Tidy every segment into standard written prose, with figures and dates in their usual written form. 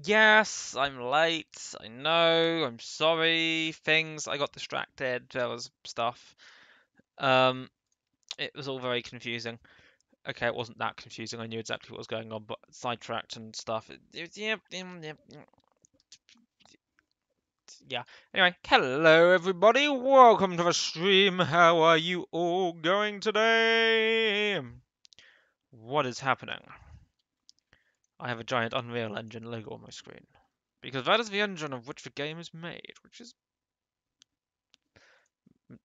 Yes, I'm late. I know. I'm sorry. I got distracted. There was stuff. It was all very confusing. Okay, it wasn't that confusing. I knew exactly what was going on, but sidetracked and stuff. Yeah. Anyway, hello everybody. Welcome to the stream. How are you all going today? What is happening? I have a giant Unreal Engine logo on my screen. Because that is the engine of which the game is made, which is...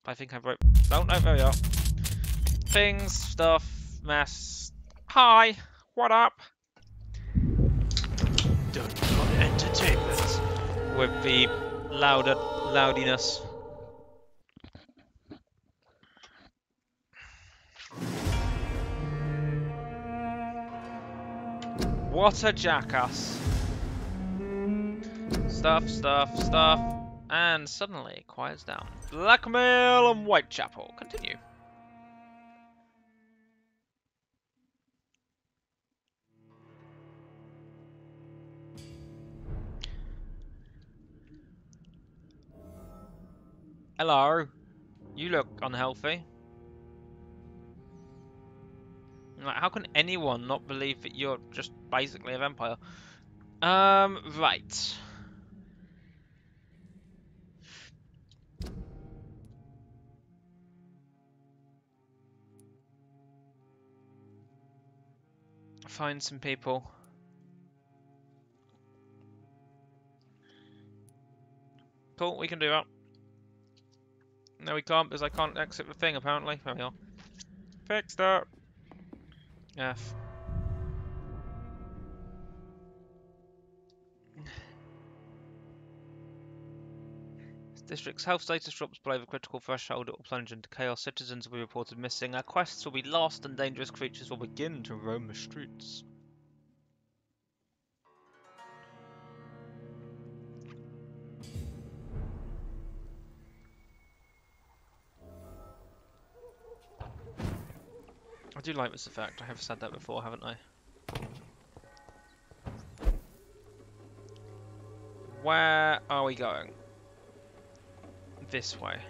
I think I wrote... Oh, no, there we are. Things, stuff, mess. Hi, what up? Don't call it entertainment. With the loudiness. What a jackass. Stuff. And suddenly it quiets down. Blackmail and Whitechapel. Continue. Hello. You look unhealthy. Like, how can anyone not believe that you're just basically a vampire? Right. Find some people. Cool, we can do that. No, we can't, because I can't exit the thing, apparently. There we are. Fixed it. F. District's health status drops below the critical threshold. It will plunge into chaos. Citizens will be reported missing. Our quests will be lost, and dangerous creatures will begin to roam the streets. I do like this effect. I have said that before, haven't I? Where are we going? This way.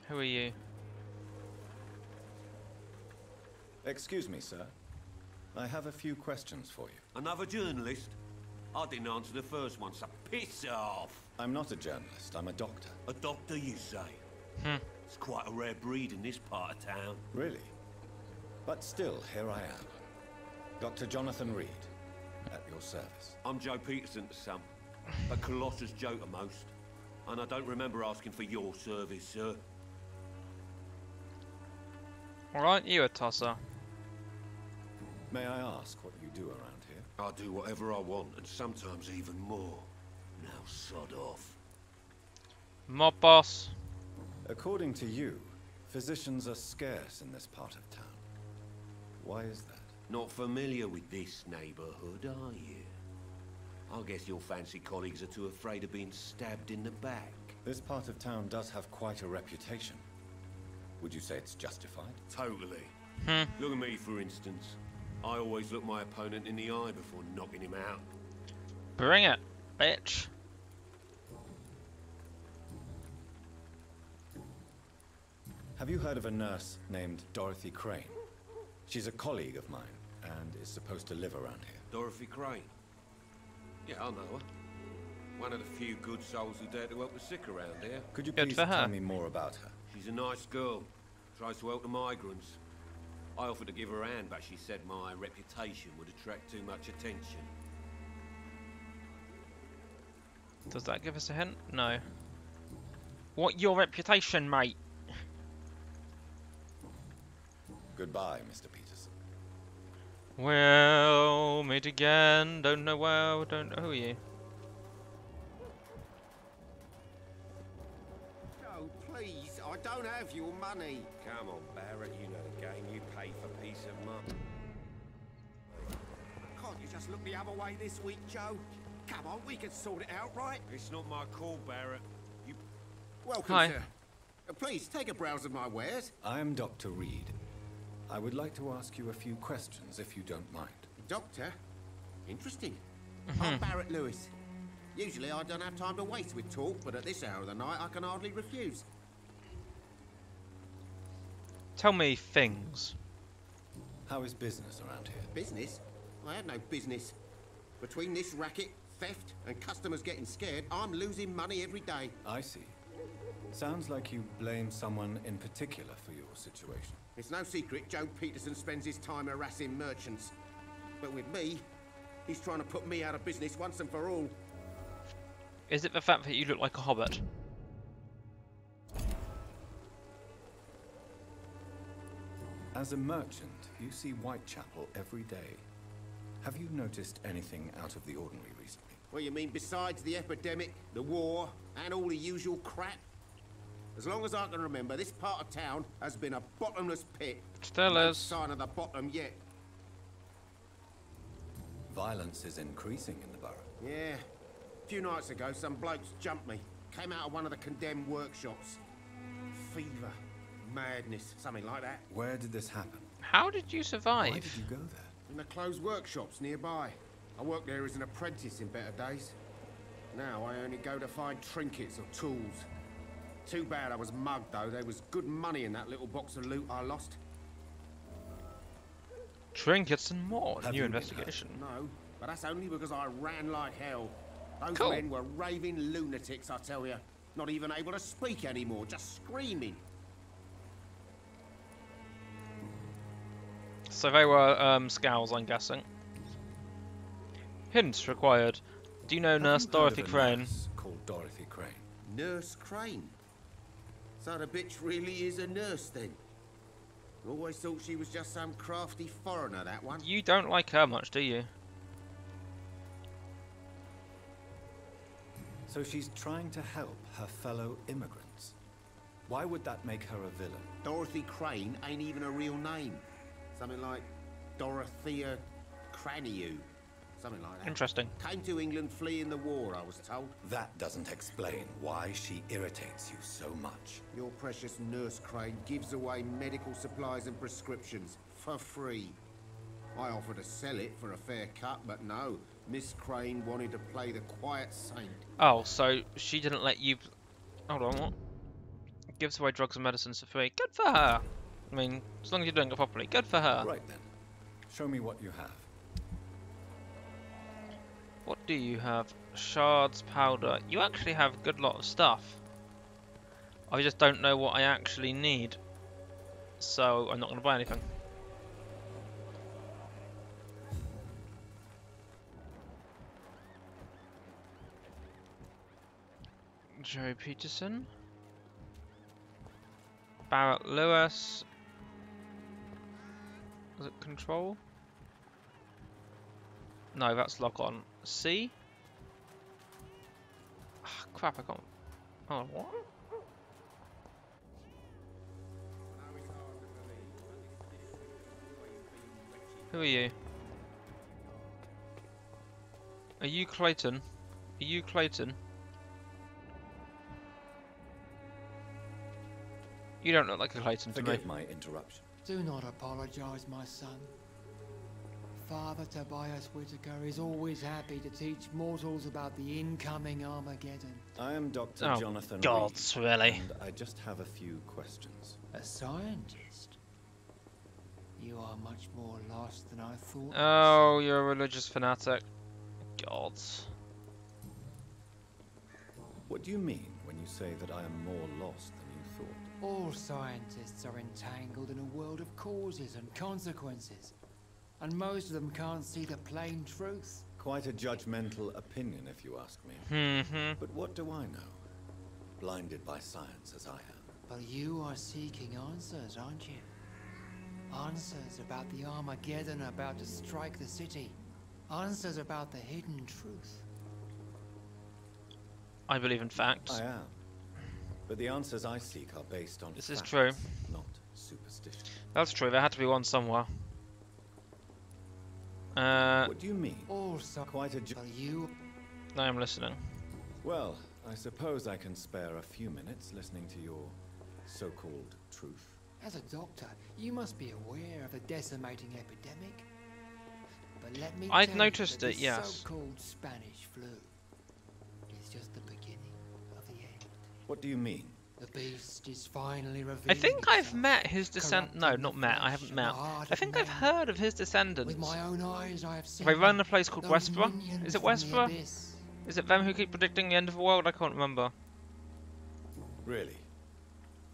Who are you? Excuse me, sir. I have a few questions for you. Another journalist? I didn't answer the first one, so piss off! I'm not a journalist, I'm a doctor. A doctor, you say? It's quite a rare breed in this part of town. Really? But still, here I am. Dr. Jonathan Reed, at your service. I'm Joe Peterson to some, but Colossus Joe to most. And I don't remember asking for your service, sir. Alright, you a tosser. May I ask what you do around here? I do whatever I want, and sometimes even more. Now sod off. Mob boss. According to you, physicians are scarce in this part of town. Why is that? Not familiar with this neighborhood, are you? I guess your fancy colleagues are too afraid of being stabbed in the back. This part of town does have quite a reputation. Would you say it's justified? Totally. Look at me, for instance. I always look my opponent in the eye before knocking him out. Bring it, bitch. Have you heard of a nurse named Dorothy Crane? She's a colleague of mine, and is supposed to live around here. Dorothy Crane? Yeah, I know her. One of the few good souls who dare to help the sick around here. Could you Good please for her. tell me more about her? She's a nice girl. Tries to help the migrants. I offered to give her a hand, but she said my reputation would attract too much attention. Does that give us a hint? No. What your reputation, mate? Goodbye, Mr. Peterson. We'll meet again. Don't know where. Don't know who are you. No, please, I don't have your money. Come on, Barrett, you know the game. You pay for peace of mind. Can't you just look the other way this week, Joe? Come on, we can sort it out, right? It's not my call, Barrett. Welcome, Hi. sir. Please, take a browse of my wares. I am Dr. Reed. I would like to ask you a few questions, if you don't mind. Doctor? Interesting. I'm Barrett Lewis. Usually I don't have time to waste with talk, but at this hour of the night I can hardly refuse. Tell me things. How is business around here? Business? I have no business. Between this racket, theft, and customers getting scared, I'm losing money every day. I see. Sounds like you blame someone in particular for your situation. It's no secret Joe Peterson spends his time harassing merchants. But with me, he's trying to put me out of business once and for all. Is it the fact that you look like a hobbit? As a merchant, you see Whitechapel every day. Have you noticed anything out of the ordinary recently? What you mean besides the epidemic, the war, and all the usual crap? As long as I can remember, this part of town has been a bottomless pit. Still No is. sign of the bottom yet. Violence is increasing in the borough. Yeah. A few nights ago, some blokes jumped me. Came out of one of the condemned workshops. Fever, madness, something like that. Where did this happen? How did you Why survive? did you go there? In the closed workshops nearby. I worked there as an apprentice in better days. Now I only go to find trinkets or tools. Too bad I was mugged, though. There was good money in that little box of loot I lost. Trinkets and more. Have New you been investigation. No, but that's only because I ran like hell. Those Cool. men were raving lunatics, I tell you. Not even able to speak anymore, just screaming. So they were scowls, I'm guessing. Hints required. Do you know Have Nurse you heard Dorothy of a Crane? nurse called Dorothy Crane. Nurse Crane. So the bitch really is a nurse, then? Always thought she was just some crafty foreigner, that one. You don't like her much, do you? So she's trying to help her fellow immigrants. Why would that make her a villain? Dorothy Crane ain't even a real name. Something like Dorothea Craniu. Something like that. Interesting. Came to England fleeing the war, I was told. That doesn't explain why she irritates you so much. Your precious Nurse Crane gives away medical supplies and prescriptions for free. I offered to sell it for a fair cut, but no. Miss Crane wanted to play the quiet saint. Oh, so she didn't let you... Hold on, what? Gives away drugs and medicines for free. Good for her! I mean, as long as you're doing it properly. Good for her. Right then. Show me what you have. What do you have? Shards, powder. You actually have a good lot of stuff. I just don't know what I actually need. So, I'm not going to buy anything. Joe Peterson. Barrett Lewis. Was it control? No, that's lock on. C? Ah, crap, I can't. Oh, what? Who are you? Are you Clayton? Are you Clayton? You don't look like a Clayton to me. Forgive my interruption. Do not apologise, my son. Father Tobias Whitaker is always happy to teach mortals about the incoming Armageddon. I am Dr. Oh, Jonathan gods, Reed, really? and I just have a few questions. A scientist? You are much more lost than I thought. Oh, you're a religious fanatic. Gods. What do you mean when you say that I am more lost than you thought? All scientists are entangled in a world of causes and consequences. And most of them can't see the plain truth. Quite a judgmental opinion, if you ask me. Mm-hmm. But what do I know? Blinded by science as I am. But you are seeking answers, aren't you? Answers about the Armageddon about to strike the city. Answers about the hidden truth. I believe in facts. I am. But the answers I seek are based on This is facts, true. not superstition. That's true, there had to be one somewhere. What do you mean? Also, Quite a but you I am listening. Well, I suppose I can spare a few minutes listening to your so-called truth. As a doctor, you must be aware of the decimating epidemic. But let me I've tell noticed you that it, this yes. so-called Spanish flu is just the beginning of the end. What do you mean? The beast is finally revealing I think I've itself, met his descent. No, corrupting not the met. I flesh haven't and the met. heart I of think I've men. heard of his descendants. With my own eyes, I have seen They run them, a place called those Westboro. minions Is it from the Westboro? abyss. Is it them who keep predicting the end of the world? I can't remember. Really?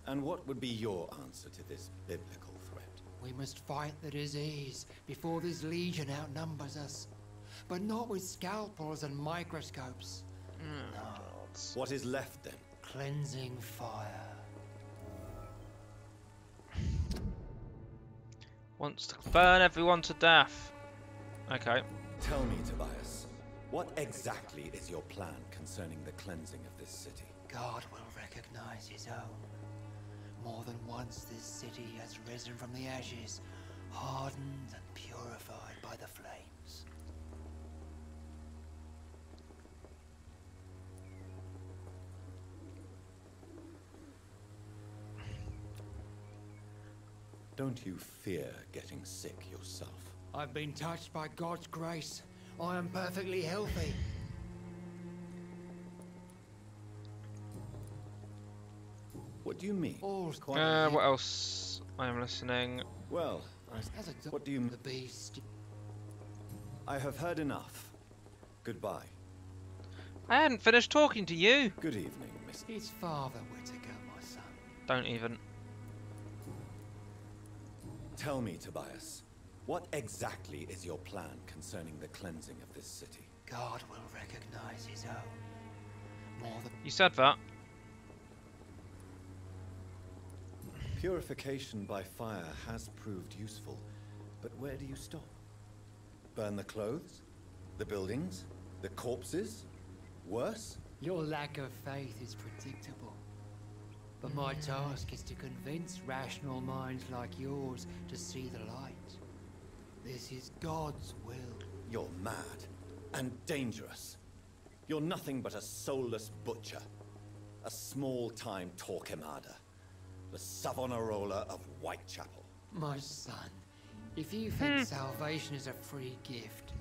And what would be your answer to this biblical threat? We must fight the disease before this legion outnumbers us. But not with scalpels and microscopes. No, What is left then? cleansing fire. Wants to burn everyone to death. Okay. Tell me, Tobias, what exactly is your plan concerning the cleansing of this city? God will recognize his own. More than once this city has risen from the ashes, hardened and purified by the flames. Don't you fear getting sick yourself? I've been touched by God's grace. I am perfectly healthy. What do you mean? All's What else? I am listening. Well, As a what do you mean? The beast. I have heard enough. Goodbye. I hadn't finished talking to you. Good evening, Miss. It's Father Whitaker, my son. Don't even. Tell me, Tobias, what exactly is your plan concerning the cleansing of this city? God will recognize his own. More than You said that. Purification by fire has proved useful, but where do you stop? Burn the clothes? The buildings? The corpses? Worse? your lack of faith is predictable. But my task is to convince rational minds like yours to see the light. This is God's will. You're mad and dangerous. You're nothing but a soulless butcher. A small-time Torquemada. The Savonarola of Whitechapel. My son, if you think salvation is a free gift,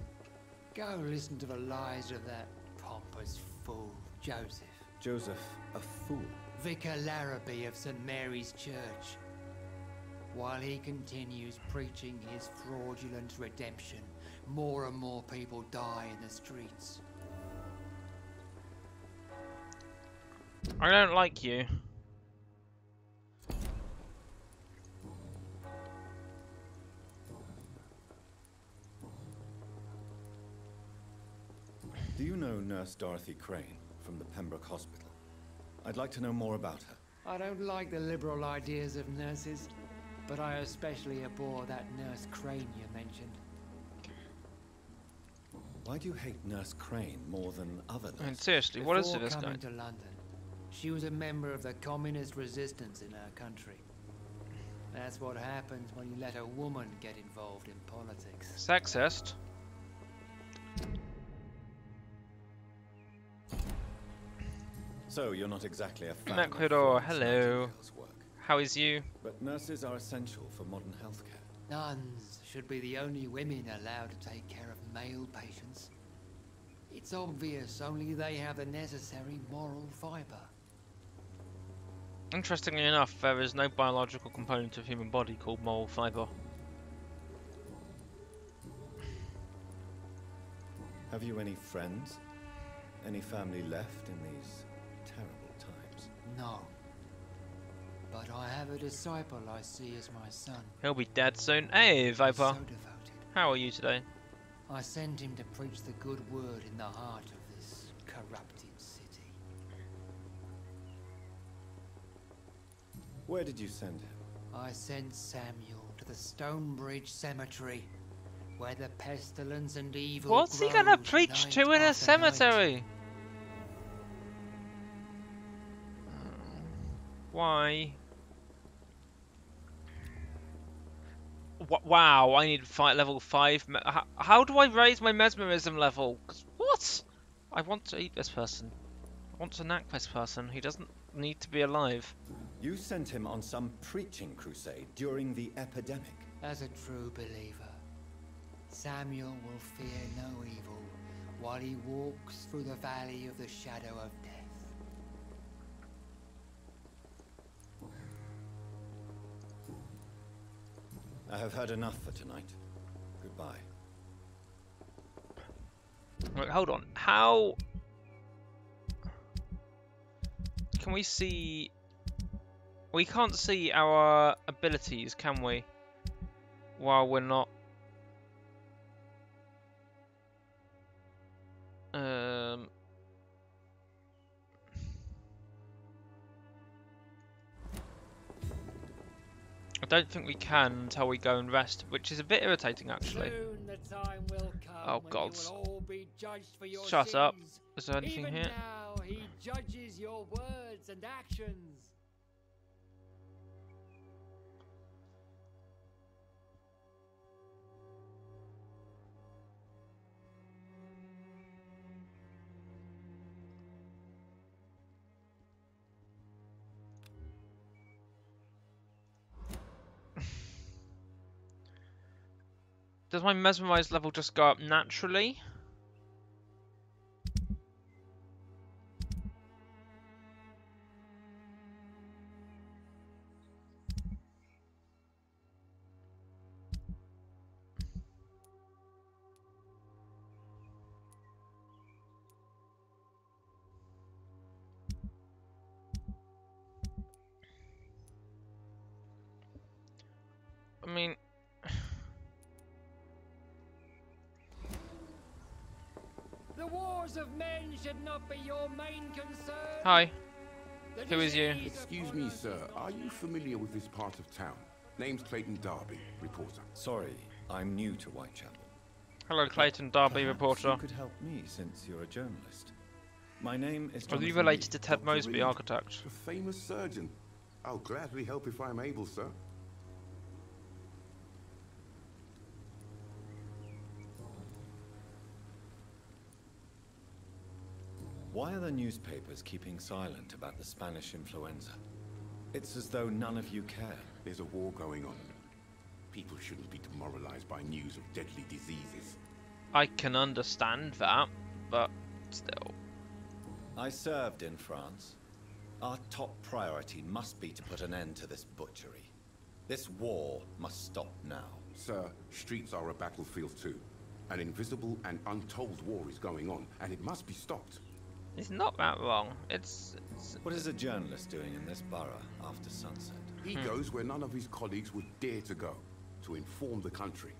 go listen to the lies of that pompous fool, Joseph. Joseph, a fool. Vicar Larrabee of St. Mary's Church. While he continues preaching his fraudulent redemption, more and more people die in the streets. I don't like you. Do you know Nurse Dorothy Crane from the Pembroke Hospital? I'd like to know more about her. I don't like the liberal ideas of nurses, but I especially abhor that Nurse Crane you mentioned. Why do you hate Nurse Crane more than other I mean, nurses? seriously, what is Before this guy? coming to London, she was a member of the communist resistance in her country. That's what happens when you let a woman get involved in politics. Sexist. So you're not exactly a fan of Macrodor, Florence hello. Nightingale's work. How is you? But nurses are essential for modern healthcare. Nuns should be the only women allowed to take care of male patients. It's obvious only they have the necessary moral fibre. Interestingly enough, there is no biological component of human body called moral fibre. Have you any friends? Any family left in these terrible times? No. But I have a disciple I see as my son. He'll be dead soon. Hey, He's Viper. so devoted. How are you today? I sent him to preach the good word in the heart of this corrupted city. Where did you send him? I sent Samuel to the Stonebridge Cemetery, where the pestilence and evil What's he gonna grows preach night to in a after night. cemetery? Why? Wow, I need fight level 5. How do I raise my mesmerism level? 'Cause what? I want to eat this person. wants a necklace person. He doesn't need to be alive. You sent him on some preaching crusade during the epidemic. As a true believer, Samuel will fear no evil while he walks through the valley of the shadow of death. I have heard enough for tonight. Goodbye. Wait, hold on. How can we see? We can't see our abilities, can we? While we're not. I don't think we can until we go and rest, which is a bit irritating actually. Soon the time will come Oh when God! you will all be judged for your Shut up! sins. Is there anything Even here? now, he judges your words and actions. Does my mesmerized level just go up naturally? I mean, The wars of men should not be your main concern. hi. The Who is you? disease Excuse upon me, us sir. is Are you familiar with this part of town? Name's Clayton Darby, reporter. Sorry, I'm new to Whitechapel. Hello, Clayton Darby, Perhaps reporter. You could help me since you're a journalist. My name is Are you Jonathan related Lee. to Ted Dr. Mosby, Reed. architect? The famous surgeon. I'll gladly help if I'm able, sir. Why are the newspapers keeping silent about the Spanish influenza? It's as though none of you care. There's a war going on. People shouldn't be demoralized by news of deadly diseases. I can understand that, but still. I served in France. Our top priority must be to put an end to this butchery. This war must stop now. Sir, streets are a battlefield too. An invisible and untold war is going on, and it must be stopped. It's not that wrong. It's What is a journalist doing in this borough after sunset? He goes where none of his colleagues would dare to go, to inform the country.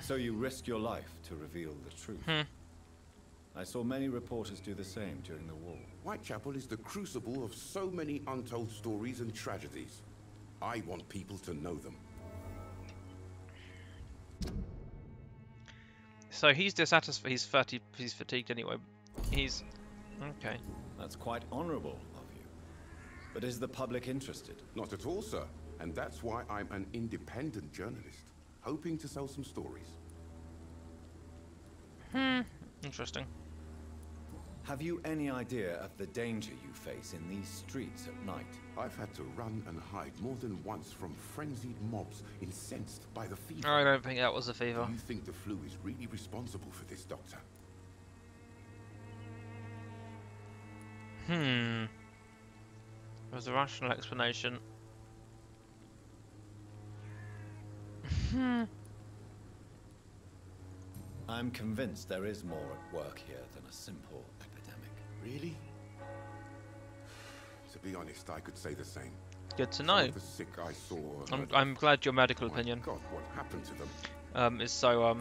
So you risk your life to reveal the truth. I saw many reporters do the same during the war. Whitechapel is the crucible of so many untold stories and tragedies. I want people to know them. so he's dissatisfied. He's fatigued anyway. He's okay. That's quite honorable of you. But is the public interested? Not at all, sir. And that's why I'm an independent journalist, hoping to sell some stories. Interesting. Have you any idea of the danger you face in these streets at night? I've had to run and hide more than once from frenzied mobs incensed by the fever. I don't think that was a fever. Do you think the flu is really responsible for this, Doctor? There's a rational explanation. I'm convinced there is more at work here than a simple epidemic. Really? To be honest, I could say the same. Good to Some know. of the sick I saw. I'm glad your medical My opinion God, what happened to them? is so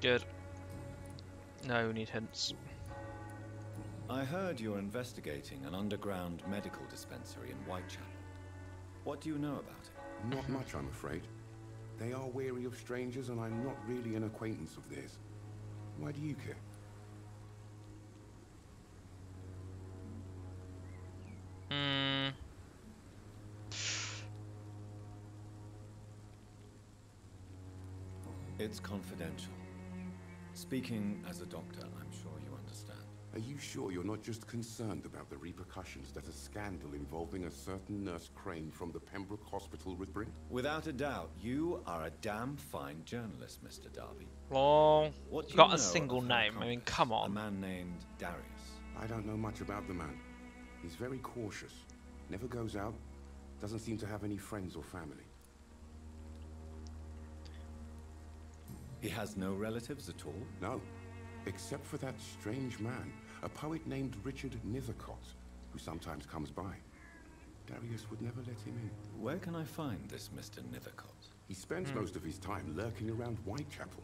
good. No, we need hints. I heard you're investigating an underground medical dispensary in Whitechapel. What do you know about it? Not much, I'm afraid. They are wary of strangers, and I'm not really an acquaintance of theirs. Why do you care? It's confidential. Speaking as a doctor, I'm sure you Are you sure you're not just concerned about the repercussions that a scandal involving a certain Nurse Crane from the Pembroke Hospital would bring? Without a doubt, you are a damn fine journalist, Mr. Darby. Lol. What do you Got know a single of her name. I mean, accomplice, come a on. man named Darius. I don't know much about the man. He's very cautious, never goes out, doesn't seem to have any friends or family. He has no relatives at all? No, except for that strange man, a poet named Richard Nethercott, who sometimes comes by. Darius would never let him in. Where can I find this Mr. Nethercott? He spends most of his time lurking around Whitechapel.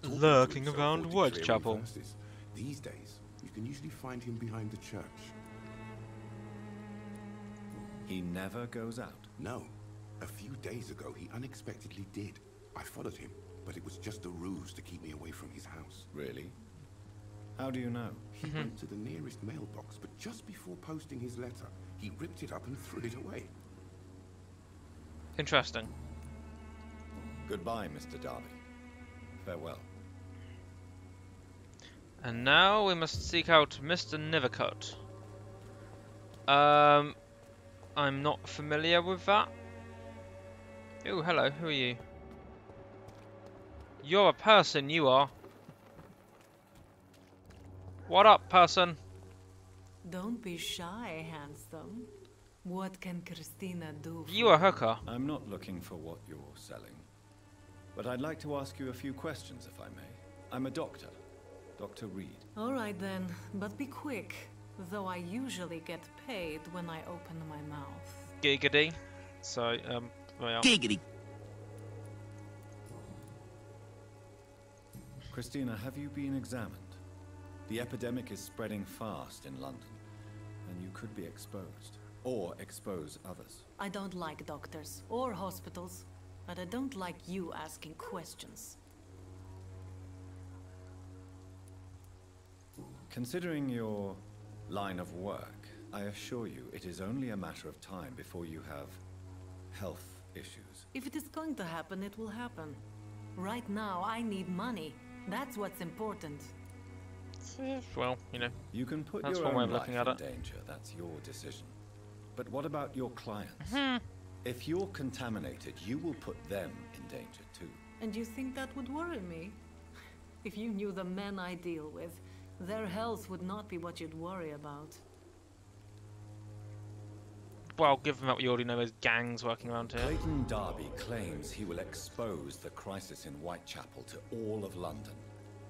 talking to Lurking himself around or declaring Whitechapel. verses. These days, you can usually find him behind the church. He never goes out. No. A few days ago, he unexpectedly did. I followed him, but it was just a ruse to keep me away from his house. Really? How do you know? He went to the nearest mailbox, but just before posting his letter, he ripped it up and threw it away. Interesting. Goodbye, Mr. Darby. Farewell. And now we must seek out Mr. Nethercott. I'm not familiar with that. Oh, hello. Who are you? You're a person, you are. What up, person? Don't be shy, handsome. What can Christina do for You a hooker. I'm not looking for what you're selling, but I'd like to ask you a few questions, if I may. I'm a doctor, Dr. Reed. All right then, but be quick. Though I usually get paid when I open my mouth. Giggity. So, well, Giggity. Christina, have you been examined? The epidemic is spreading fast in London, and you could be exposed, or expose others. I don't like doctors or hospitals, but I don't like you asking questions. Considering your line of work, I assure you it is only a matter of time before you have health issues. If it is going to happen, it will happen. Right now, I need money. That's what's important. well, you know. You can put That's your one way own of looking life at in it. danger. That's your decision. But what about your clients? Hmm. If you're contaminated, you will put them in danger too. And you think that would worry me? If you knew the men I deal with, their health would not be what you'd worry about. Well, given that we already know there's gangs working around here. Clayton Darby claims he will expose the crisis in Whitechapel to all of London.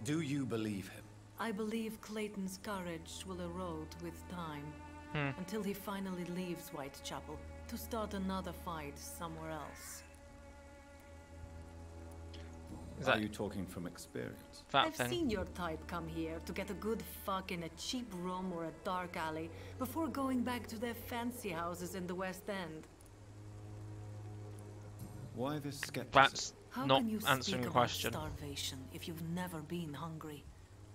Do you believe him? I believe Clayton's courage will erode with time, until he finally leaves Whitechapel to start another fight somewhere else. Is Are that you talking from experience? that I've thing? seen your type come here to get a good fuck in a cheap room or a dark alley before going back to their fancy houses in the West End. Why this skepticism? That's How not can you answering speak the about question. starvation if you've never been hungry?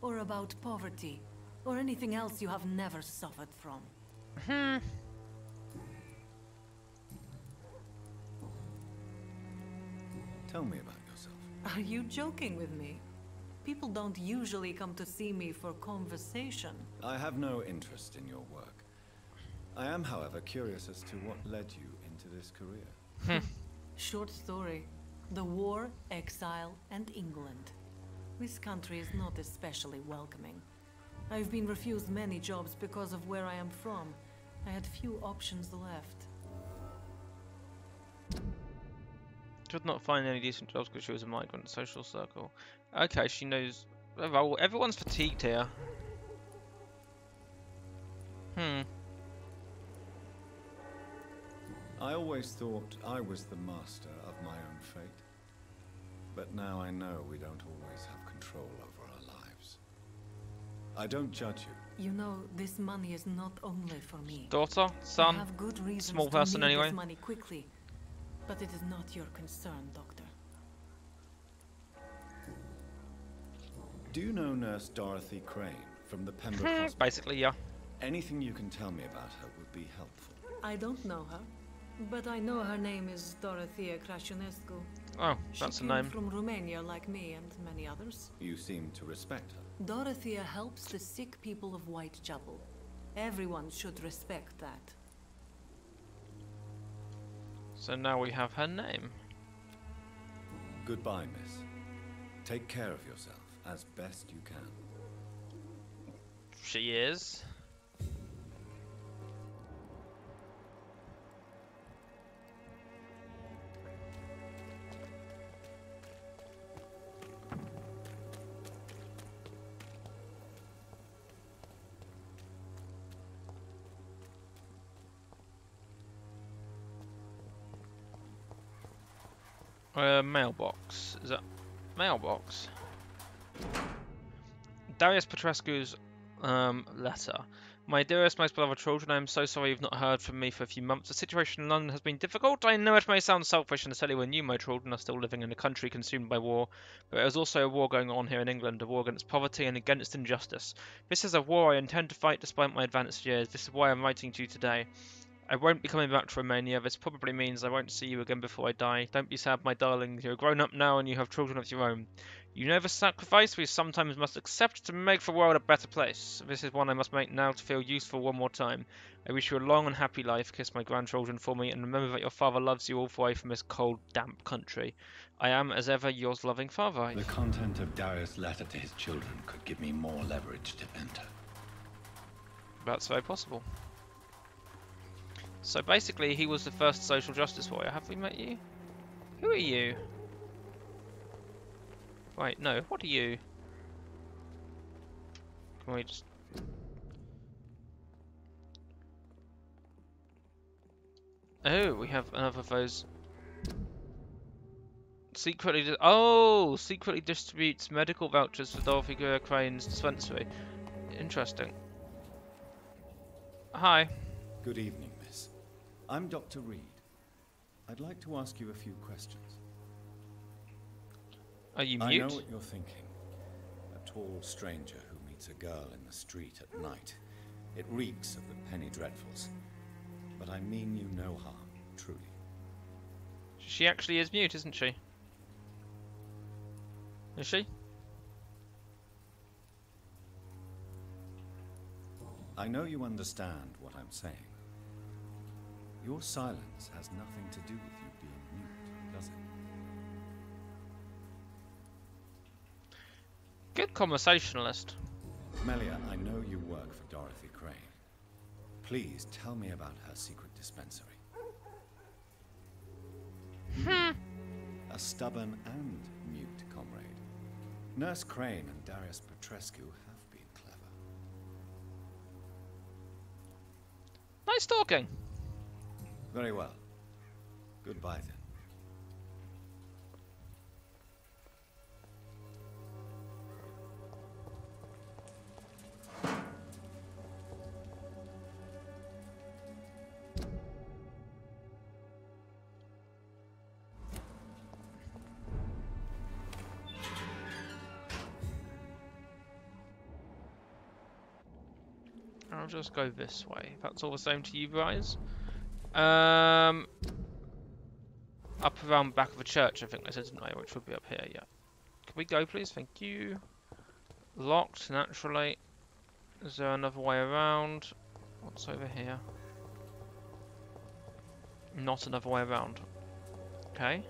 Or about poverty? Or anything else you have never suffered from? Tell me about yourself. Are you joking with me? People don't usually come to see me for conversation. I have no interest in your work. I am, however, curious as to what led you into this career. Short story. The war, exile, and England. This country is not especially welcoming. I've been refused many jobs because of where I am from. I had few options left. Could not find any decent jobs because she was a migrant. Social circle. Okay, she knows. Well, everyone's fatigued here. I always thought I was the master of my own fate. But now I know we don't always have control over our lives. I don't judge you. You know, this money is not only for me. Daughter, I son, have good reasons small to person need anyway. this money quickly. But it is not your concern, Doctor. Do you know Nurse Dorothy Crane from the Pembroke Hospital? Basically, yeah. Anything you can tell me about her would be helpful. I don't know her, but I know her name is Dorothea Crasionescu. Oh, She that's a came name. from Romania like me and many others. You seem to respect her. Dorothea helps the sick people of Whitechapel. Everyone should respect that. So now we have her name. Goodbye, miss. Take care of yourself as best you can. She is. Mailbox. Is that mailbox? Darius Petrescu's letter. My dearest, most beloved children, I am so sorry you've not heard from me for a few months. The situation in London has been difficult. I know it may sound selfish and silly when you, my children, are still living in a country consumed by war, but there is also a war going on here in England, a war against poverty and against injustice. This is a war I intend to fight despite my advanced years. This is why I'm writing to you today. I won't be coming back to Romania. This probably means I won't see you again before I die. Don't be sad, my darling. You're grown up now and you have children of your own. You know the sacrifice we sometimes must accept to make the world a better place. This is one I must make now to feel useful one more time. I wish you a long and happy life. Kiss my grandchildren for me and remember that your father loves you all the way from this cold, damp country. I am, as ever, yours loving father. The content of Darius' letter to his children could give me more leverage to enter. That's very possible. So basically, he was the first social justice warrior. Have we met you? Who are you? Wait, no. What are you? Can we just... Oh, we have another of those. Secretly distributes medical vouchers for Dorothy Crane's dispensary. Interesting. Hi. Good evening, miss. I'm Dr. Reed. I'd like to ask you a few questions. Are you I mute? know what you're thinking. A tall stranger who meets a girl in the street at night. It reeks of the penny dreadfuls. But I mean you no harm, truly. She actually is mute, isn't she? Is she? I know you understand what I'm saying. Your silence has nothing to do with you being mute, does it? Good conversationalist. Melia, I know you work for Dorothy Crane. Please tell me about her secret dispensary. A stubborn and mute comrade. Nurse Crane and Darius Petrescu have been clever. Nice talking. Very well. Goodbye then. I'll just go this way. That's all the same to you guys. Up around back of the church, I think they said, didn't I? Which would be up here, yeah. Can we go, please? Thank you. Locked, naturally. Is there another way around? What's over here? Not another way around. Okay.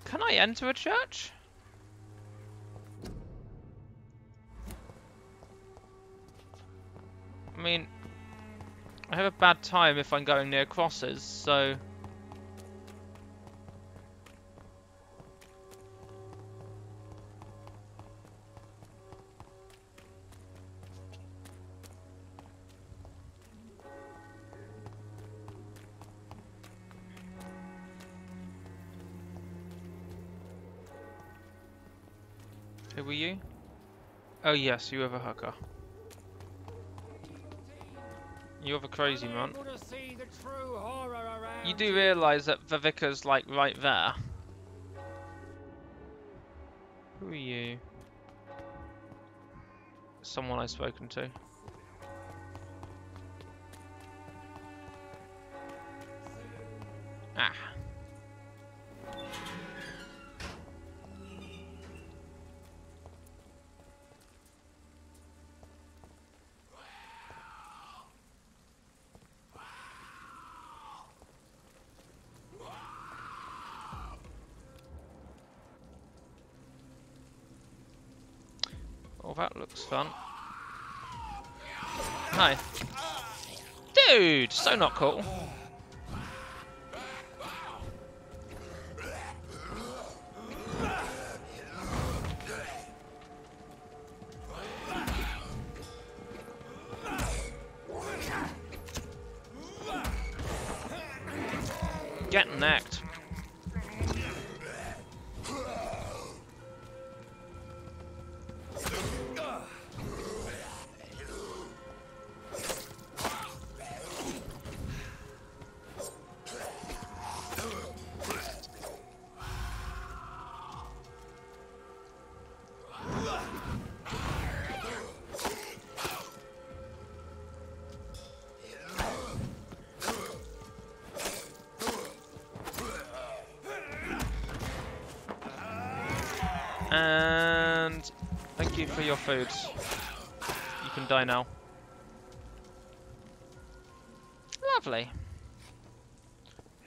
Can I enter a church? I mean, I have a bad time if I'm going near crosses, so... Who were you? Oh yes, you have a hooker. You're the crazy man. Unable to see the true horror around You do realise that the vicar's like right there. Who are you? Someone I've spoken to. Ah. Oh, that looks fun. Hi. Dude, so not cool. Get necked. And thank you for your food. You can die now. Lovely.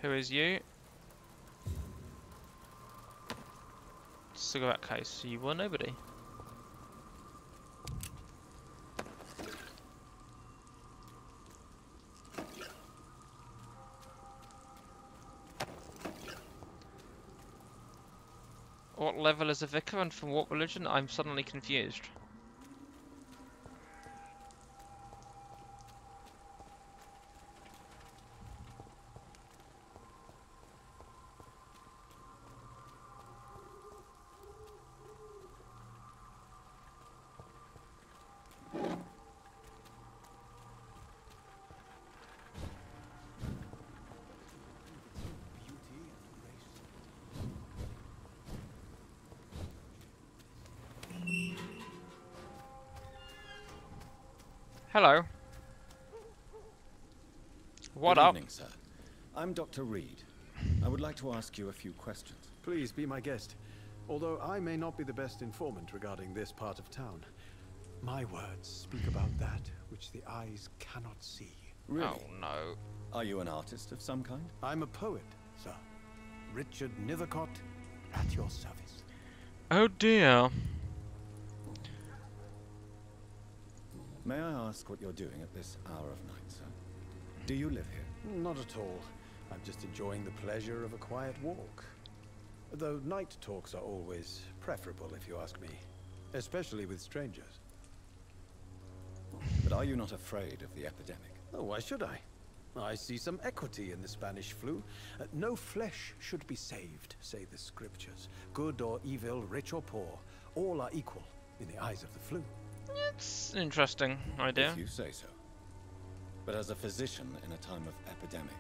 Who is you? Cigarette case. You were nobody. What level is a vicar and from what religion? I'm suddenly confused. Hello. What Good up? evening, sir. I'm Dr. Reed. I would like to ask you a few questions. Please be my guest. Although I may not be the best informant regarding this part of town, my words speak about that which the eyes cannot see. Really? Oh no. Are you an artist of some kind? I'm a poet, sir. Richard Nithercott, at your service. Oh dear. May I ask what you're doing at this hour of night, sir? Do you live here? Not at all. I'm just enjoying the pleasure of a quiet walk. Though night talks are always preferable, if you ask me. Especially with strangers. But are you not afraid of the epidemic? Oh, why should I? I see some equity in the Spanish flu. No flesh should be saved, say the scriptures. Good or evil, rich or poor, all are equal in the eyes of the flu. It's an interesting idea. If you say so. But as a physician in a time of epidemic,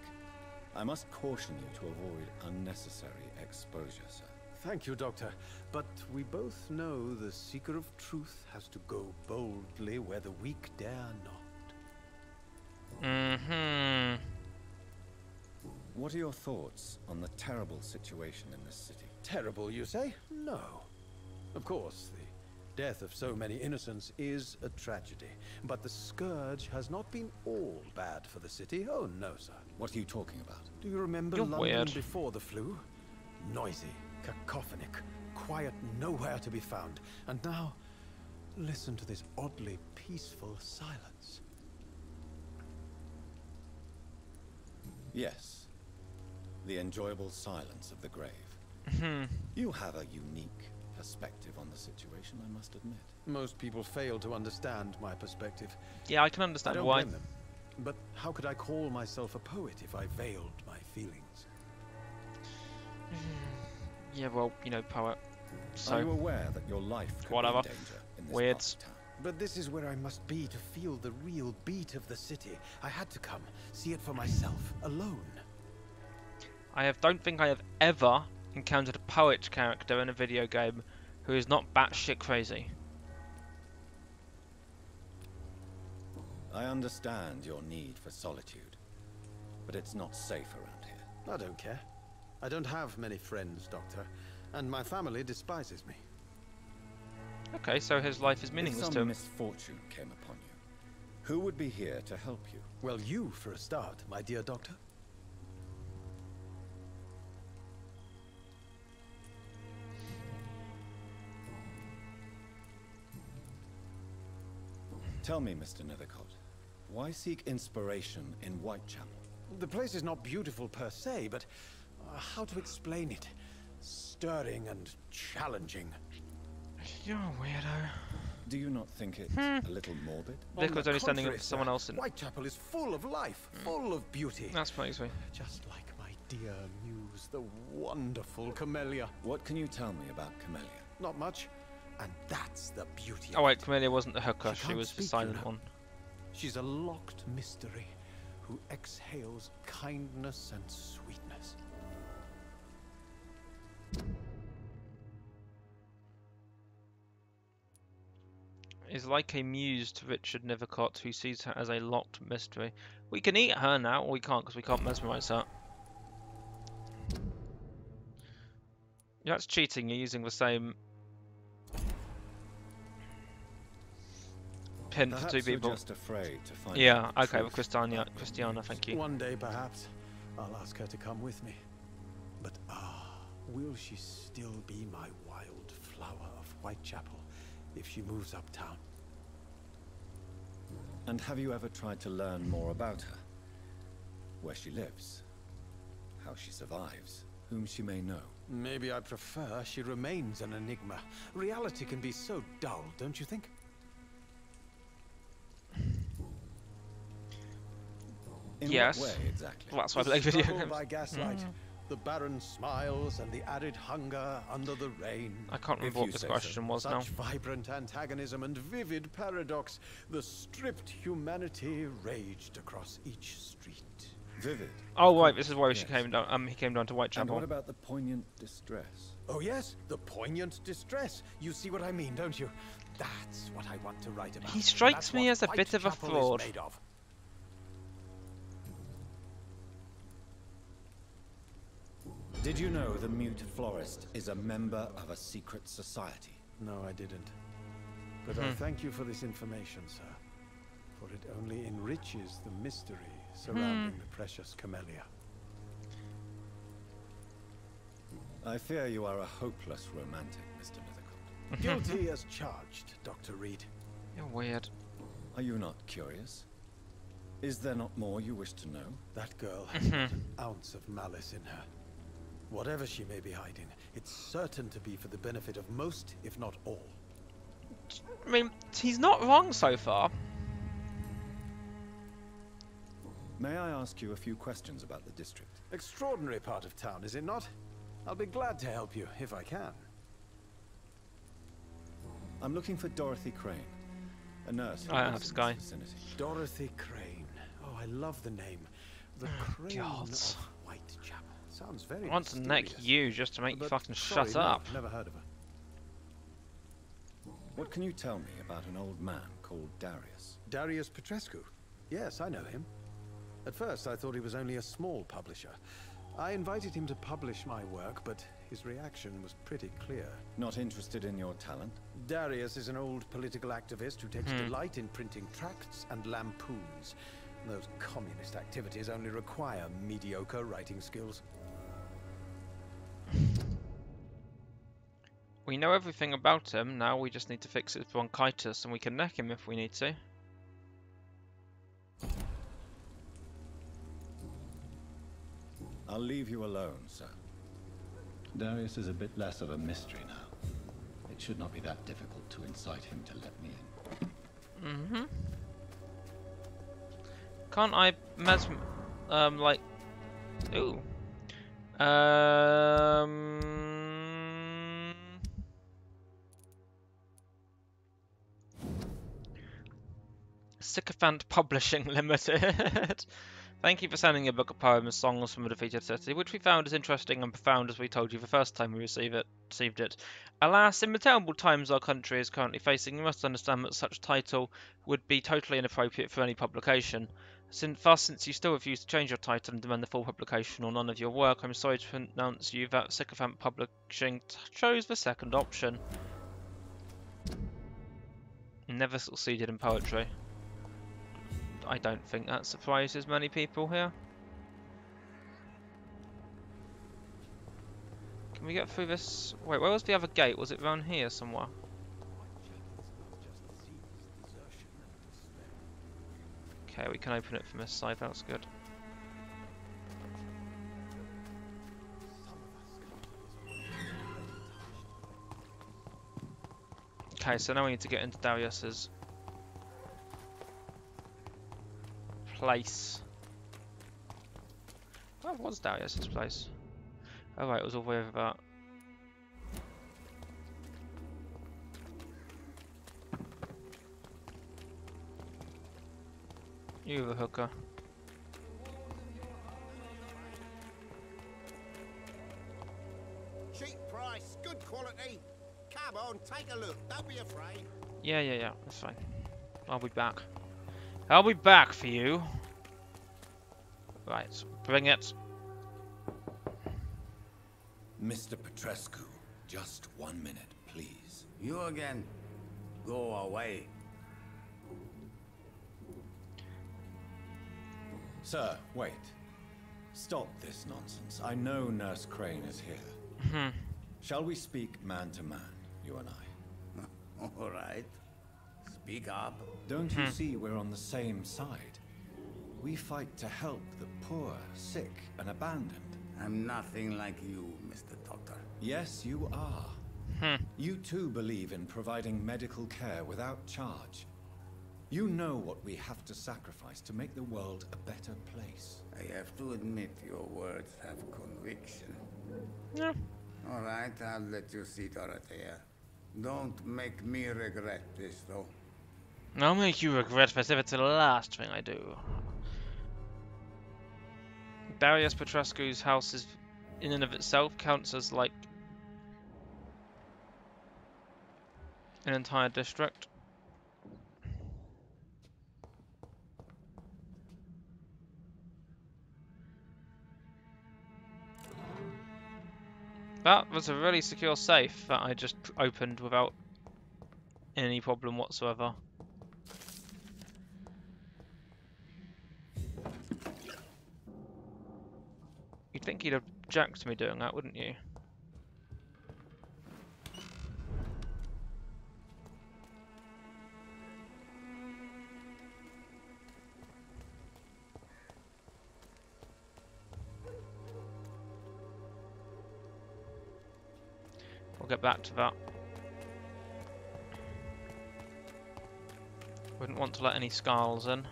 I must caution you to avoid unnecessary exposure, sir. Thank you, Doctor. But we both know the seeker of truth has to go boldly where the weak dare not. Mm-hmm. What are your thoughts on the terrible situation in this city? Terrible, you say? No. Of course, the death of so many innocents is a tragedy. But the scourge has not been all bad for the city. Oh, no, sir. What are you talking about? Do you remember You're London weird. before the flu? Noisy, cacophonic, quiet nowhere to be found. And now, listen to this oddly peaceful silence. Yes. The enjoyable silence of the grave. You have a unique perspective on the situation, I must admit. Most people fail to understand my perspective. Yeah, I can I understand don't why. blame them. But how could I call myself a poet if I veiled my feelings? Yeah, well, you know, poet. Are you So, aware that your life could whatever. be in danger in this Weird. part of town? But this is where I must be to feel the real beat of the city. I had to come, see it for myself, alone. Don't think I have ever encountered a poet character in a video game who is not batshit crazy. I understand your need for solitude, but it's not safe around here. I don't care. I don't have many friends, Doctor, and my family despises me. Okay, so his life is meaningless If to some him. misfortune came upon you, who would be here to help you? Well, you for a start, my dear Doctor. Tell me, Mr. Nethercott, why seek inspiration in Whitechapel? The place is not beautiful per se, but how to explain it? Stirring and challenging. You're a weirdo. Do you not think it a little morbid? Vic was only standing up Contrary, for someone sir, else. In Whitechapel is full of life, full of beauty. That's makes me. Just like my dear muse, the wonderful Camellia. What can you tell me about Camellia? Not much, and that's the beauty Oh of wait, it. Camellia wasn't the hooker. She can't was the speak, silent you know. one. She's a locked mystery who exhales kindness and sweetness. Is like a muse to Richard Nethercott, who sees her as a locked mystery. We can eat her now, or we can't because we can't mesmerize her. Yeah, that's cheating. You're using the same pin for Perhaps two people. you're just afraid to find Yeah, out the okay, with truth Christiana, about your Christiana, muse. thank you. One day, perhaps, I'll ask her to come with me. But will she still be my wild flower of Whitechapel if she moves uptown? And have you ever tried to learn more about her? Where she lives? How she survives? Whom she may know? Maybe I prefer she remains an enigma. Reality can be so dull, don't you think? In Yes. what way exactly? Well, that's why I The play video struggle games. by gaslight, the barren smiles and the arid hunger under the rain. I can't remember If what you this say so. question was now. Such vibrant antagonism and vivid paradox. The stripped humanity raged across each street. Vivid. Oh right, this is why she Yes. came down. He came down to And Whitechapel. what about the poignant distress? Oh yes, the poignant distress. You see what I mean, don't you? That's what I want to write about. He strikes That's me what as a bit of a Whitechapel fraud. is made of. Did you know the mute florist is a member of a secret society? No, I didn't. But I thank you for this information, sir. For it only enriches the mystery surrounding the precious Camellia. I fear you are a hopeless romantic, Mr. Nethercott. Guilty as charged, Dr. Reed. You're weird. Are you not curious? Is there not more you wish to know? That girl has not an ounce of malice in her. Whatever she may be hiding, it's certain to be for the benefit of most, if not all. I mean, he's not wrong so far. May I ask you a few questions about the district? Extraordinary part of town, is it not? I'll be glad to help you, if I can. I'm looking for Dorothy Crane, a nurse who I lives have in Sky. this vicinity. Dorothy Crane. Oh, I love the name. The Crane God. of Whitechapel. Sounds very I want to neck mysterious. you just to make you But fucking sorry, shut no, up. Never heard of her. What can you tell me about an old man called Darius? Darius Petrescu. Yes, I know him. At first, I thought he was only a small publisher. I invited him to publish my work, but his reaction was pretty clear. Not interested in your talent? Darius is an old political activist who takes delight in printing tracts and lampoons. Those communist activities only require mediocre writing skills. We know everything about him, now we just need to fix his bronchitis and we can neck him if we need to. I'll leave you alone, sir. Darius is a bit less of a mystery now. It should not be that difficult to incite him to let me in. Can't I like... Ooh. Sycophant Publishing Limited. Thank you for sending a book of poems, songs from a defeated city, which we found as interesting and profound as we told you the first time we received it. Alas, in the terrible times our country is currently facing, you must understand that such title would be totally inappropriate for any publication. Since you still refuse to change your title and demand the full publication or none of your work, I'm sorry to announce you that Sycophant Publishing chose the second option. Never succeeded in poetry. I don't think that surprises many people here. Can we get through this? Wait, where was the other gate? Was it around here somewhere? Okay, we can open it from this side, that's good. Okay, so now we need to get into Darius's place. Oh, it was Darius's place. Oh right, it was all the way over that. You the hooker. Cheap price, good quality. Come on, take a look. Don't be afraid. Yeah, that's fine. I'll be back. I'll be back for you. Right, bring it. Mr. Petrescu, just 1 minute, please. You again. Go away. Sir, wait. Stop this nonsense. I know Nurse Crane is here. Shall we speak man to man, you and I? All right. Speak up. Don't you see we're on the same side? We fight to help the poor, sick, and abandoned. I'm nothing like you, Mr. Doctor. Yes, you are. You too believe in providing medical care without charge. You know what we have to sacrifice to make the world a better place. I have to admit your words have conviction. Yeah. All right, I'll let you see, Dorothea. Don't make me regret this, though. I'll make you regret this if it's the last thing I do. Darius Petrescu's house is, in and of itself, counts as like an entire district. That was a really secure safe that I just opened without any problem whatsoever. You'd think he'd object to me doing that, wouldn't you? We'll get back to that. Wouldn't want to let any skulls in.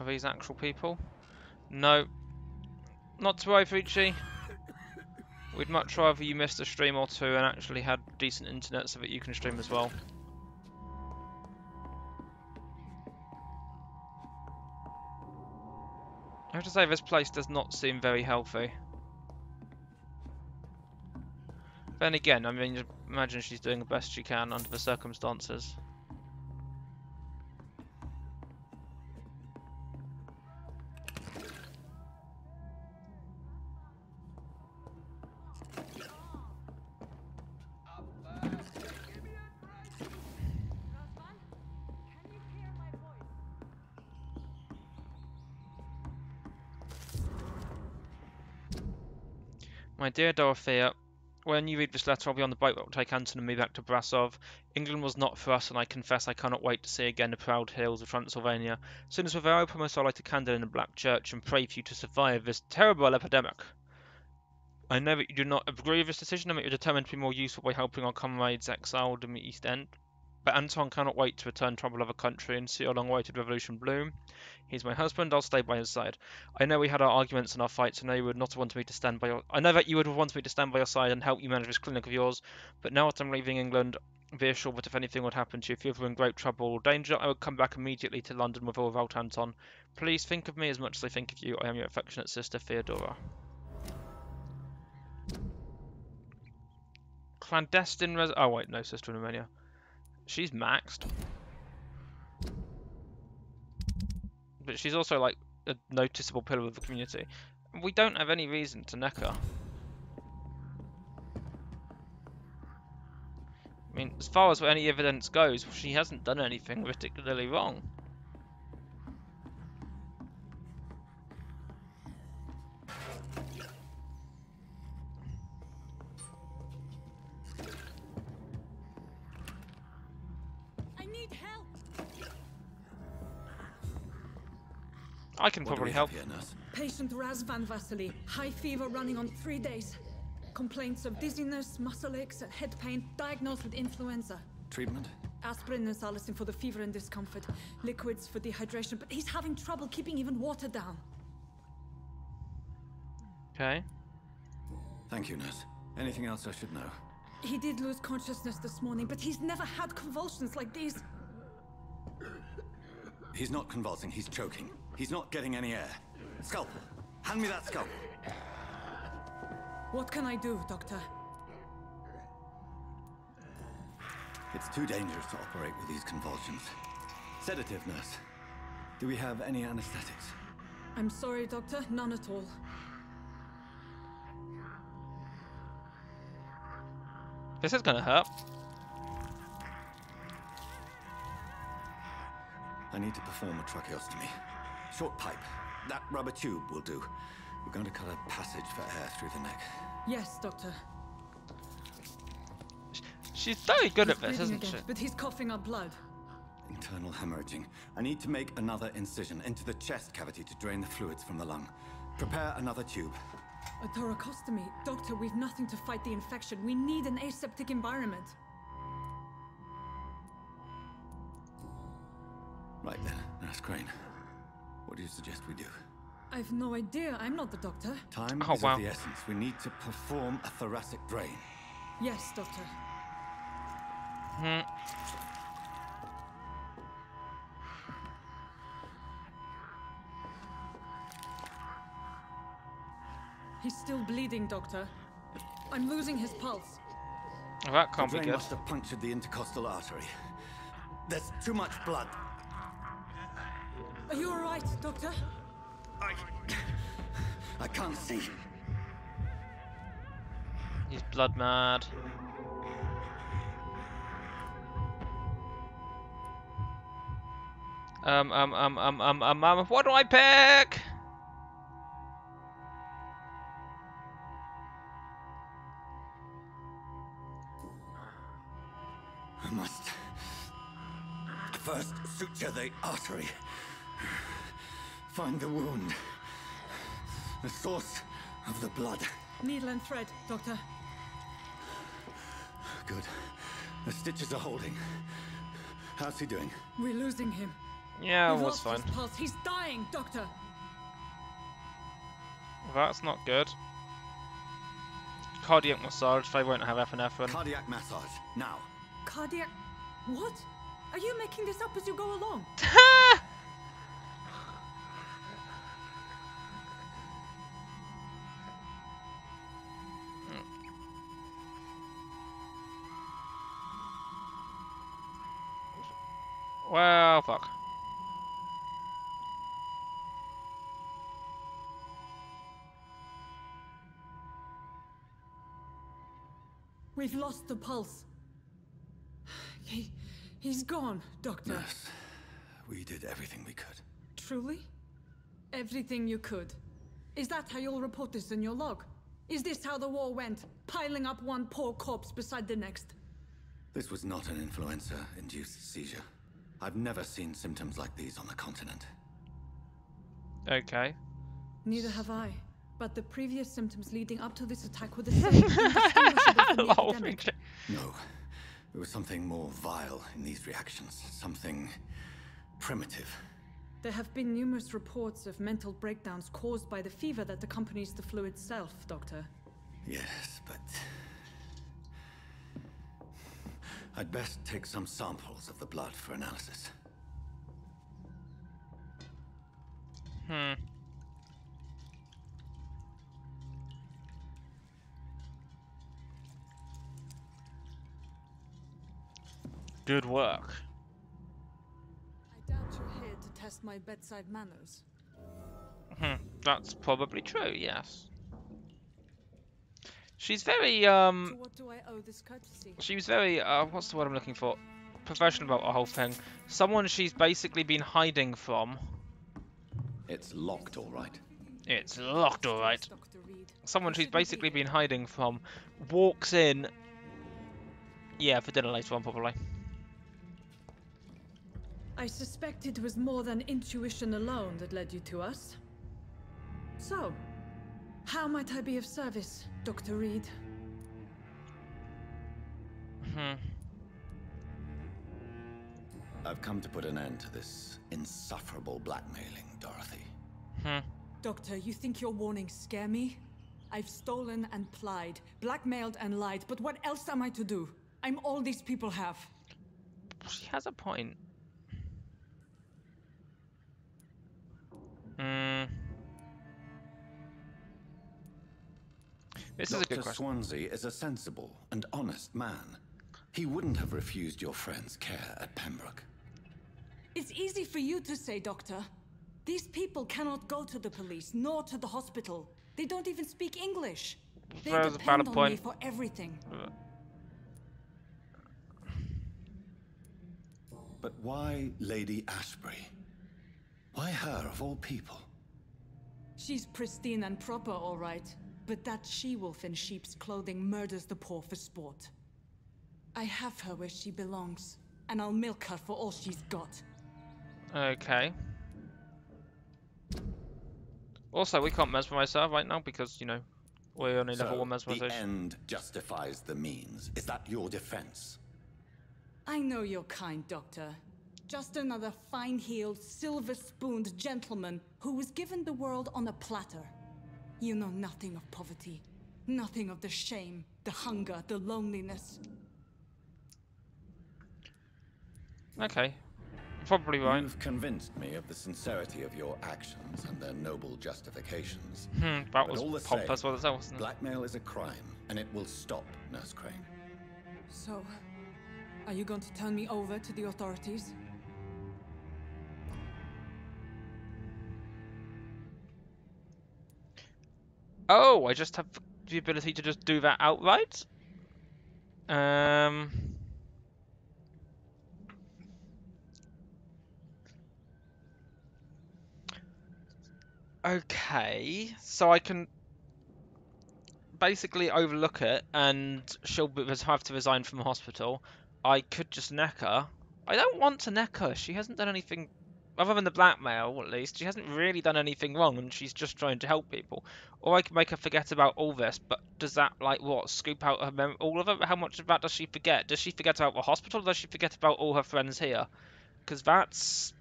Are these actual people? No. Not to worry, Fucci. We'd much rather you missed a stream or two and actually had decent internet so that you can stream as well. I have to say, this place does not seem very healthy. Then again, I mean, imagine she's doing the best she can under the circumstances. My dear Dorothea, when you read this letter, I'll be on the boat that will take Anton and me back to Brasov. England was not for us, and I confess I cannot wait to see again the proud hills of Transylvania. As soon as we're there, I promise I'll light a candle in a black church and pray for you to survive this terrible epidemic. I know that you do not agree with this decision and that you're determined to be more useful by helping our comrades exiled in the East End. But Anton cannot wait to return to our beloved country and see our long-awaited revolution bloom. He's my husband. I'll stay by his side. I know we had our arguments and our fights. I know you would not want me to stand by your. I know that you would want me to stand by your side and help you manage this clinic of yours. But now that I'm leaving England, be assured that if anything would happen to you, if you were in great trouble or danger, I would come back immediately to London with or without Anton. Please think of me as much as I think of you. I am your affectionate sister, Theodora. Clandestine oh wait, no, Sister in Romania. She's maxed. But she's also like a noticeable pillar of the community. We don't have any reason to neck her. I mean, as far as any evidence goes, she hasn't done anything particularly wrong. I can probably help. Here, nurse? Patient Raz Van Vasily, high fever running on 3 days. Complaints of dizziness, muscle aches, and head pain, diagnosed with influenza. Treatment? Aspirin and salicin for the fever and discomfort, liquids for dehydration, but he's having trouble keeping even water down. Okay. Thank you, nurse. Anything else I should know? He did lose consciousness this morning, but he's never had convulsions like these. He's not convulsing, he's choking. He's not getting any air. Scalpel! Hand me that scalpel! What can I do, Doctor? It's too dangerous to operate with these convulsions. Sedative, nurse. Do we have any anesthetics? I'm sorry, Doctor, none at all. This is gonna hurt. I need to perform a tracheostomy. Short pipe. That rubber tube will do. We're going to cut a passage for air through the neck. Yes, Doctor. She's very good at this, Breathing isn't again, she? but he's coughing up blood. Internal hemorrhaging. I need to make another incision into the chest cavity to drain the fluids from the lung. Prepare another tube. A thoracostomy. Doctor, we've nothing to fight the infection. We need an aseptic environment. Right then, Nurse Crane. What do you suggest we do? I've no idea. I'm not the doctor. Time is of the essence. We need to perform a thoracic drain. Yes, Doctor. He's still bleeding, Doctor. I'm losing his pulse. Oh, that can't the be drain good. must have punctured the intercostal artery. There's too much blood. Are you all right, Doctor? I can't see. He's blood mad. What do I pick? I must first suture the artery. Find the wound. The source of the blood. Needle and thread, Doctor. Good. The stitches are holding. How's he doing? We're losing him. Yeah, We've was lost fine. his pulse. He's dying, Doctor. That's not good. Cardiac massage. They won't have epinephrine. Cardiac massage, now. Cardiac... What? Are you making this up as you go along? Well, fuck. We've lost the pulse. He's gone, Doctor. Nurse, we did everything we could. Truly? Everything you could. Is that how you'll report this in your log? Is this how the war went? Piling up one poor corpse beside the next? This was not an influenza-induced seizure. I've never seen symptoms like these on the continent. Okay. Neither have I. But the previous symptoms leading up to this attack were the same. Indistinguishable from the epidemic. No. There was something more vile in these reactions. Something primitive. There have been numerous reports of mental breakdowns caused by the fever that accompanies the flu itself, Doctor. Yes, but... I'd best take some samples of the blood for analysis. Good work. I doubt you're here to test my bedside manners. That's probably true, yes. She's very, To what do I owe this courtesy? she was very, what's the word I'm looking for? Professional about the whole thing. Someone she's basically been hiding from. It's locked, all right. It's locked, alright. Dr. Reed. Someone You she's shouldn't be basically here. been hiding from walks in. Yeah, for dinner later on, probably. I suspect it was more than intuition alone that led you to us. So, how might I be of service, Dr. Reed? I've come to put an end to this insufferable blackmailing, Dorothy. Doctor, you think your warnings scare me? I've stolen and plied, blackmailed and lied, but what else am I to do? I'm all these people have. She has a point. This is a good Dr. question. Swansea is a sensible and honest man. He wouldn't have refused your friend's care at Pembroke. It's easy for you to say, Doctor. These people cannot go to the police, nor to the hospital. They don't even speak English. They There's a depend valid on me point. for everything. But why Lady Ashbury? Why her, of all people? She's pristine and proper, all right. But that she-wolf in sheep's clothing murders the poor for sport. I have her where she belongs, and I'll milk her for all she's got. Okay. Also, we can't mesmerize her right now because, you know, we're only level 1 The mesmerization. end justifies the means. Is that your defense? I know you're kind, Doctor. Just another fine-heeled, silver-spooned gentleman who was given the world on a platter. You know nothing of poverty. Nothing of the shame, the hunger, the loneliness. Okay. Probably right. You've convinced me of the sincerity of your actions and their noble justifications. That But was all the pompous, same, wasn't it? blackmail is a crime, and it will stop, Nurse Crane. So, are you going to turn me over to the authorities? Oh, I just have the ability to just do that outright? Okay, so I can basically overlook it and she'll have to resign from the hospital. I could just neck her. I don't want to neck her. She hasn't done anything, other than the blackmail at least, she hasn't really done anything wrong and she's just trying to help people. Or I can make her forget about all this, but does that, like, what, scoop out her memory, all of it? How much of that does she forget? Does she forget about the hospital or does she forget about all her friends here? Because that's...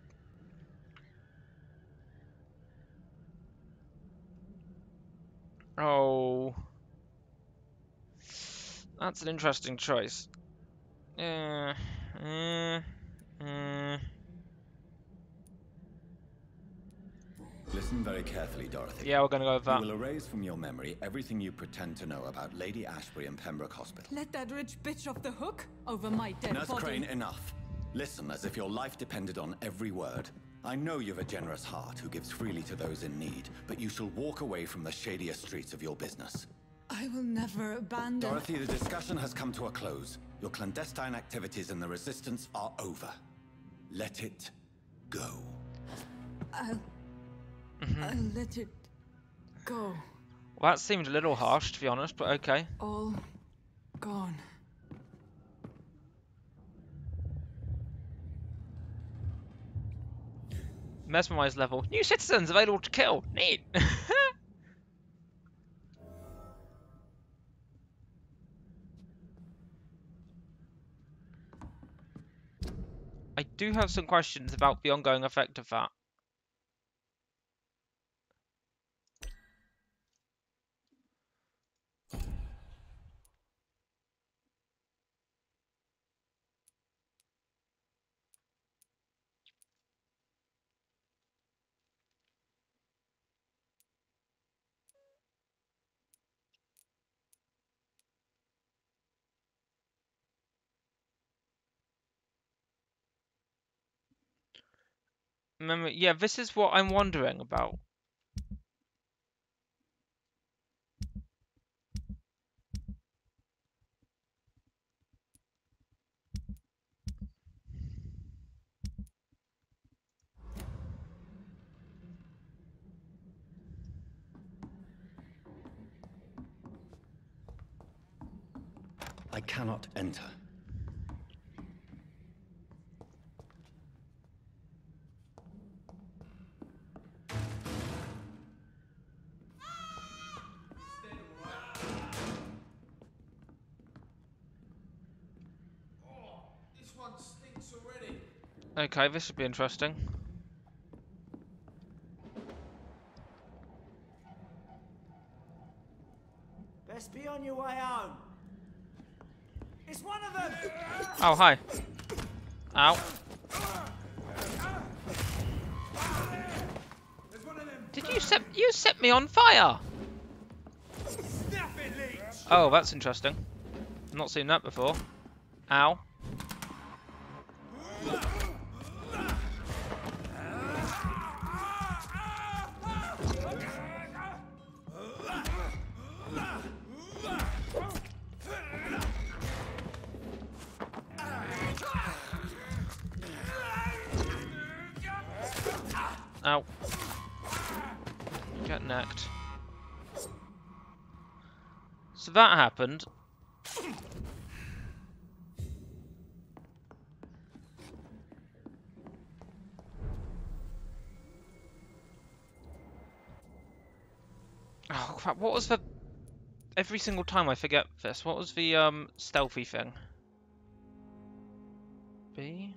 Oh... That's an interesting choice. Listen very carefully, Dorothy. Yeah, we're gonna go with that. You will erase from your memory everything you pretend to know about Lady Ashbury and Pembroke Hospital. Let that rich bitch off the hook over my dead Nurse body. Crane, enough. Listen as if your life depended on every word. I know you've a generous heart who gives freely to those in need, but you shall walk away from the shadier streets of your business. I will never abandon... Dorothy, the discussion has come to a close. Your clandestine activities in the Resistance are over. Let it go. I'll let it go. Well, that seemed a little harsh, to be honest, but okay. All gone. Mesmerize level. New citizens available to kill. Neat. do have some questions about the ongoing effect of that. Remember, yeah, this is what I'm wondering about. I cannot enter. This one stinks already. Okay, this should be interesting. Best be on your way home. It's one of them! Oh, hi. Ow. Did you set me on fire? Snap it, leech! Oh, that's interesting. Not seen that before. Ow. Ow. Get necked. So that happened. Oh crap, what was the... Every single time I forget this, what was the stealthy thing? B?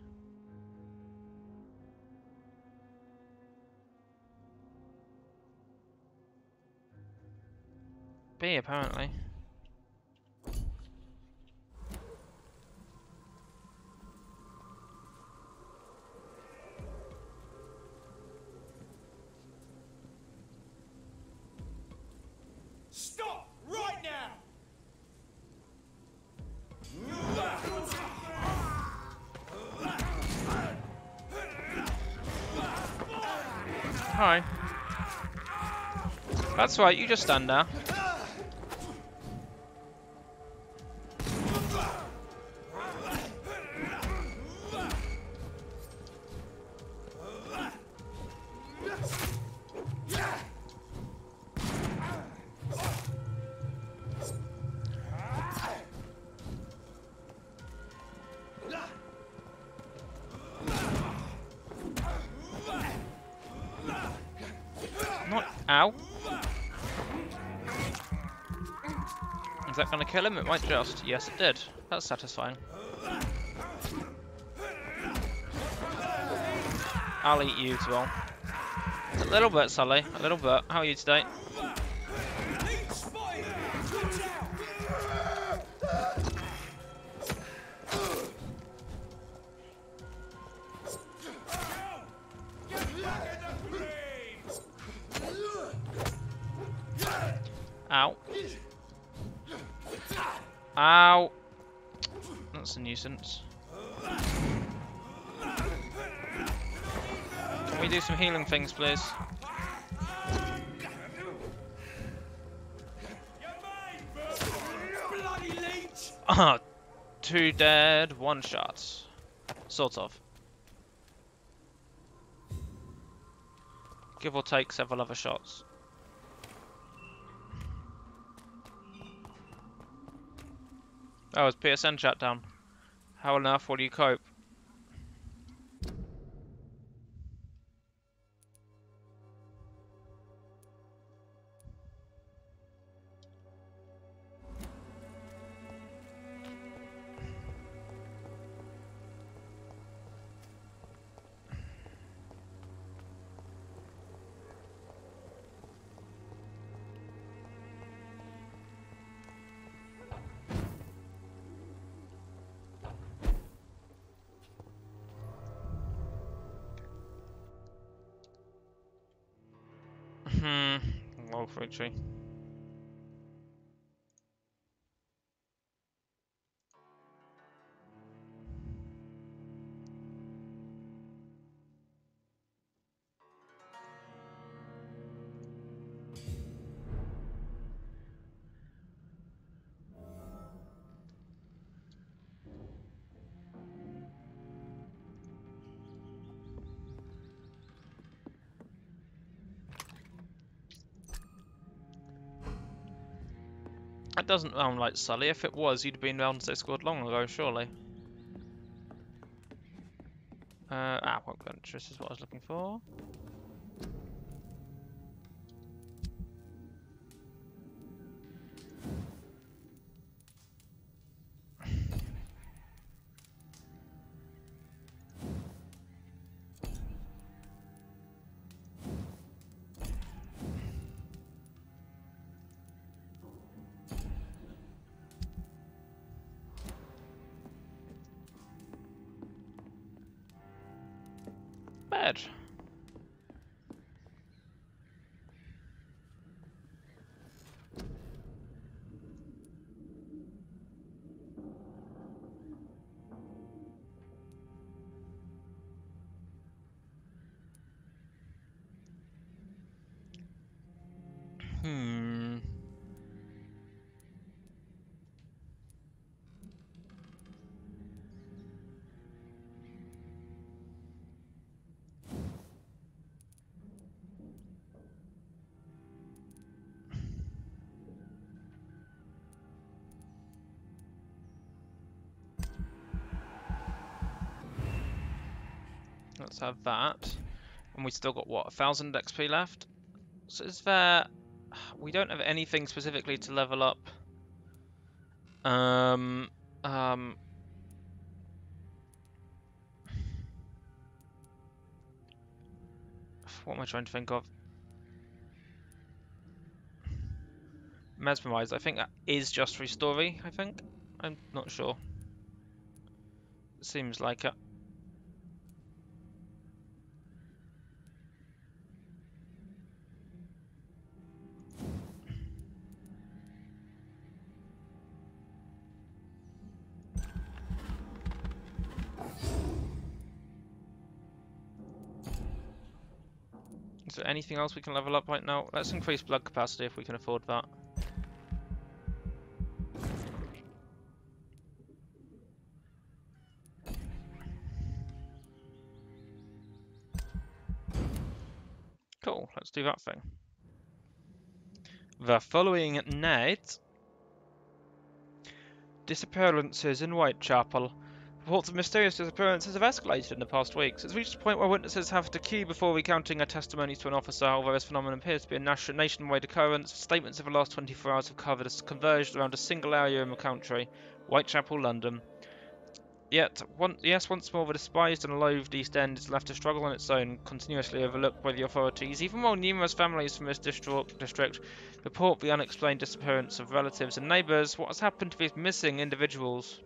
B, apparently. Stop! Right now! Hi. That's right, you just stand there. Not... Ow. Is that going to kill him? It might just. Yes, it did. That's satisfying. I'll eat you as well. A little bit, Sully. A little bit. How are you today? Ow. Ow. That's a nuisance. Can we do some healing things, please? Ah, 2 dead, 1 shot. Sort of. Give or take several other shots. Oh, is PSN chat down? How on earth will you cope? Log fruit tree. That doesn't sound like Sully. If it was, you'd have been round to scored long ago, surely. Workbench. This is what I was looking for. Bed. Hmm. Let's have that. And we still got, what, 1000 XP left? So is there... We don't have anything specifically to level up. Um... What am I trying to think of? Mesmerized, I think that is just restory, I think. I'm not sure. Seems like it. Is there anything else we can level up right now? Let's increase blood capacity if we can afford that. Cool, let's do that thing. The following night, disappearances in Whitechapel. Reports of mysterious disappearances have escalated in the past weeks. It's reached a point where witnesses have to queue before recounting their testimonies to an officer, although this phenomenon appears to be a nationwide occurrence. Statements of the last 24 hours have converged around a single area in the country, Whitechapel, London. Yet, once more, the despised and loathed East End is left to struggle on its own, continuously overlooked by the authorities, even while numerous families from this district report the unexplained disappearance of relatives and neighbours. What has happened to these missing individuals?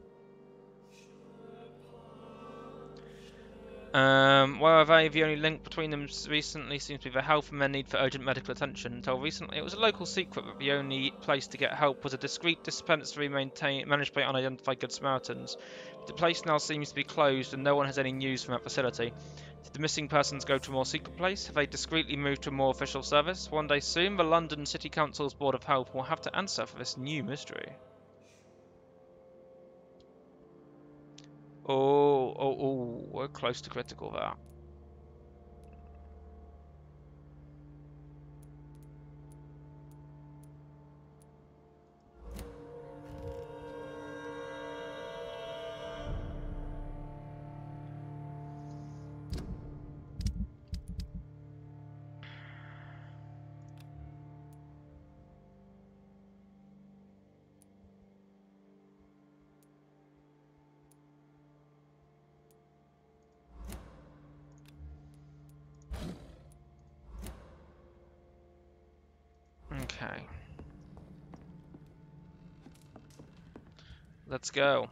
Where are they? The only link between them recently seems to be their health and their need for urgent medical attention. Until recently, it was a local secret that the only place to get help was a discreet dispensary managed by unidentified Good Samaritans. The place now seems to be closed and no one has any news from that facility. Did the missing persons go to a more secret place? Have they discreetly moved to a more official service? One day soon, the London City Council's Board of Health will have to answer for this new mystery. Oh, we're close to critical there. Okay. Let's go.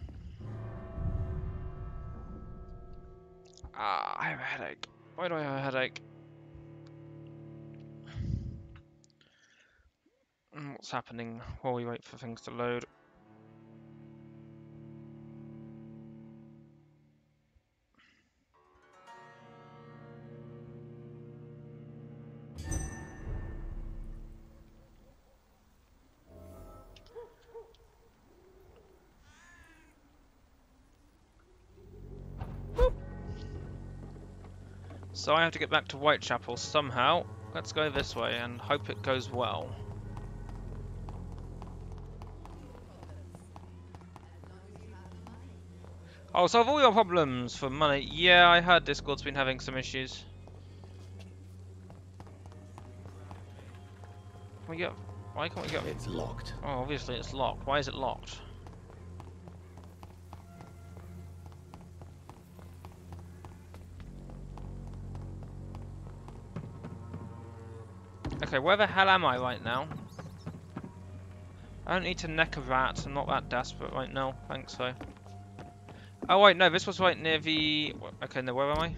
I have a headache. Why do I have a headache? what's happening while we wait for things to load. So I have to get back to Whitechapel somehow. Let's go this way and hope it goes well. I'll solve all your problems for money. Yeah, I heard Discord's been having some issues. Can we get... Why can't we get... It's locked. Oh, obviously it's locked. Why is it locked? Okay, where the hell am I right now? I don't need to neck a rat. I'm not that desperate right now. Thanks, though. Oh, wait, no. This was right near the... Okay, no, where am I?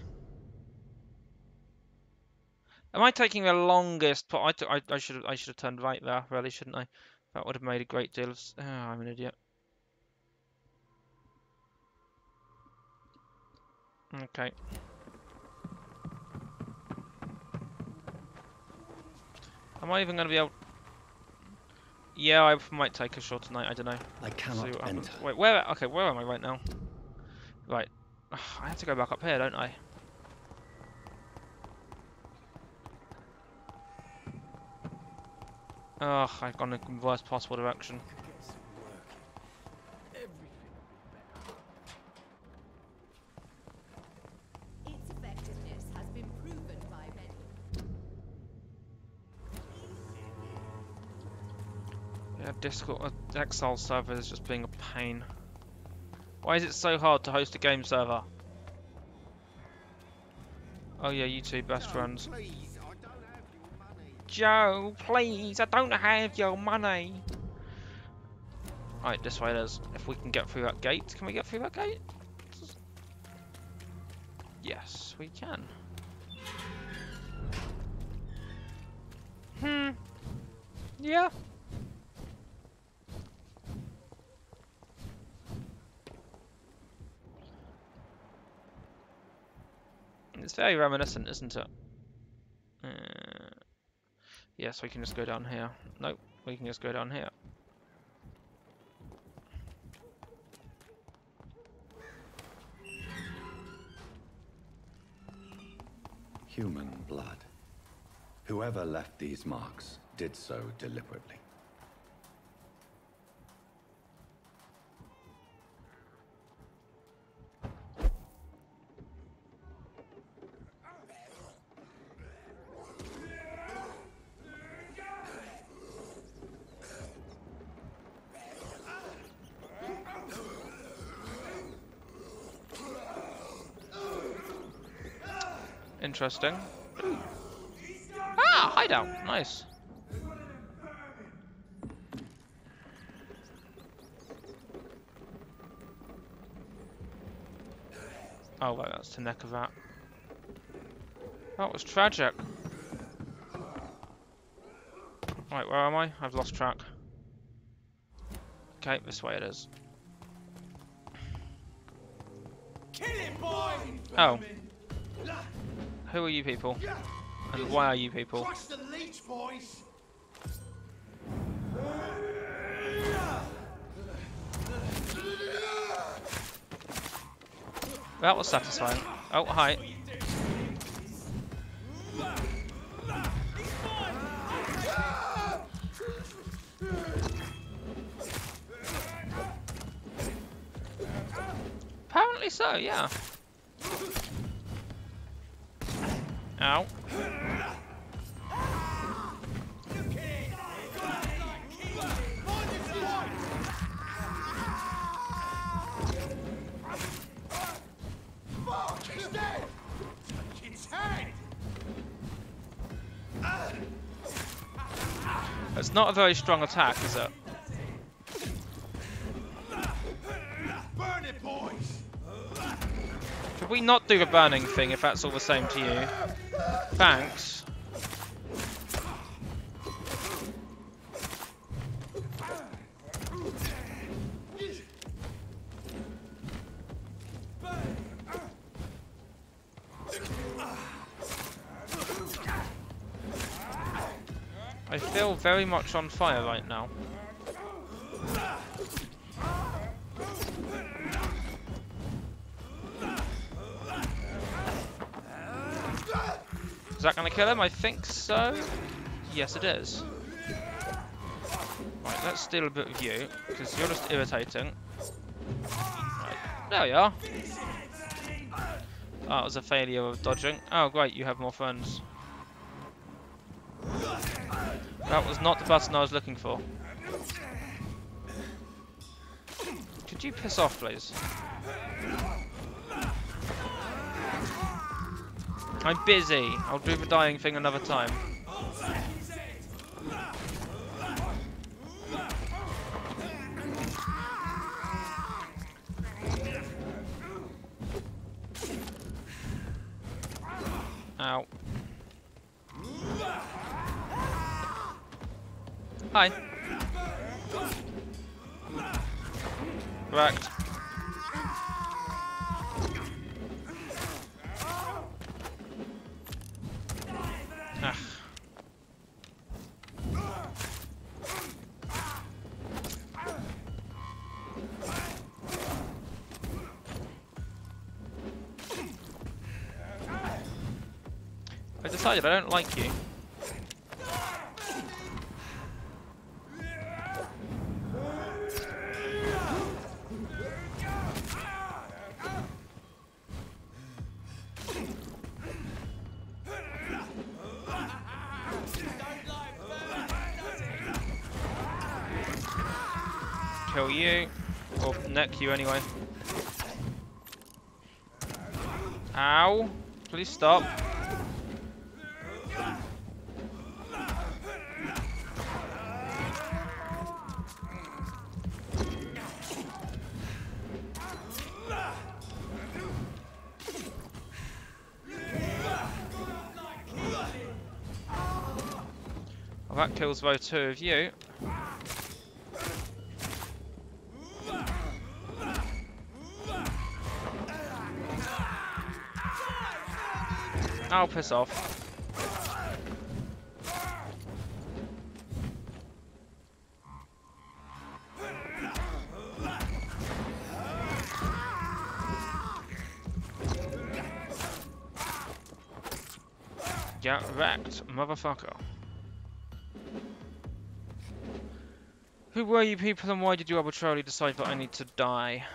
Am I taking the longest... I should have turned right there, really, shouldn't I? That would have made a great deal of... Oh, I'm an idiot. Okay. Am I even going to be able... Yeah, I might take a shot tonight. I don't know. I cannot enter. Wait, where? Okay, where am I right now? Right. I have to go back up here, don't I? Ugh, I've gone in the worst possible direction. Its effectiveness has been proven by many. Yeah, Discord Exile server is just being a pain. Why is it so hard to host a game server? Oh yeah, you two best friends. Joe, please, I don't have your money. Right, this way it is. If we can get through that gate, can we get through that gate? Yes, we can. Yeah. It's very reminiscent, isn't it? Yes, we can just go down here. Nope, we can just go down here. Human blood. Whoever left these marks did so deliberately. Interesting. Ah, hideout. Nice. Oh, wait, that's the neck of that. That was tragic. Right, where am I? I've lost track. Okay, this way it is. Kill him, boy! Oh. Who are you people? And why are you people? Crush the leech, boys! That was satisfying. Oh, hi. Apparently so, yeah. Ow. It's not a very strong attack, is it? Burn it, boys! Could we not do the burning thing if that's all the same to you? Thanks. I feel very much on fire right now. Is that going to kill him? I think so. Yes, it is. Right, let's steal a bit of you, because you're just irritating. Right, there we are. That was a failure of dodging. Oh, great, you have more friends. That was not the button I was looking for. Could you piss off, please? I'm busy. I'll do the dying thing another time. Ow. Hi. Correct. Ah. I decided I don't like you. Kill you, or neck you anyway. Ow! Please stop. Well, that kills those two of you. I'll piss off. Get wrecked, motherfucker. Who were you people and why did you arbitrarily decide that I need to die?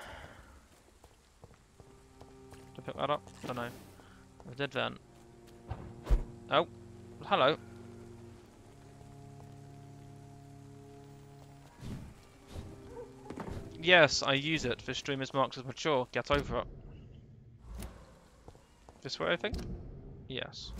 Did I pick that up? I don't know. I did then. Oh, hello. Yes, I use it. This stream is marked as mature. Get over it. This way, I think? Yes.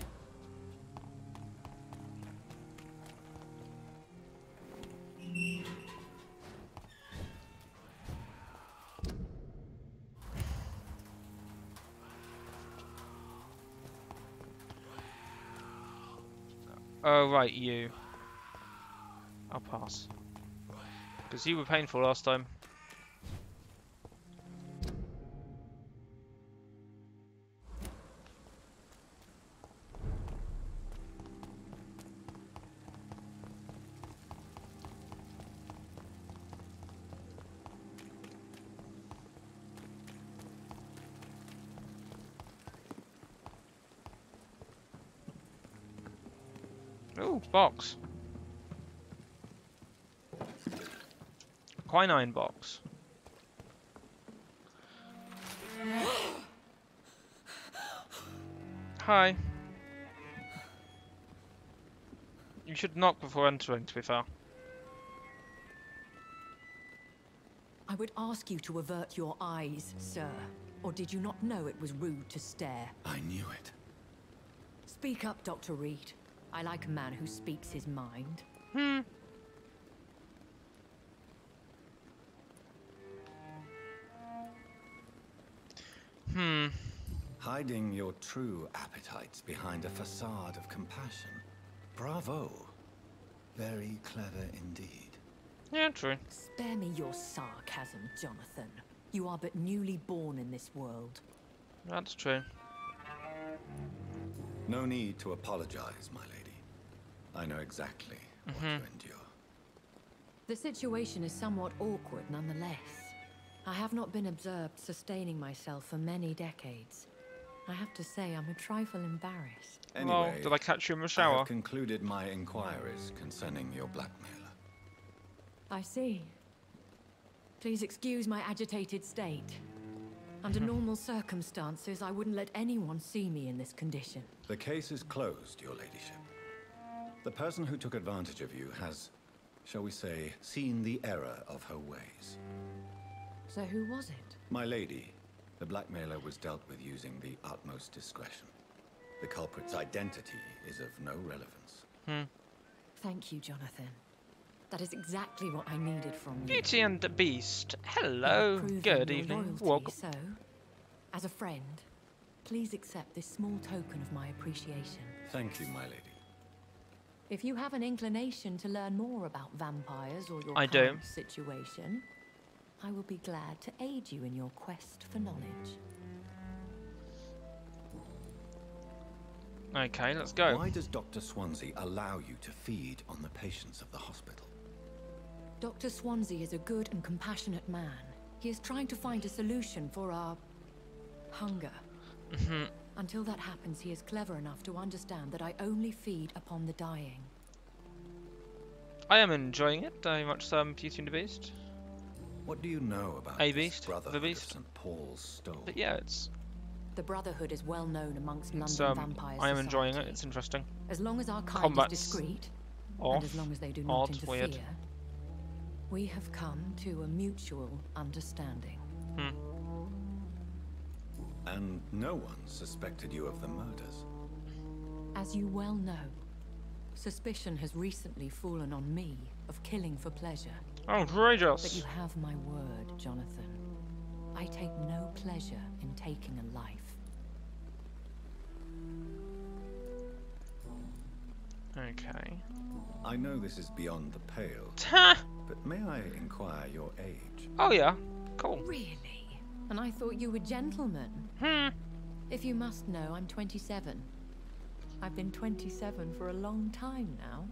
Oh, right, you. I'll pass. Because you were painful last time. Ooh, box. Quinine box. Hi. You should knock before entering, to be fair. I would ask you to avert your eyes, sir. Or did you not know it was rude to stare? I knew it. Speak up, Dr. Reed. I like a man who speaks his mind. Hiding your true appetites behind a facade of compassion. Bravo. Very clever indeed. Yeah, true. Spare me your sarcasm, Jonathan. You are but newly born in this world. That's true. No need to apologize, my lady. I know exactly what you endure. The situation is somewhat awkward nonetheless. I have not been observed sustaining myself for many decades. I have to say I'm a trifle embarrassed. Anyway, did I catch you in the I shower? have concluded my inquiries concerning your blackmailer. I see. Please excuse my agitated state. Under normal circumstances, I wouldn't let anyone see me in this condition. The case is closed, your ladyship. The person who took advantage of you has, shall we say, seen the error of her ways. So who was it? My lady, the blackmailer was dealt with using the utmost discretion. The culprit's identity is of no relevance. Thank you, Jonathan. That is exactly what I needed from you. Beauty and the Beast. Hello. Proving Good your evening. loyalty, Welcome. So, as a friend, please accept this small token of my appreciation. Thank you, my lady. If you have an inclination to learn more about vampires or your I current do. situation, I will be glad to aid you in your quest for knowledge. Okay, let's go. Why does Dr. Swansea allow you to feed on the patients of the hospital? Dr. Swansea is a good and compassionate man. He is trying to find a solution for our hunger. Until that happens, he is clever enough to understand that I only feed upon the dying. I am enjoying it very much. Some Beauty and the Beast. What do you know about A this Beast, brotherhood the of Beast. St. Paul's Stole? But yeah, it's The Brotherhood is well known amongst It's, London vampire I am enjoying it. society. It's interesting. As long as our kind Combat's is discreet, off, and as long as they do not odd, interfere, weird. we have come to a mutual understanding. And no one suspected you of the murders. As you well know, suspicion has recently fallen on me of killing for pleasure. Outrageous. But you have my word, Jonathan. I take no pleasure in taking a life. Okay. I know this is beyond the pale, but may I inquire your age? Oh yeah. Cool. Really? And I thought you were gentlemen. If you must know, I'm 27. I've been 27 for a long time now,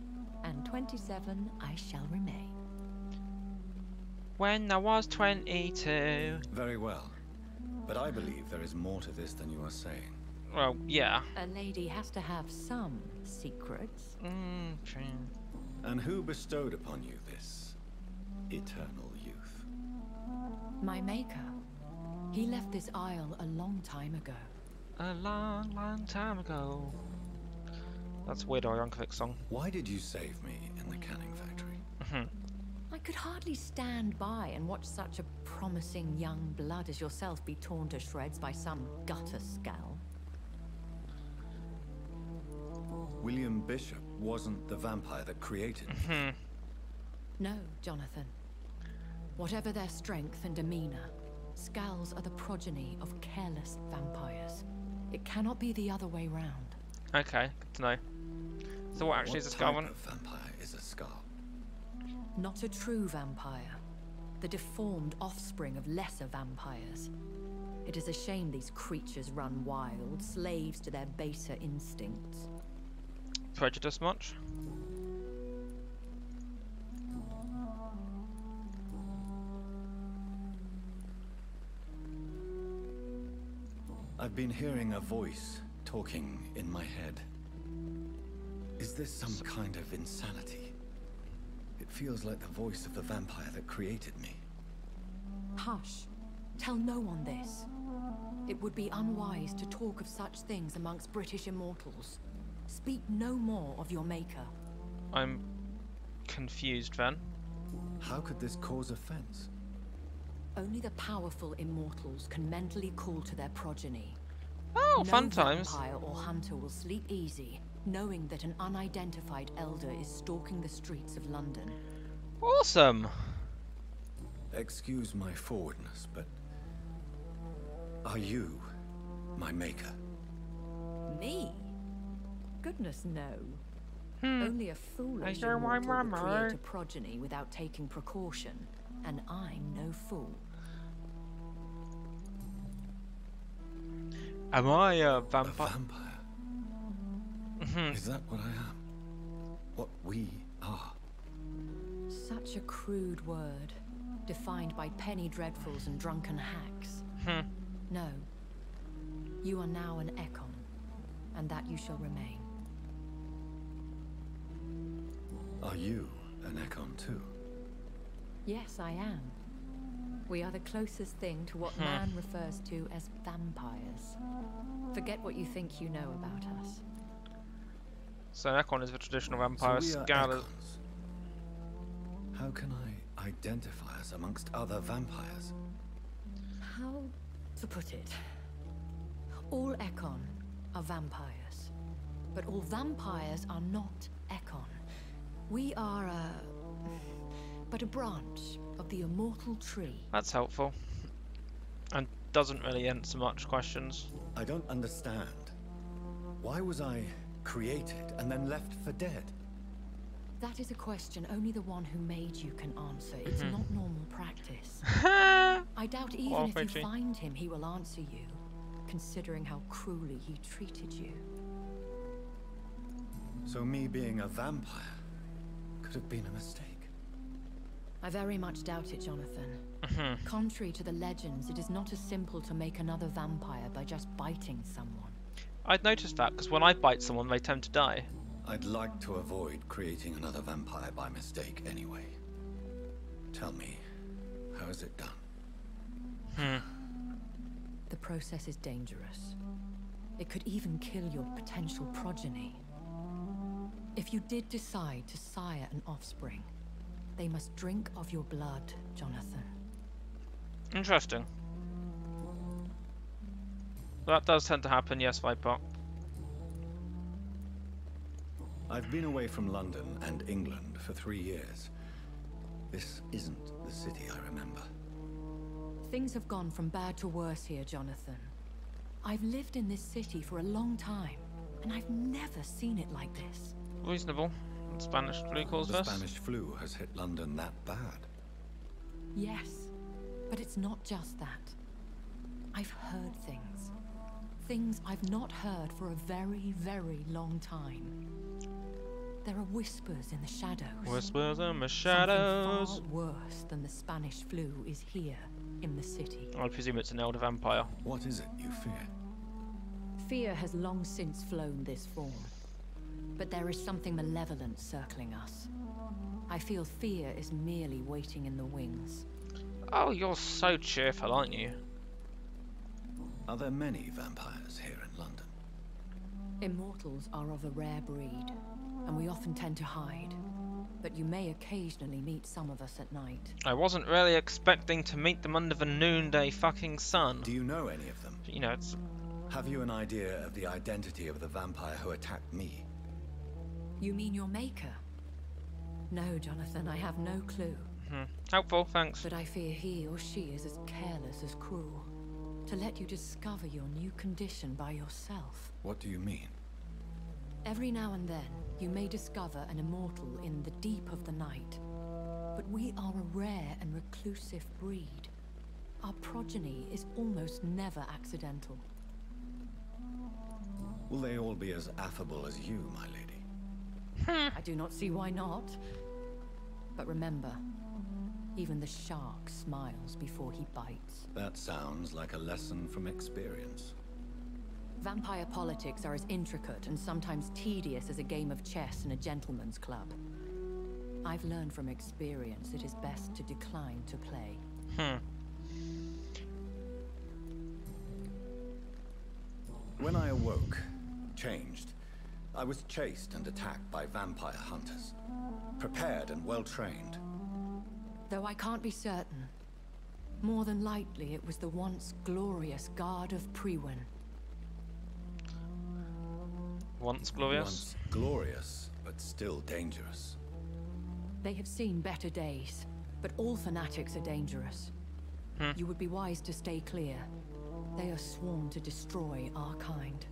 and 27 I shall remain. When I was 22. Very well. But I believe there is more to this than you are saying. Well, yeah. A lady has to have some secrets. True. And who bestowed upon you this eternal youth? My maker. He left this isle a long time ago. A long, long time ago. That's a weird Ironkovic song. Why did you save me in the canning factory? I could hardly stand by and watch such a promising young blood as yourself be torn to shreds by some gutter scowl. William Bishop wasn't the vampire that created me. No, Jonathan. Whatever their strength and demeanor, Scowls are the progeny of careless vampires. It cannot be the other way round. Okay, good to know. So what actually is a What skull type one? of vampire is a skull? Not a true vampire. The deformed offspring of lesser vampires. It is a shame these creatures run wild, slaves to their baser instincts. Prejudice much? I've been hearing a voice talking in my head. Is this some kind of insanity? It feels like the voice of the vampire that created me. Hush. Tell no one this. It would be unwise to talk of such things amongst British immortals. Speak no more of your maker. I'm confused then. How could this cause offense? Only the powerful immortals can mentally call to their progeny. Oh, no fun times. vampire or hunter will sleep easy, knowing that an unidentified elder is stalking the streets of London. Awesome. Excuse my forwardness, but are you my maker? Me? Goodness, no. Only a foolish you're my immortal would mama. create a progeny without taking precaution, and I'm no fool. Am I a vampire? A vampire? Is that what I am? What we are. Such a crude word, defined by penny dreadfuls and drunken hacks. No. You are now an Ekon, and that you shall remain. Are you an Ekon too? Yes, I am. We are the closest thing to what man refers to as vampires. Forget what you think you know about us. So Ekon is the traditional vampire So we are scout. Ekons. How can I identify us amongst other vampires? How to put it? All Ekon are vampires, but all vampires are not Ekon. We are but a branch of the immortal tree. That's helpful. And doesn't really answer much questions. I don't understand. Why was I created and then left for dead? That is a question only the one who made you can answer. It's not normal practice. I doubt even if you find him, he will answer you, considering how cruelly he treated you. So me being a vampire could have been a mistake. I very much doubt it, Jonathan. Contrary to the legends, it is not as simple to make another vampire by just biting someone. I'd noticed that, because when I bite someone, they tend to die. I'd like to avoid creating another vampire by mistake anyway. Tell me, how is it done? The process is dangerous. It could even kill your potential progeny. If you did decide to sire an offspring, they must drink of your blood, Jonathan. Interesting. That does tend to happen, yes, Vampyr. I've been away from London and England for 3 years. This isn't the city I remember. Things have gone from bad to worse here, Jonathan. I've lived in this city for a long time, and I've never seen it like this. Reasonable. Spanish flu caused The this. Spanish flu has hit London that bad. Yes, but it's not just that. I've heard things. Things I've not heard for a very, very long time. There are whispers in the shadows. Whispers in the shadows. Something far worse than the Spanish flu is here in the city. I presume it's an elder vampire. What is it you fear? Fear has long since flown this form. But there is something malevolent circling us. I feel fear is merely waiting in the wings. Oh, you're so cheerful, aren't you? Are there many vampires here in London? Immortals are of a rare breed, and we often tend to hide. But you may occasionally meet some of us at night. I wasn't really expecting to meet them under the noonday fucking sun. Do you know any of them? You know, it's... Have you an idea of the identity of the vampire who attacked me? You mean your maker? No, Jonathan, I have no clue. Helpful, thanks. But I fear he or she is as careless as cruel. To let you discover your new condition by yourself. What do you mean? Every now and then, you may discover an immortal in the deep of the night. But we are a rare and reclusive breed. Our progeny is almost never accidental. Will they all be as affable as you, my lady? I do not see why not. But remember, even the shark smiles before he bites. That sounds like a lesson from experience. Vampire politics are as intricate and sometimes tedious as a game of chess in a gentleman's club. I've learned from experience it is best to decline to play. When I awoke, changed, I was chased and attacked by vampire hunters. Prepared and well-trained. Though I can't be certain, more than likely it was the once glorious Guard of Priwen. Once glorious? Once glorious, but still dangerous. They have seen better days, but all fanatics are dangerous. You would be wise to stay clear. They are sworn to destroy our kind.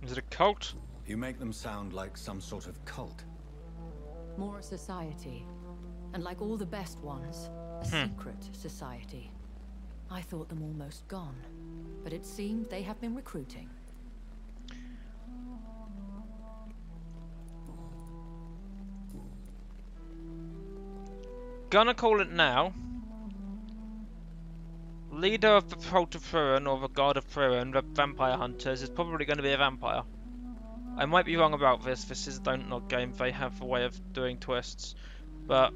Is it a cult? You make them sound like some sort of cult. More a society. And like all the best ones, a secret society. I thought them almost gone, but it seemed they have been recruiting. gonna call it now. Leader of the Cult of Pruin, or the God of Pruin, the Vampire Hunters, is probably going to be a vampire. I might be wrong about this. This is a Don't Nod game. They have a way of doing twists, but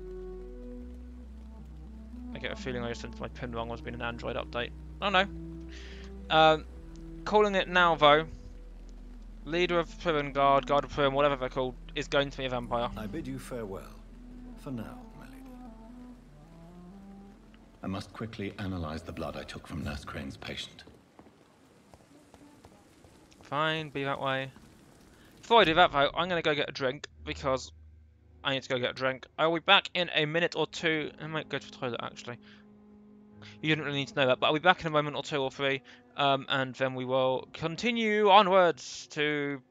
I get a feeling I just entered my pin wrong. Was been an Android update. Oh no. Calling it now though. Leader of Pruin Guard, God of Pruin, whatever they're called, is going to be a vampire. I bid you farewell. For now, my lady. I must quickly analyze the blood I took from Nurse Crane's patient. Fine, be that way. Before I do that though, I'm going to go get a drink, because I need to go get a drink. I'll be back in a minute or two. I might go to the toilet actually. You didn't really need to know that, but I'll be back in a moment or two or three, and then we will continue onwards to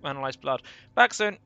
analyze blood. Back soon.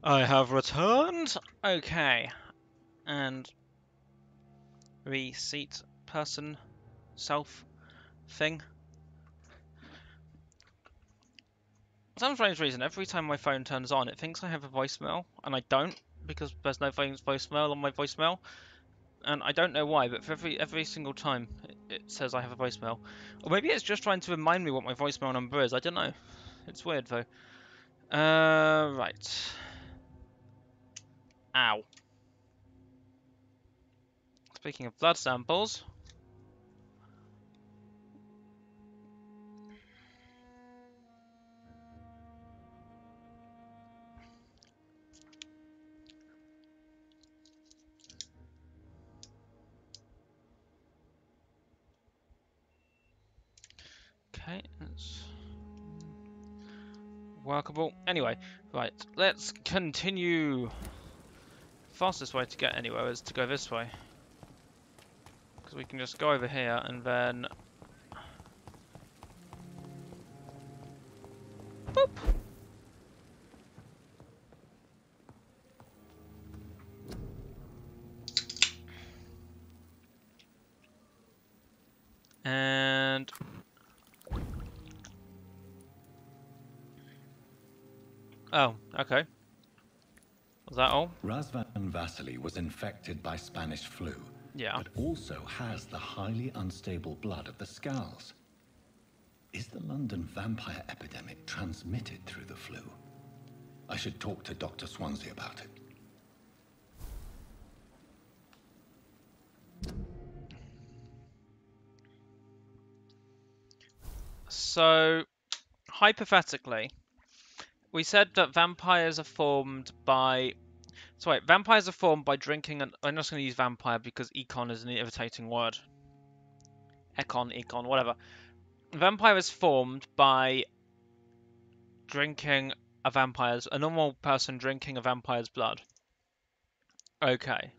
I have returned. Okay, and reseat person self thing. For some strange reason, every time my phone turns on, it thinks I have a voicemail, and I don't, because there's no voicemail on my voicemail. And I don't know why, but for every single time it says I have a voicemail. Or maybe it's just trying to remind me what my voicemail number is. I don't know. It's weird though. Right. Ow. Speaking of blood samples. Okay, let's workable. Anyway, right, let's continue. Fastest way to get anywhere is to go this way. Because we can just go over here and then... boop! And... oh, okay. Was that all? Razvan Vasily was infected by Spanish flu, Yeah. but also has the highly unstable blood of the Scowls. Is the London vampire epidemic transmitted through the flu? I should talk to Dr. Swansea about it. So, hypothetically, we said that vampires are formed by... sorry, vampires are formed by drinking... I'm just going to use vampire because econ is an irritating word. Econ, whatever. Vampire is formed by drinking a normal person drinking a vampire's blood. Okay.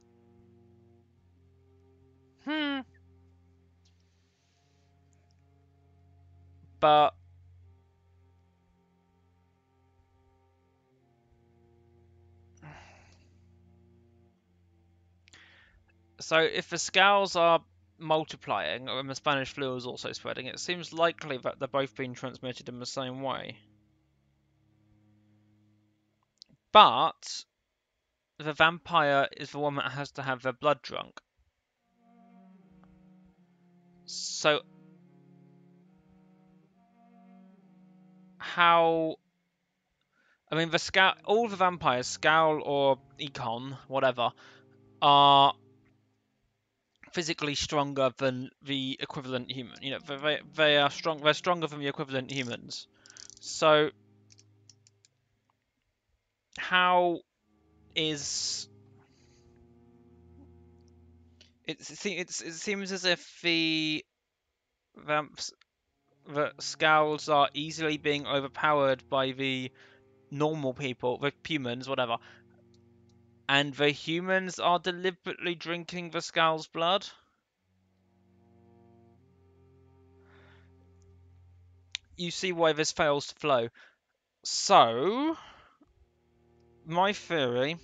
But so if the Scowls are multiplying and the Spanish flu is also spreading, it seems likely that they're both being transmitted in the same way. But the vampire is the one that has to have their blood drunk. So how... I mean, all the vampires, Scowl or Econ, whatever, are physically stronger than the equivalent human. You know, they are strong. They're stronger than the equivalent humans. So how is it seems as if the Scowls are easily being overpowered by the normal people, the humans, whatever, and the humans are deliberately drinking the Scowl's blood. You see why this fails to flow. So, my theory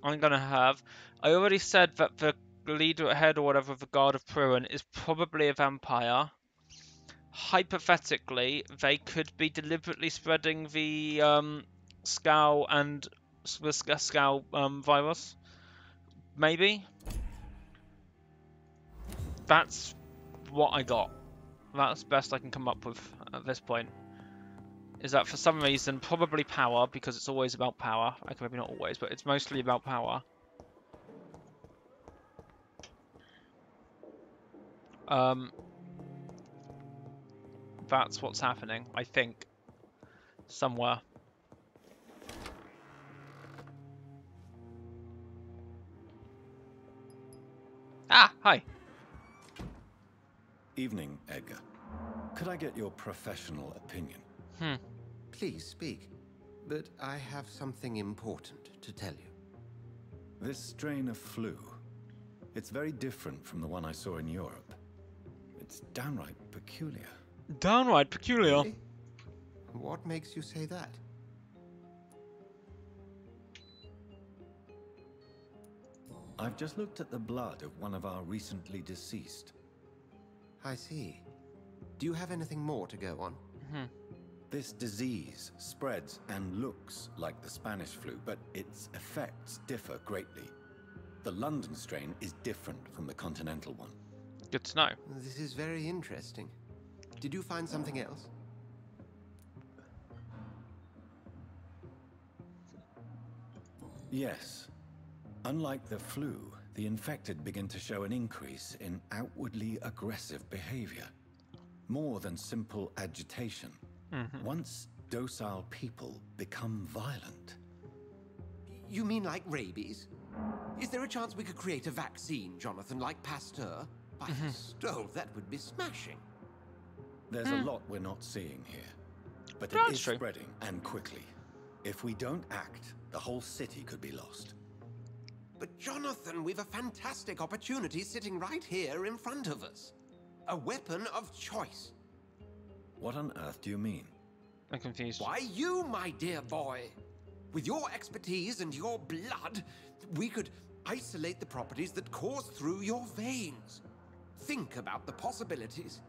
I'm going to have... I already said that the leader head or whatever of the Guard of Pruin is probably a vampire. Hypothetically, they could be deliberately spreading the Scowl and the Scowl virus. Maybe. That's what I got. That's the best I can come up with at this point. Is that for some reason, probably power, because it's always about power. Okay, maybe not always, but it's mostly about power. That's what's happening, I think. Somewhere. Ah, hi. Evening, Edgar. Could I get your professional opinion? Please speak. But I have something important to tell you. This strain of flu, it's very different from the one I saw in Europe. It's downright peculiar. Downright peculiar? Really? What makes you say that? I've just looked at the blood of one of our recently deceased. I see. Do you have anything more to go on? This disease spreads and looks like the Spanish flu, but its effects differ greatly. The London strain is different from the continental one. Good to know. This is very interesting. Did you find something else? Yes. Unlike the flu, the infected begin to show an increase in outwardly aggressive behavior. More than simple agitation. Once docile people become violent. You mean like rabies? Is there a chance we could create a vaccine, Jonathan, like Pasteur? By the stove, that would be smashing. There's a lot we're not seeing here. But No, it that's is true. spreading, and quickly. If we don't act, the whole city could be lost. But Jonathan, we've a fantastic opportunity sitting right here in front of us. A weapon of choice. What on earth do you mean? I'm confused. Why, you, my dear boy. With your expertise and your blood, we could isolate the properties that course through your veins. Think about the possibilities.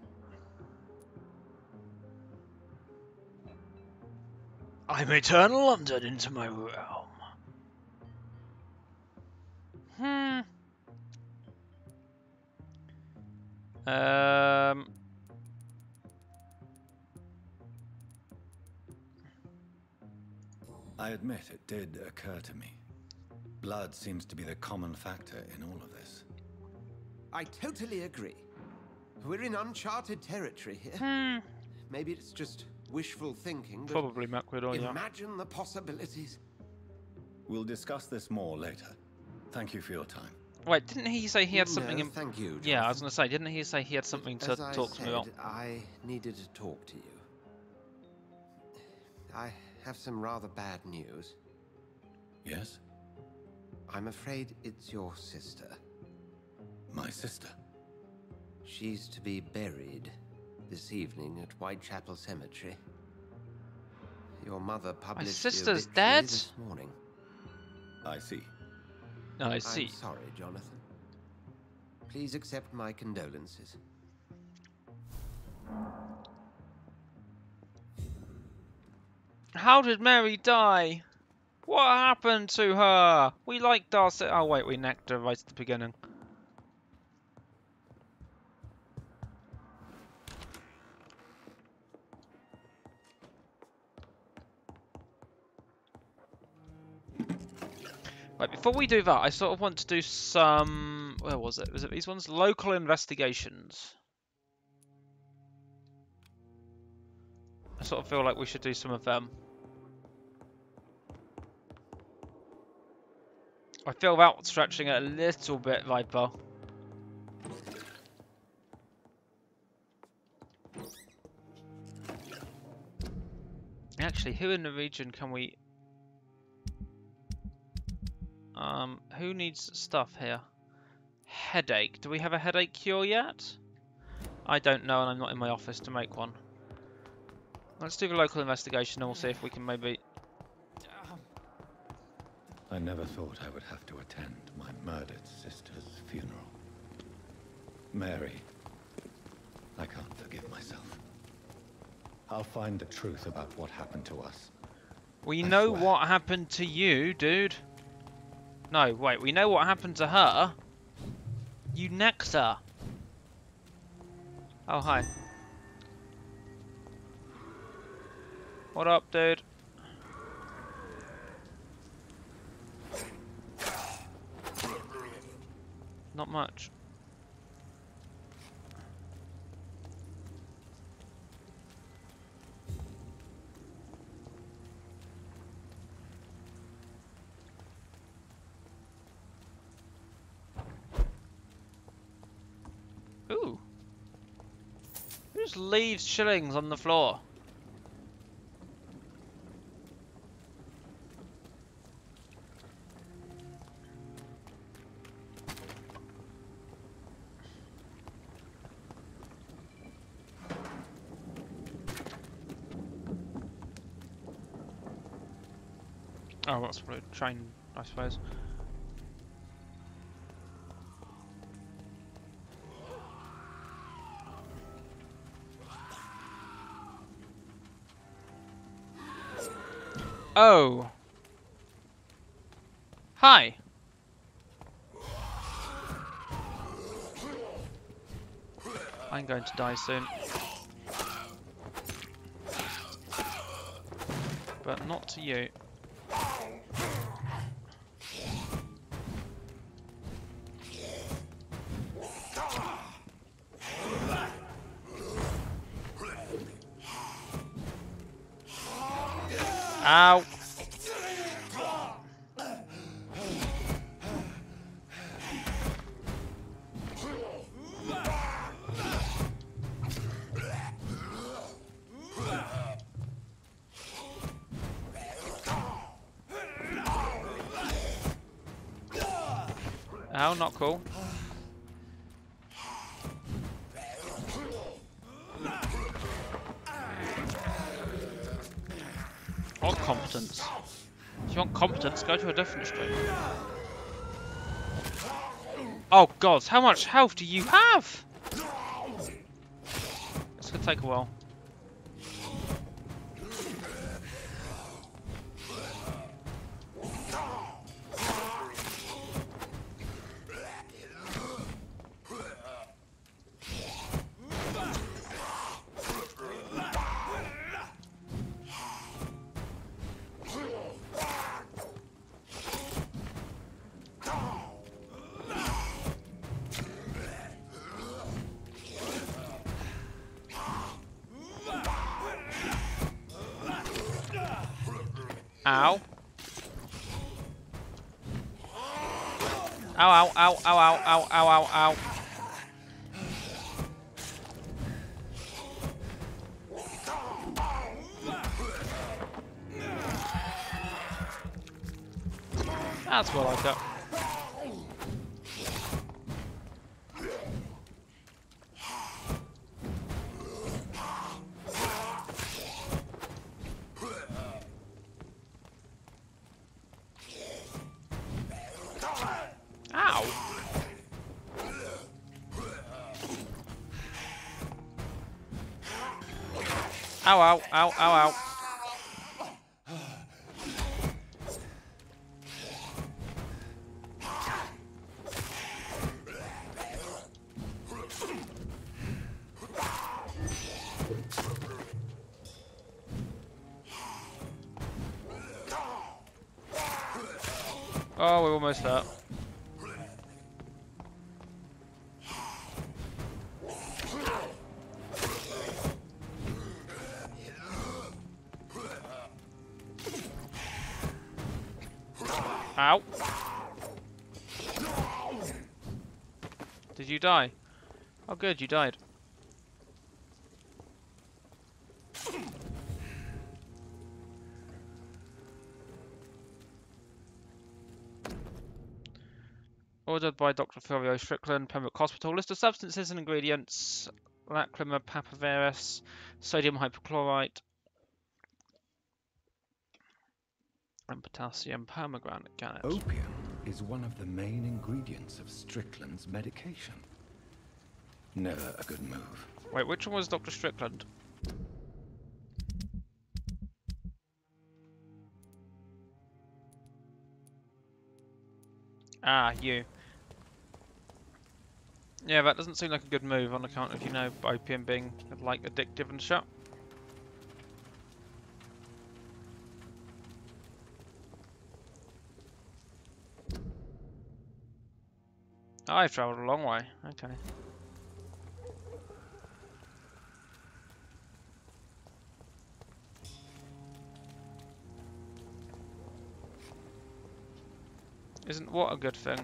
I may turn London into my realm. I admit it did occur to me. Blood seems to be the common factor in all of this. I totally agree. We're in uncharted territory here. Maybe it's just wishful thinking, but Probably Macedon, imagine the possibilities. We'll discuss this more later. Thank you for your time. Wait, didn't he say he had something? No, thank you, Jonathan. Yeah, I was going to say, didn't he say he had something to As I talk to me about? said, I needed to talk to you. I have some rather bad news. Yes? I'm afraid it's your sister. My sister? She's to be buried this evening at Whitechapel Cemetery. Your mother published the sister's obituary dead? this morning. I see. I see. I'm sorry, Jonathan. Please accept my condolences. How did Mary die? What happened to her? We liked Darcy. Oh wait, we necked her right at the beginning. Right, before we do that, I sort of want to do some... Where was it? Was it these ones? Local investigations. I sort of feel like we should do some of them. I feel about stretching it a little bit, Viper. Actually, who in the region can we... who needs stuff here? Headache. Do we have a headache cure yet? I don't know, and I'm not in my office to make one. Let's do the local investigation and we'll see if we can maybe... I never thought I would have to attend my murdered sister's funeral. Mary, I can't forgive myself. I'll find the truth about what happened to us. We know what happened to you, dude. No, wait, we know what happened to her. You necked her. Oh, hi. What up, dude? Not much. Ooh. Who just leaves shillings on the floor? Oh, that's probably a train, I suppose. Oh. Hi. I'm going to die soon. But not to you. Ow. Ow, not cool. Or competence. If you want competence, go to a different stream. Oh god, how much health do you have? It's gonna take a while. Ow. Ow, ow, ow, ow, ow, ow, ow, ow, ow. That's what I got. Ow! Ow, ow, ow, ow, ow. Oh, we're almost there. Ow. Did you die? Oh good, you died. Ordered by Dr. Florio Strickland, Pembroke Hospital. List of substances and ingredients: Lacryma papaverus, sodium hypochlorite, and potassium permanganate. Opium is one of the main ingredients of Strickland's medication. Never a good move. Wait, which one was Dr. Strickland? Ah, you. Yeah, that doesn't seem like a good move on account of, you know, opium being, like, addictive and shit. I've travelled a long way. Okay. Isn't what a good thing?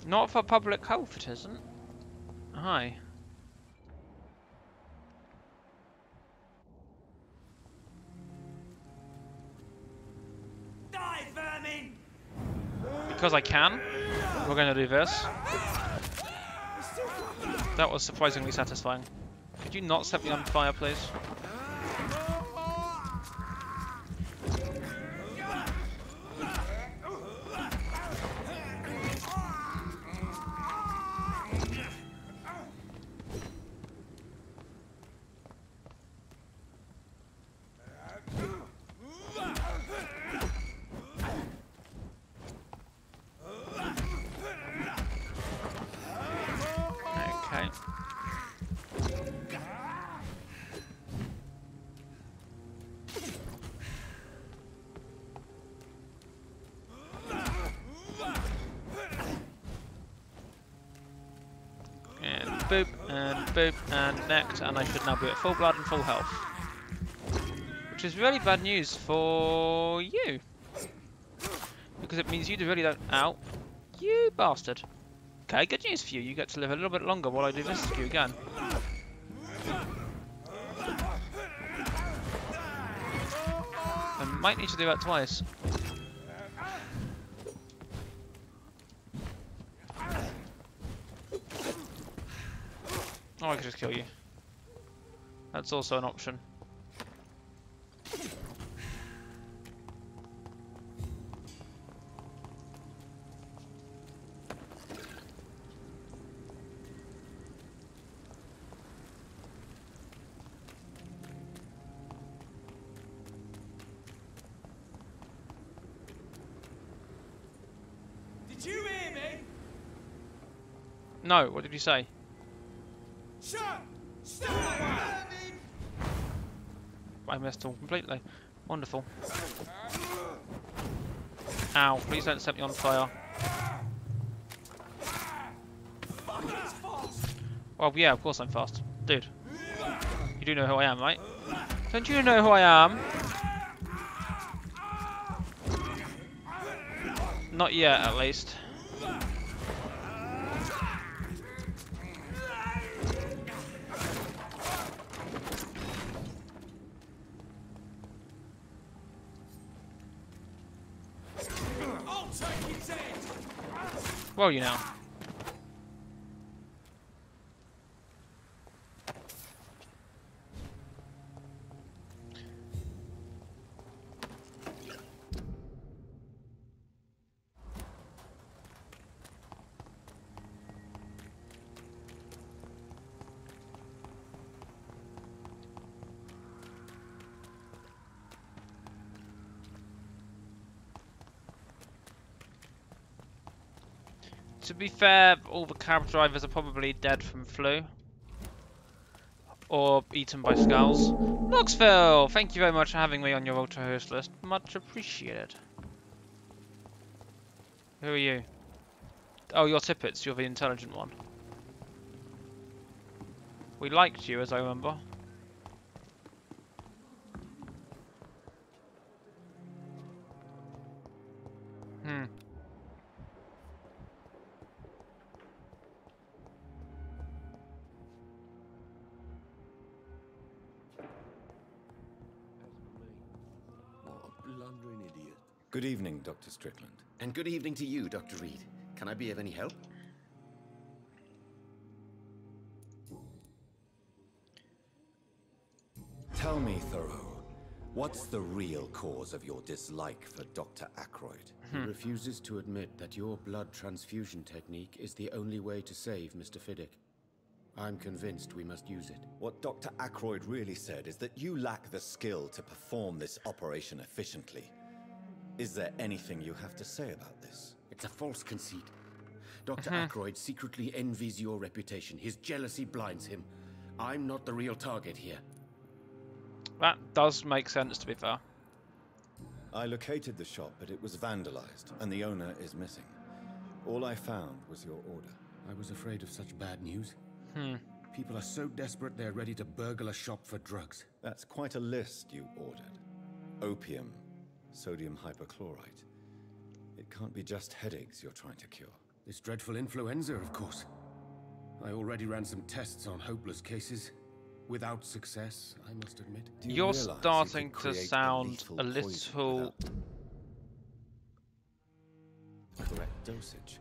Not for public health, it isn't. Hi. Die, vermin! Because I can, we're going to do this. That was surprisingly satisfying. Could you not set me on fire, please? Okay. Boop, and next, and I should now be at full blood and full health. Which is really bad news for you. Because it means you really don't... Ow. You bastard. Okay, good news for you. You get to live a little bit longer while I do this to you again. Might need to do that twice. Oh, I could just kill you. That's also an option. Did you hear me? No, what did you say? Shut! Stop! I missed all completely. Wonderful. Ow, please don't set me on fire. Well, yeah, of course I'm fast. Dude. You do know who I am, right? Don't you know who I am? Not yet, at least. Well, you know. To be fair, all the cab drivers are probably dead from flu. Or eaten by skulls. Knoxville! Thank you very much for having me on your ultra host list. Much appreciated. Who are you? Oh, you're Tippets. You're the intelligent one. We liked you, as I remember. Hmm. Blundering idiot. Good evening, Dr. Strickland. And good evening to you, Dr. Reed. Can I be of any help? Tell me, Thoreau, what's the real cause of your dislike for Dr. Ackroyd? He refuses to admit that your blood transfusion technique is the only way to save Mr. Fiddick. I'm convinced we must use it. What Dr. Ackroyd really said is that you lack the skill to perform this operation efficiently. Is there anything you have to say about this? It's a false conceit. Dr. Ackroyd secretly envies your reputation. His jealousy blinds him. I'm not the real target here. That does make sense, to be fair. I located the shop, but it was vandalized, and the owner is missing. All I found was your order. I was afraid of such bad news. People are so desperate they're ready to burgle a shop for drugs. That's quite a list you ordered. Opium, sodium hypochlorite. It can't be just headaches you're trying to cure. This dreadful influenza, of course. I already ran some tests on hopeless cases. Without success, I must admit. You're starting to sound a little... Correct dosage.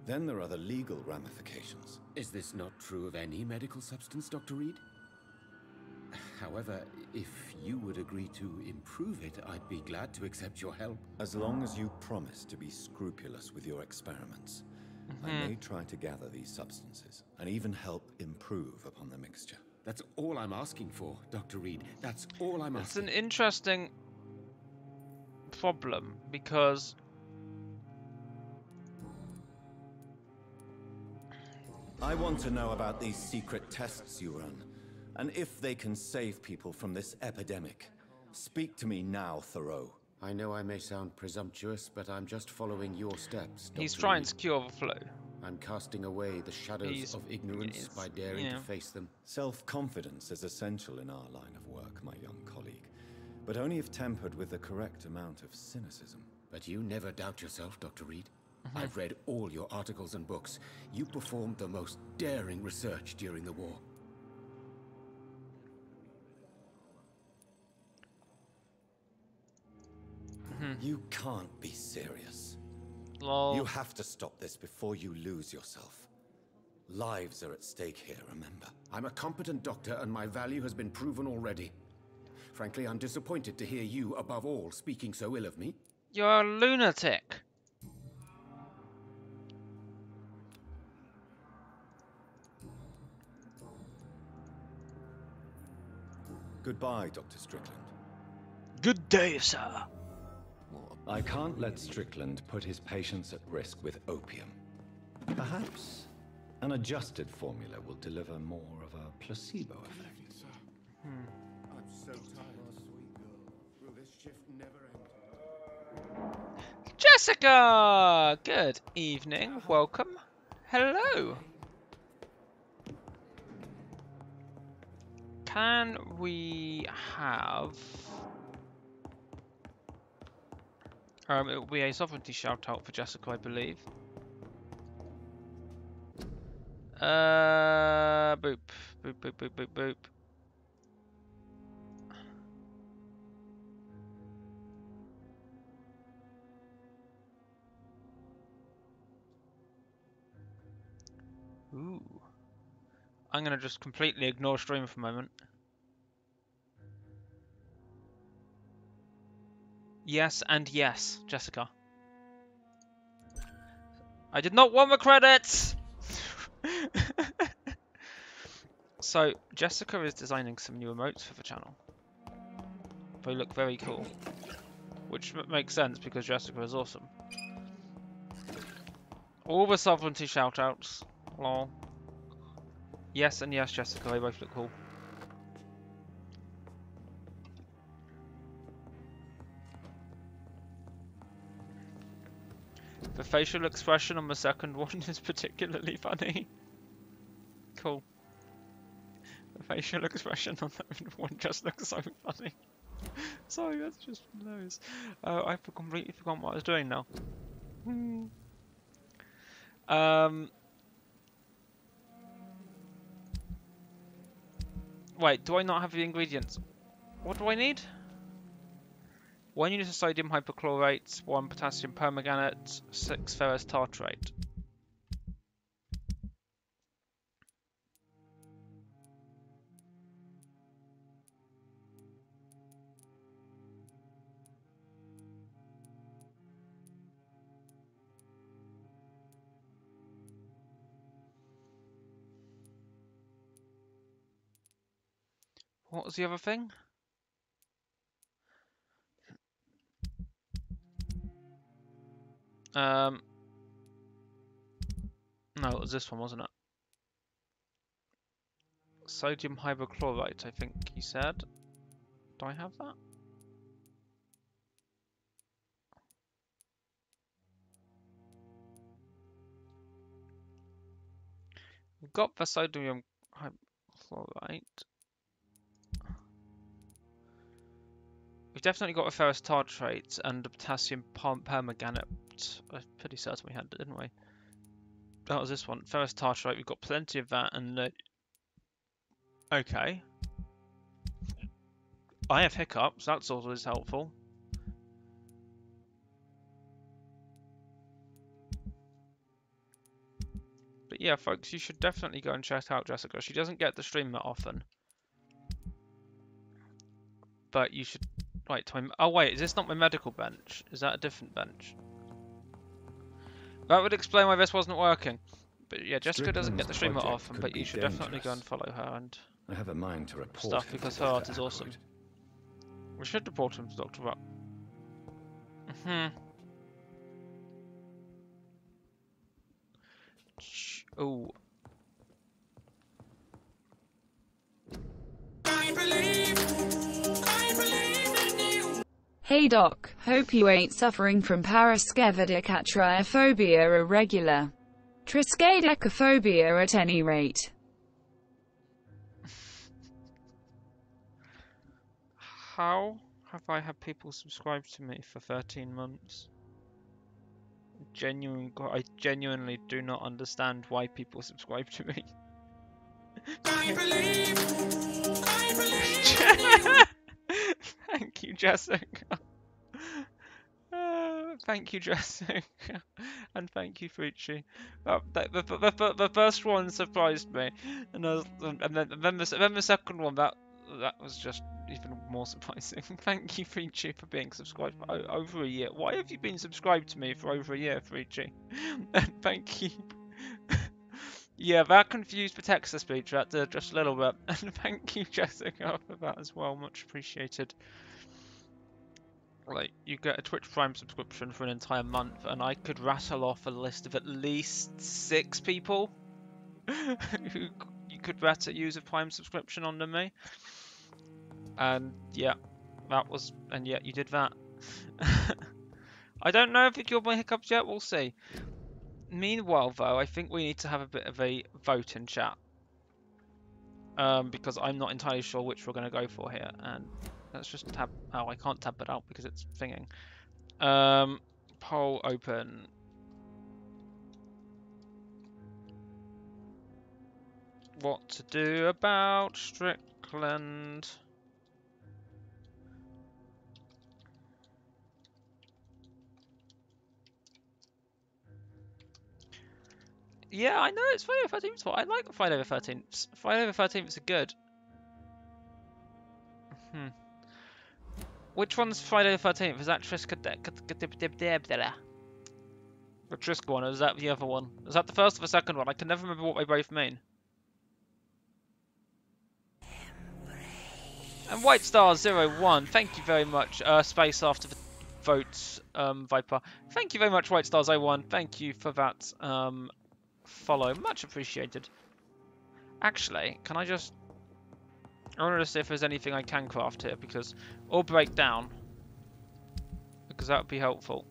Then there are the legal ramifications. Is this not true of any medical substance, Dr. Reed? However, if you would agree to improve it, I'd be glad to accept your help. As long as you promise to be scrupulous with your experiments, I may try to gather these substances and even help improve upon the mixture. That's all I'm asking for, Dr. Reed. That's all I'm asking. It's an interesting problem, because I want to know about these secret tests you run, and if they can save people from this epidemic. Speak to me now, Thoreau. I know I may sound presumptuous, but I'm just following your steps, Dr. he's trying Reed. to cure the flu. I'm casting away the shadows of ignorance by daring to face them. Self-confidence is essential in our line of work, my young colleague, but only if tempered with the correct amount of cynicism. But you never doubt yourself, Dr. Reed. I've read all your articles and books. You performed the most daring research during the war. You can't be serious. Lol. You have to stop this before you lose yourself. Lives are at stake here, remember? I'm a competent doctor and my value has been proven already. Frankly, I'm disappointed to hear you, above all, speaking so ill of me. You're a lunatic. Goodbye, Dr. Strickland. Good day, sir. I can't let Strickland put his patients at risk with opium. Perhaps an adjusted formula will deliver more of a placebo effect. I'm so tired, sweet girl. Will this shift never end? Jessica! Good evening. Welcome. Hello. Can we have... it will be a sovereignty shout out for Jessica, I believe. Boop. Boop, boop, boop, boop, boop. Ooh. I'm going to just completely ignore stream for a moment. Yes and yes, Jessica. I did not want the credits! So, Jessica is designing some new emotes for the channel. They look very cool. Which makes sense because Jessica is awesome. All the sovereignty shoutouts. Lol. Yes and yes, Jessica, they both look cool. The facial expression on the second one is particularly funny. Cool. The facial expression on that one just looks so funny. Sorry, that's just hilarious. I completely forgot what I was doing now. Wait, do I not have the ingredients? What do I need? 1 unit of sodium hypochlorite, 1 potassium permanganate, 6 ferrous tartrate. What was the other thing? No, it was this one, wasn't it? Sodium hypochlorite, I think you said. Do I have that? We've got the sodium hypochlorite. We've definitely got a ferrous tartrate and a potassium permanganate. I'm pretty certain we had it, didn't we? That was this one. Ferrous tartrate, we've got plenty of that and... okay. I have hiccups, that's always helpful. But yeah, folks, you should definitely go and check out Jessica. She doesn't get the stream that often. But you should... Wait, oh wait, is this not my medical bench? Is that a different bench? That would explain why this wasn't working. But yeah, Jessica doesn't get the stream that often, but you should definitely go and follow her and I have a mind to report stuff because her art is awesome. We should report him to Dr. Rock. Oh. Hey doc, hope you ain't suffering from paraskevidecatryiophobia irregular. Triskaidekaphobia at any rate. How have I had people subscribe to me for 13 months? I genuinely do not understand why people subscribe to me. I believe. Thank you, Jessica. Thank you, Jessica. And thank you, Frucci. The first one surprised me, and then the second one that was just even more surprising. Thank you, Frucci, for being subscribed for over a year. Why have you been subscribed to me for over a year, Frucci? And thank you. Yeah, that confused the text speech right there just a little bit. And thank you, Jessica, for that as well. Much appreciated. Like, you get a Twitch Prime subscription for an entire month, and I could rattle off a list of at least 6 people who you could use a Prime subscription under me. And yeah, and yet you did that. I don't know if it killed my hiccups yet, we'll see. Meanwhile, though, I think we need to have a bit of a vote in chat. Because I'm not entirely sure which we're going to go for here, and let's just tab. Oh, I can't tab it out because it's thinging. Poll open. What to do about Strickland? Yeah, I know it's Friday the 13th. I like Friday the 13th. Friday the 13th are good. Which one's Friday the 13th? Is that Triska? The Triska one, or is that the other one? Is that the first or the second one? I can never remember what they both mean. And White Star 01, thank you very much. Space after the vote, Viper. Thank you very much, White Star 01. Thank you for that follow. Much appreciated. Actually, can I just... I want to see if there's anything I can craft here, because... Or break down. Because that would be helpful.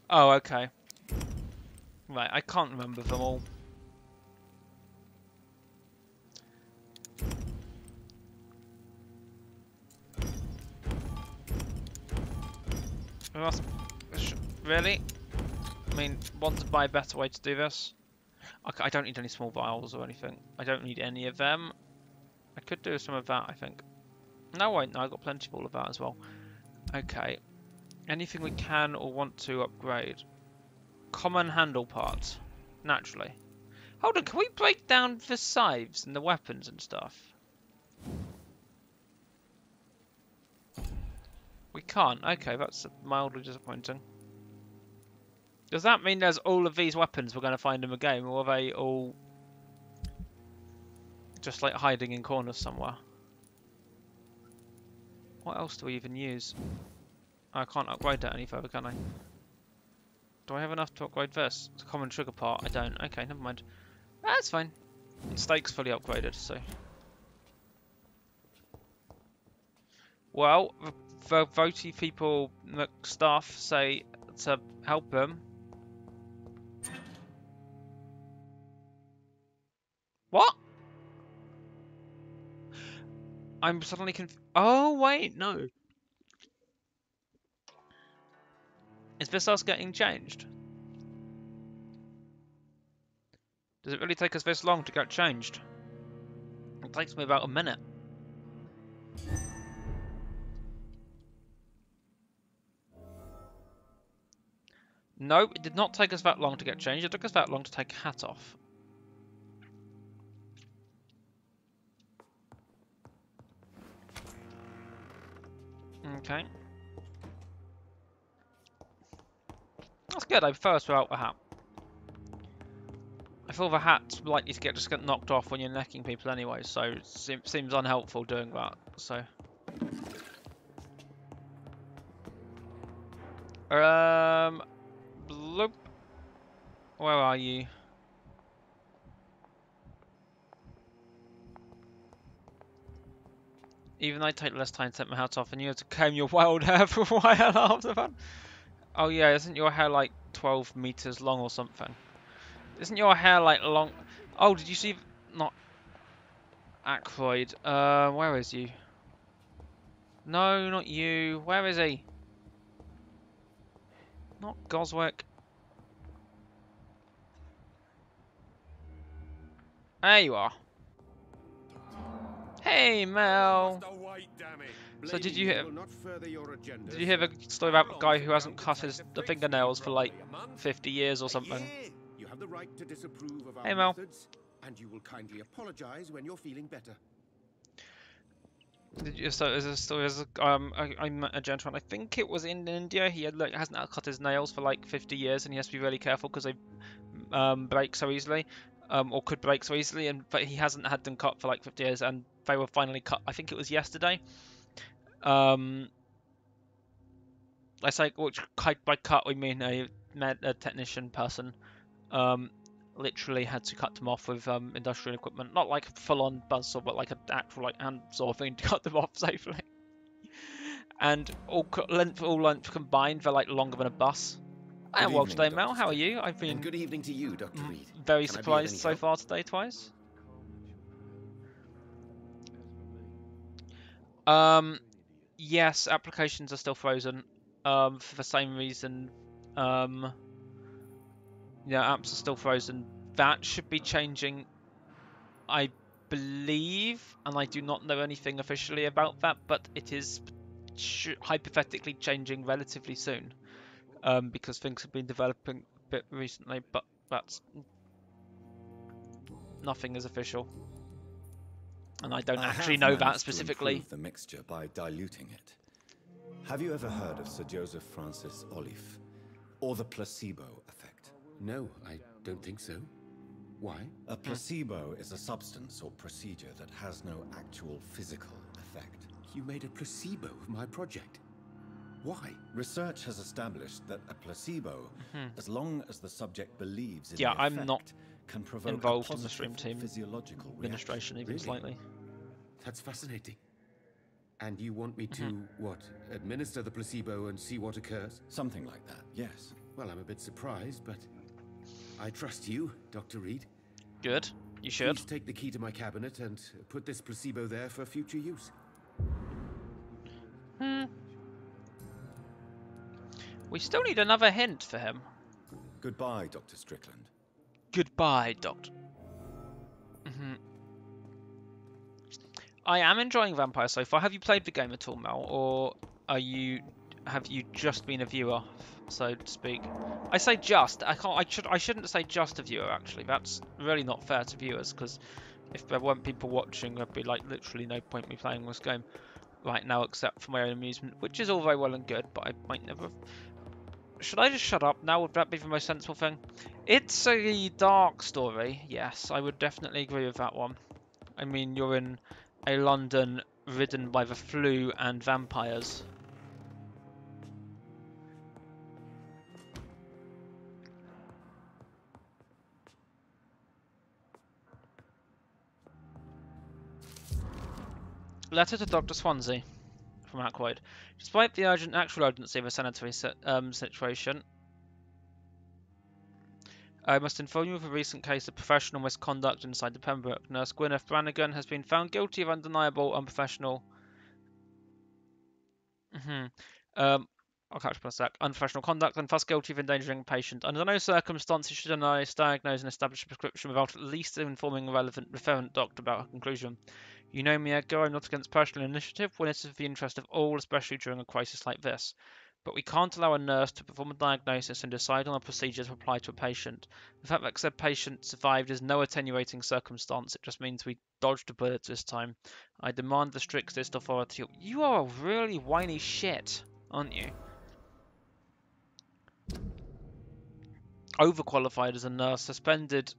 Oh, okay. Right, I can't remember them all. Really? I mean, want to buy a better way to do this? I don't need any small vials or anything. I don't need any of them. I could do some of that, I think. No, wait, no, I've got plenty of all of that as well. Okay. Anything we can or want to upgrade? Common handle parts. Naturally. Hold on, can we break down the scythes and the weapons and stuff? We can't. Okay, that's mildly disappointing. Does that mean there's all of these weapons we're going to find in the game, or are they all just like hiding in corners somewhere? What else do we even use? I can't upgrade that any further, can I? Do I have enough to upgrade this? It's a common trigger part. I don't. Okay, never mind. That's fine. Stake's fully upgraded, so... Well, the votey people, staff say to help them. What? I'm suddenly confused. Oh, wait, no. Is this us getting changed? Does it really take us this long to get changed? It takes me about a minute. No, it did not take us that long to get changed. It took us that long to take a hat off. Okay. That's good. I prefer us without a hat. I feel the hat's likely to just get knocked off when you're necking people anyway, so it seems unhelpful doing that. So. Bloop. Where are you? Even I take less time to take my hat off, and you have to comb your wild hair for a while after that. Oh yeah, isn't your hair like 12 meters long or something? Isn't your hair like long? Oh, did you see? Not Ackroyd. Where is you? No, not you. Where is he? Not Goswick. There you are. Hey, Mel. So did you hear the story about the guy who hasn't cut his fingernails for like 50 years or something? You have the right to disapprove of our Hey, Mel. methods, and you will kindly apologize when you're feeling better. Did you, so there's I met a gentleman, I think it was in India, he had like hasn't cut his nails for like 50 years and he has to be really careful because they break so easily, or could break so easily, but he hasn't had them cut for like 50 years and they were finally cut, I think it was yesterday. I say, which by cut we mean a technician person literally had to cut them off with industrial equipment, not like a full-on buzzsaw, but like an actual like handsaw thing to cut them off safely. And all length combined, they're like longer than a bus. And well today, Mel, how are you? I've been good evening to you, Dr. Reed. very surprised so far today, twice. Yes, applications are still frozen. For the same reason. Yeah, apps are still frozen. That should be changing, I believe, and I do not know anything officially about that, but it is hypothetically changing relatively soon, because things have been developing a bit recently, but that's nothing is official, and I don't actually know that specifically. To improve the mixture by diluting it. Have you ever heard of Sir Joseph Francis Olive, or the placebo effect? No, I don't think so. Why? A placebo is a substance or procedure that has no actual physical effect. You made a placebo of my project. Why? Research has established that a placebo, as long as the subject believes in yeah, the effect, I'm not can provoke involved a in the stream team physiological administration even Really? slightly. That's fascinating. And you want me to, what, administer the placebo and see what occurs? Something like that, yes. Well, I'm a bit surprised, but I trust you, Dr. Reed. Good. You should. Please take the key to my cabinet and put this placebo there for future use. We still need another hint for him. Goodbye, Dr. Strickland. Goodbye, Doctor. I am enjoying Vampire so far. Have you played the game at all, Mel, or have you just been a viewer, so to speak? I say just. I shouldn't say just a viewer. Actually, that's really not fair to viewers, because if there weren't people watching, there'd be like literally no point me playing this game right now, except for my own amusement, which is all very well and good. But I might never. Should I just shut up now? Would that be the most sensible thing? It's a dark story. Yes, I would definitely agree with that one. I mean, you're in a London ridden by the flu and vampires. Letter to Dr. Swansea from Ackroyd. Despite the actual urgency of a sanitary situation, I must inform you of a recent case of professional misconduct inside the Pembroke. Nurse Gwyneth Brannigan has been found guilty of undeniable unprofessional. I'll catch up in a sec. Unprofessional conduct and thus guilty of endangering a patient. Under no circumstances should a nurse diagnose and establish a prescription without at least informing a relevant referent doctor about her conclusion. You know me, Edgar. I'm not against personal initiative when it is of the interest of all, especially during a crisis like this. But we can't allow a nurse to perform a diagnosis and decide on a procedure to apply to a patient. The fact that said patient survived is no attenuating circumstance. It just means we dodged a bullet this time. I demand the strictest authority. You are a really whiny shit, aren't you? Overqualified as a nurse, suspected,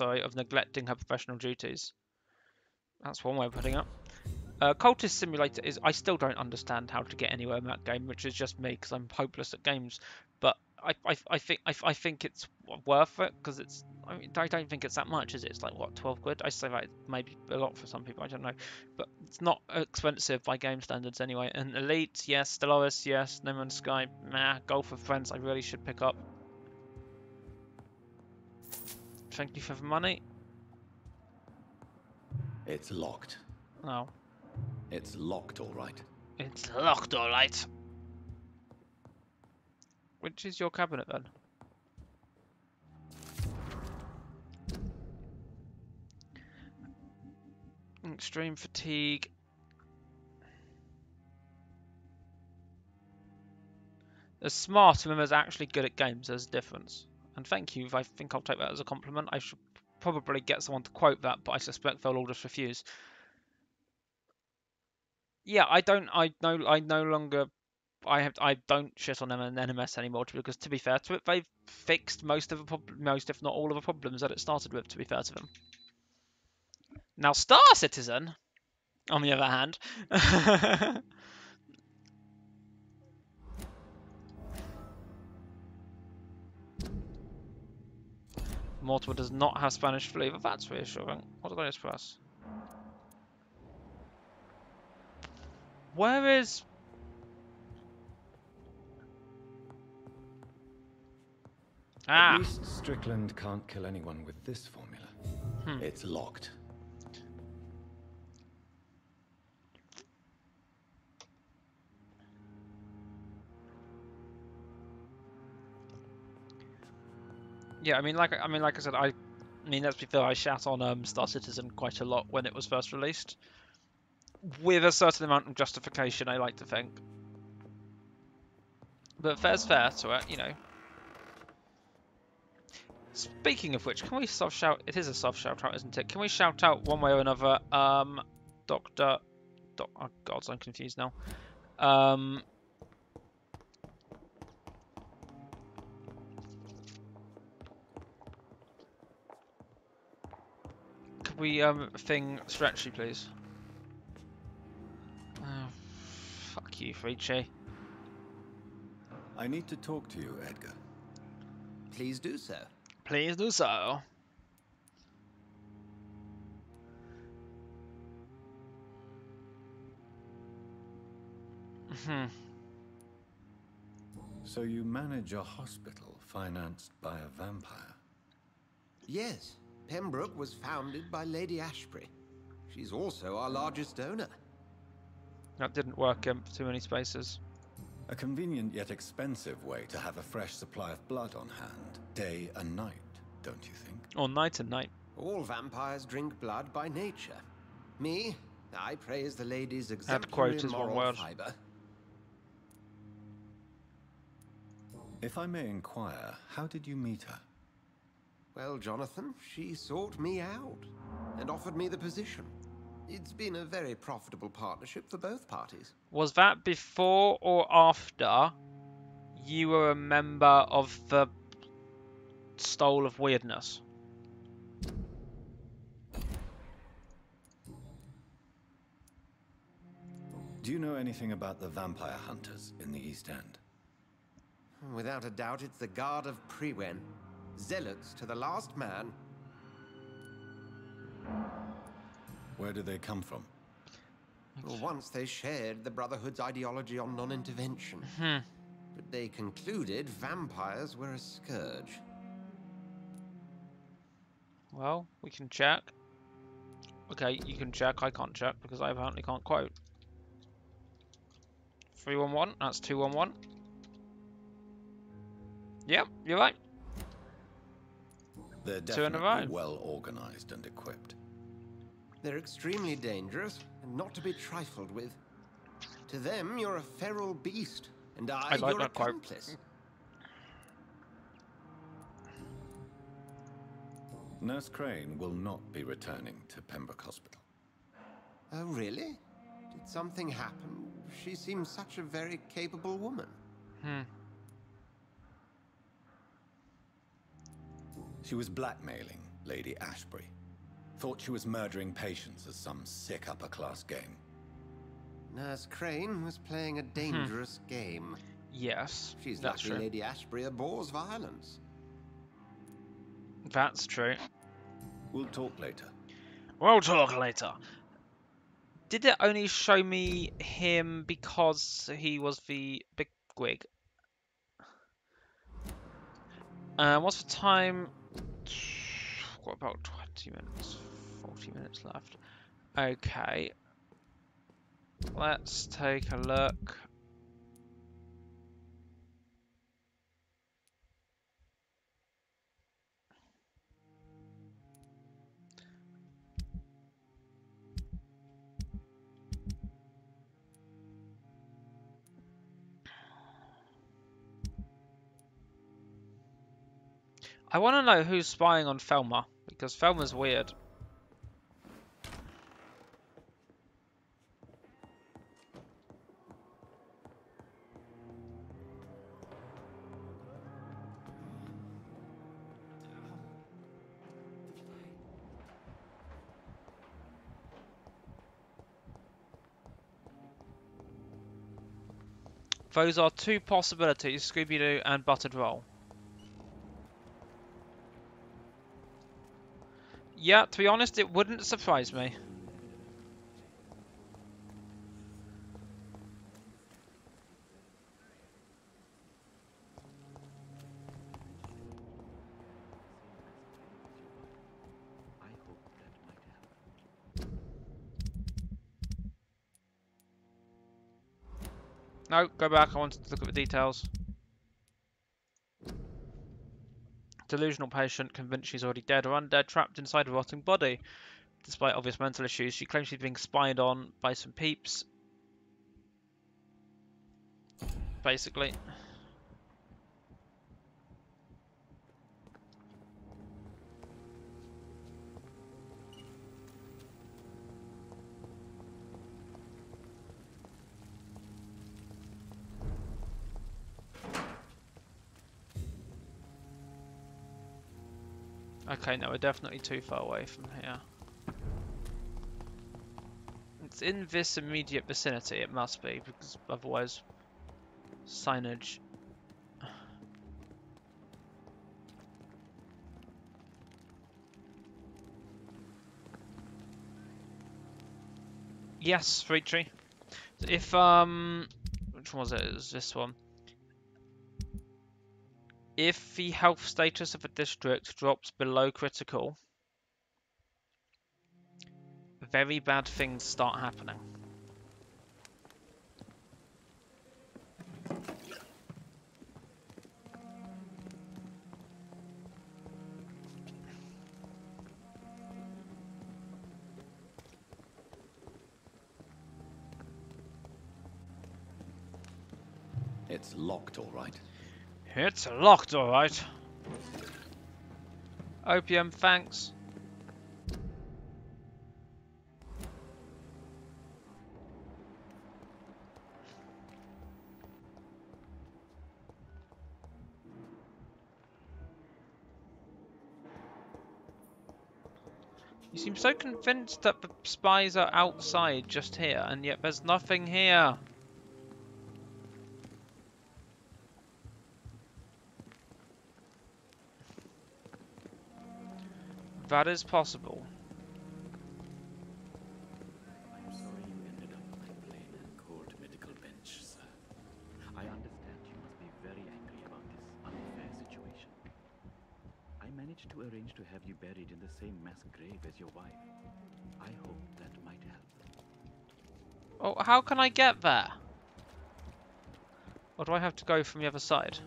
of neglecting her professional duties. That's one way of putting it. Cultist Simulator is. I still don't understand how to get anywhere in that game, which is just me because I'm hopeless at games. But I think it's worth it because it's. I mean, I don't think it's that much, is it? It's like what, 12 quid? I say that maybe a lot for some people. I don't know, but it's not expensive by game standards anyway. And Elite, yes. Stellaris, yes. No Man's Sky, nah. Golf with Friends, I really should pick up. Thank you for the money. It's locked. Oh. It's locked, all right. It's locked, all right. Which is your cabinet then? Extreme fatigue. As smart and as actually good at games, there's a difference. And thank you. I think I'll take that as a compliment. I should probably get someone to quote that, but I suspect they'll all just refuse. Yeah, I no longer. I don't shit on them in NMS anymore because, to be fair to it, they've fixed most if not all of the problems that it started with. To be fair to them. Now, Star Citizen, on the other hand. Mortimer does not have Spanish flu, but that's reassuring. What did I just press? Where is... At least Strickland can't kill anyone with this formula. It's locked. Yeah, I mean, like I said, let's be fair, I shat on Star Citizen quite a lot when it was first released, with a certain amount of justification, I like to think. But fair's fair to it, you know. Speaking of which, can we soft shout? It is a soft shout out, isn't it? Can we shout out one way or another? Doctor. Oh God, I'm confused now. Could we thing Stretchy, please? Fuck you, Freechy. I need to talk to you, Edgar. Please do so. Please do so. So you manage a hospital financed by a vampire? Yes. Pembroke was founded by Lady Ashbury. She's also our largest donor. That didn't work for too many spaces. A convenient yet expensive way to have a fresh supply of blood on hand, day and night, don't you think? Or night and night. All vampires drink blood by nature. Me, I praise the lady's exemplary moral fiber. If I may inquire, how did you meet her? Well, Jonathan, she sought me out and offered me the position. It's been a very profitable partnership for both parties. Was that before or after you were a member of the Stole of Weirdness? Do you know anything about the vampire hunters in the East End? Without a doubt, it's the Guard of Priwen. Zealots to the last man. Where do they come from? Well, once they shared the Brotherhood's ideology on non-intervention. But they concluded vampires were a scourge. Well, we can check. Okay, you can check. I can't check because I apparently can't quote. 311. That's 211. Yep, you're right. They're definitely well organized and equipped. They're extremely dangerous and not to be trifled with. To them, you're a feral beast, and I like your that accomplice. Nurse Crane will not be returning to Pembroke Hospital. Oh, really? Did something happen? She seems such a very capable woman. She was blackmailing Lady Ashbury. Thought she was murdering patients as some sick upper-class game. Nurse Crane was playing a dangerous game. Yes, She's that's lucky true. Lady Ashbury abhors violence. That's true. We'll talk later. We'll talk later. Did it only show me him because he was the bigwig? What's the time? What, about 20 minutes? 40 minutes left. Okay. Let's take a look. I want to know who's spying on Thelma, because Thelma's weird. Those are two possibilities, Scooby-Doo and Buttered Roll. Yeah, to be honest, it wouldn't surprise me. No, go back, I wanted to look at the details. Delusional patient convinced she's already dead or undead, trapped inside a rotting body. Despite obvious mental issues, she claims she's being spied on by some peeps. Basically. Okay, no, we're definitely too far away from here. It's in this immediate vicinity, it must be, because otherwise signage. Yes, Fruit Tree. If, which one was it? It was this one. If the health status of a district drops below critical, very bad things start happening. It's locked, all right. It's locked, all right. Opium, thanks. You seem so convinced that the spies are outside just here, and yet there's nothing here. That is possible. I'm sorry you ended up on that plain and cold medical bench, sir. I understand you must be very angry about this unfair situation. I managed to arrange to have you buried in the same mass grave as your wife. I hope that might help. Oh, how can I get there? Or do I have to go from the other side?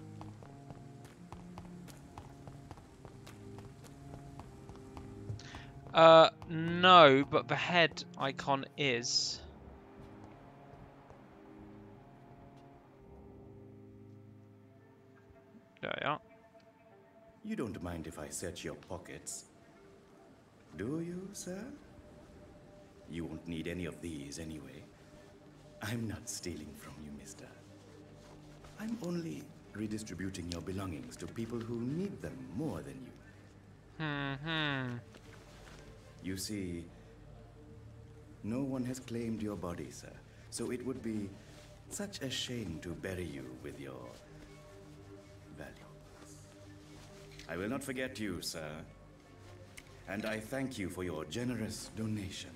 No, but the head icon is. There we are. You don't mind if I search your pockets, do you, sir? You won't need any of these anyway. I'm not stealing from you, mister. I'm only redistributing your belongings to people who need them more than you. You see, no one has claimed your body, sir, so it would be such a shame to bury you with your valuables. I will not forget you, sir, and I thank you for your generous donation.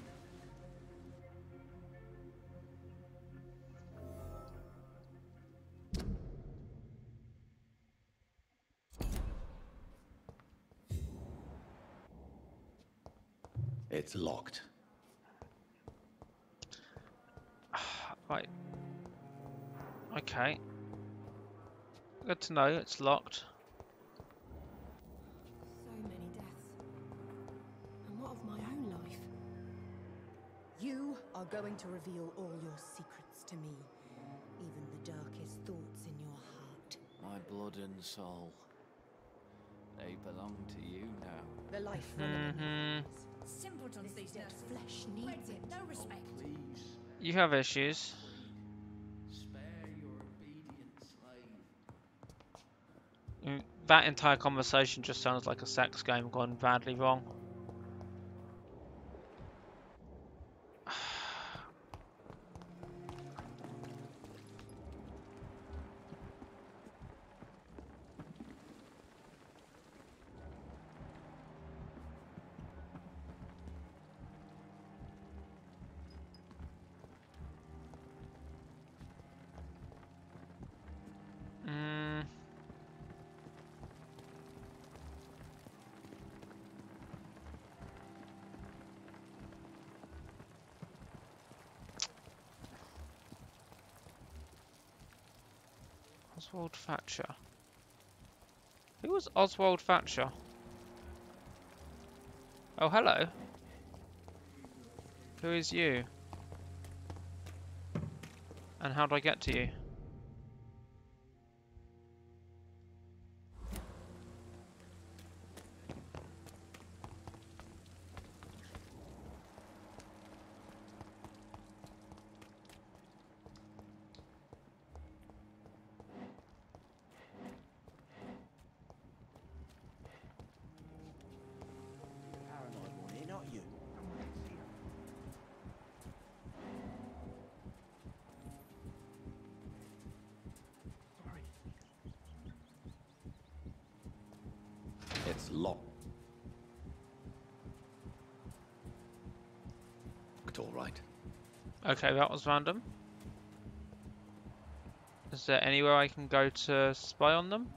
It's locked. Right. Okay. Good to know it's locked. So many deaths. And what of my own life? You are going to reveal all your secrets to me, even the darkest thoughts in your heart. My blood and soul. They belong to you now. The life Simpletons these days. Flesh needs it. No respect. Please, You have issues. spare your obedient slave. That entire conversation just sounds like a sex game gone badly wrong. Oswald Thatcher. Who was Oswald Thatcher? Oh, hello. Who is you? And how do I get to you? Paranoid one here, not you. It's locked. All right. Okay, that was random. Is there anywhere I can go to spy on them?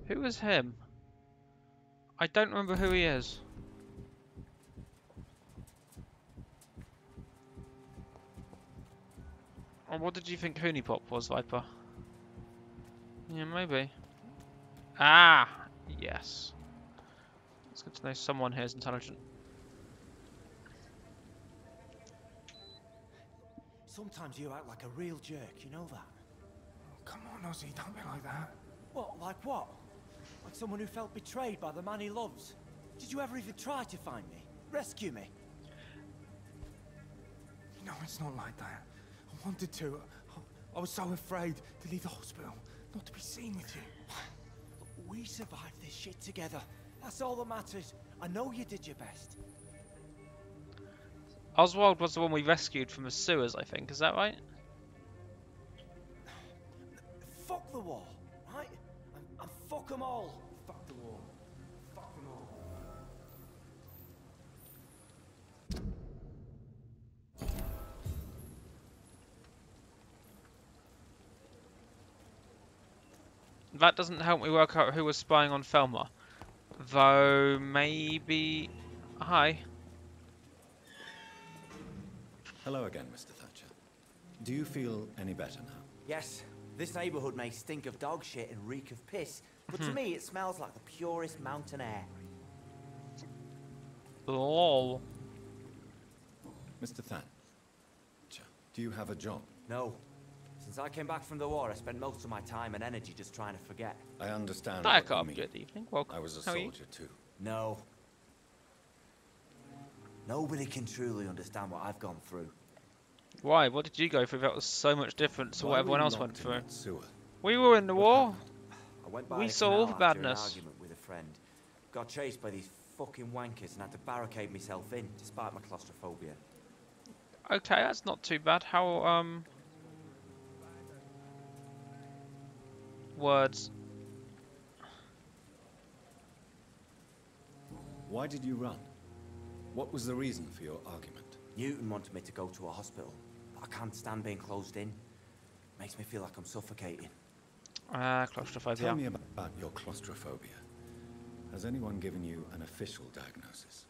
Who is him? I don't remember who he is. Or what did you think Honeypop was, Viper? Yeah, maybe. Ah! Yes. It's good to know someone here is intelligent. Sometimes you act like a real jerk, you know that? Come on, Ozzy, don't be like that. What, like what? Like someone who felt betrayed by the man he loves? Did you ever even try to find me? Rescue me? No, it's not like that. I wanted to. I was so afraid to leave the hospital, not to be seen with you. We survived this shit together. That's all that matters. I know you did your best. Oswald was the one we rescued from the sewers, I think. Is that right? Fuck the war, right? And fuck them all. Fuck the war. Fuck them all. That doesn't help me work out who was spying on Thelma. Though, maybe... Hi. Hello again, Mr. Thatcher. Do you feel any better now? Yes, this neighborhood may stink of dog shit and reek of piss, but to me it smells like the purest mountain air. Lol. Mr. Thatcher, do you have a job? No. Since I came back from the war, I spent most of my time and energy just trying to forget. I understand Back what up, you mean. good evening. Welcome. I was a How are you? soldier too. No. Nobody can truly understand what I've gone through. Why? What did you go through that was so much different to Why what were everyone you else went locked in through? that sewer? We were in the war. I went by We a saw all canal the after an badness. argument with a friend. Got chased by these fucking wankers and had to barricade myself in, despite my claustrophobia. Okay, that's not too bad. How, words. Why did you run? What was the reason for your argument? Newton wanted me to go to a hospital, but I can't stand being closed in. Makes me feel like I'm suffocating. Claustrophobia. Tell me about your claustrophobia. Has anyone given you an official diagnosis?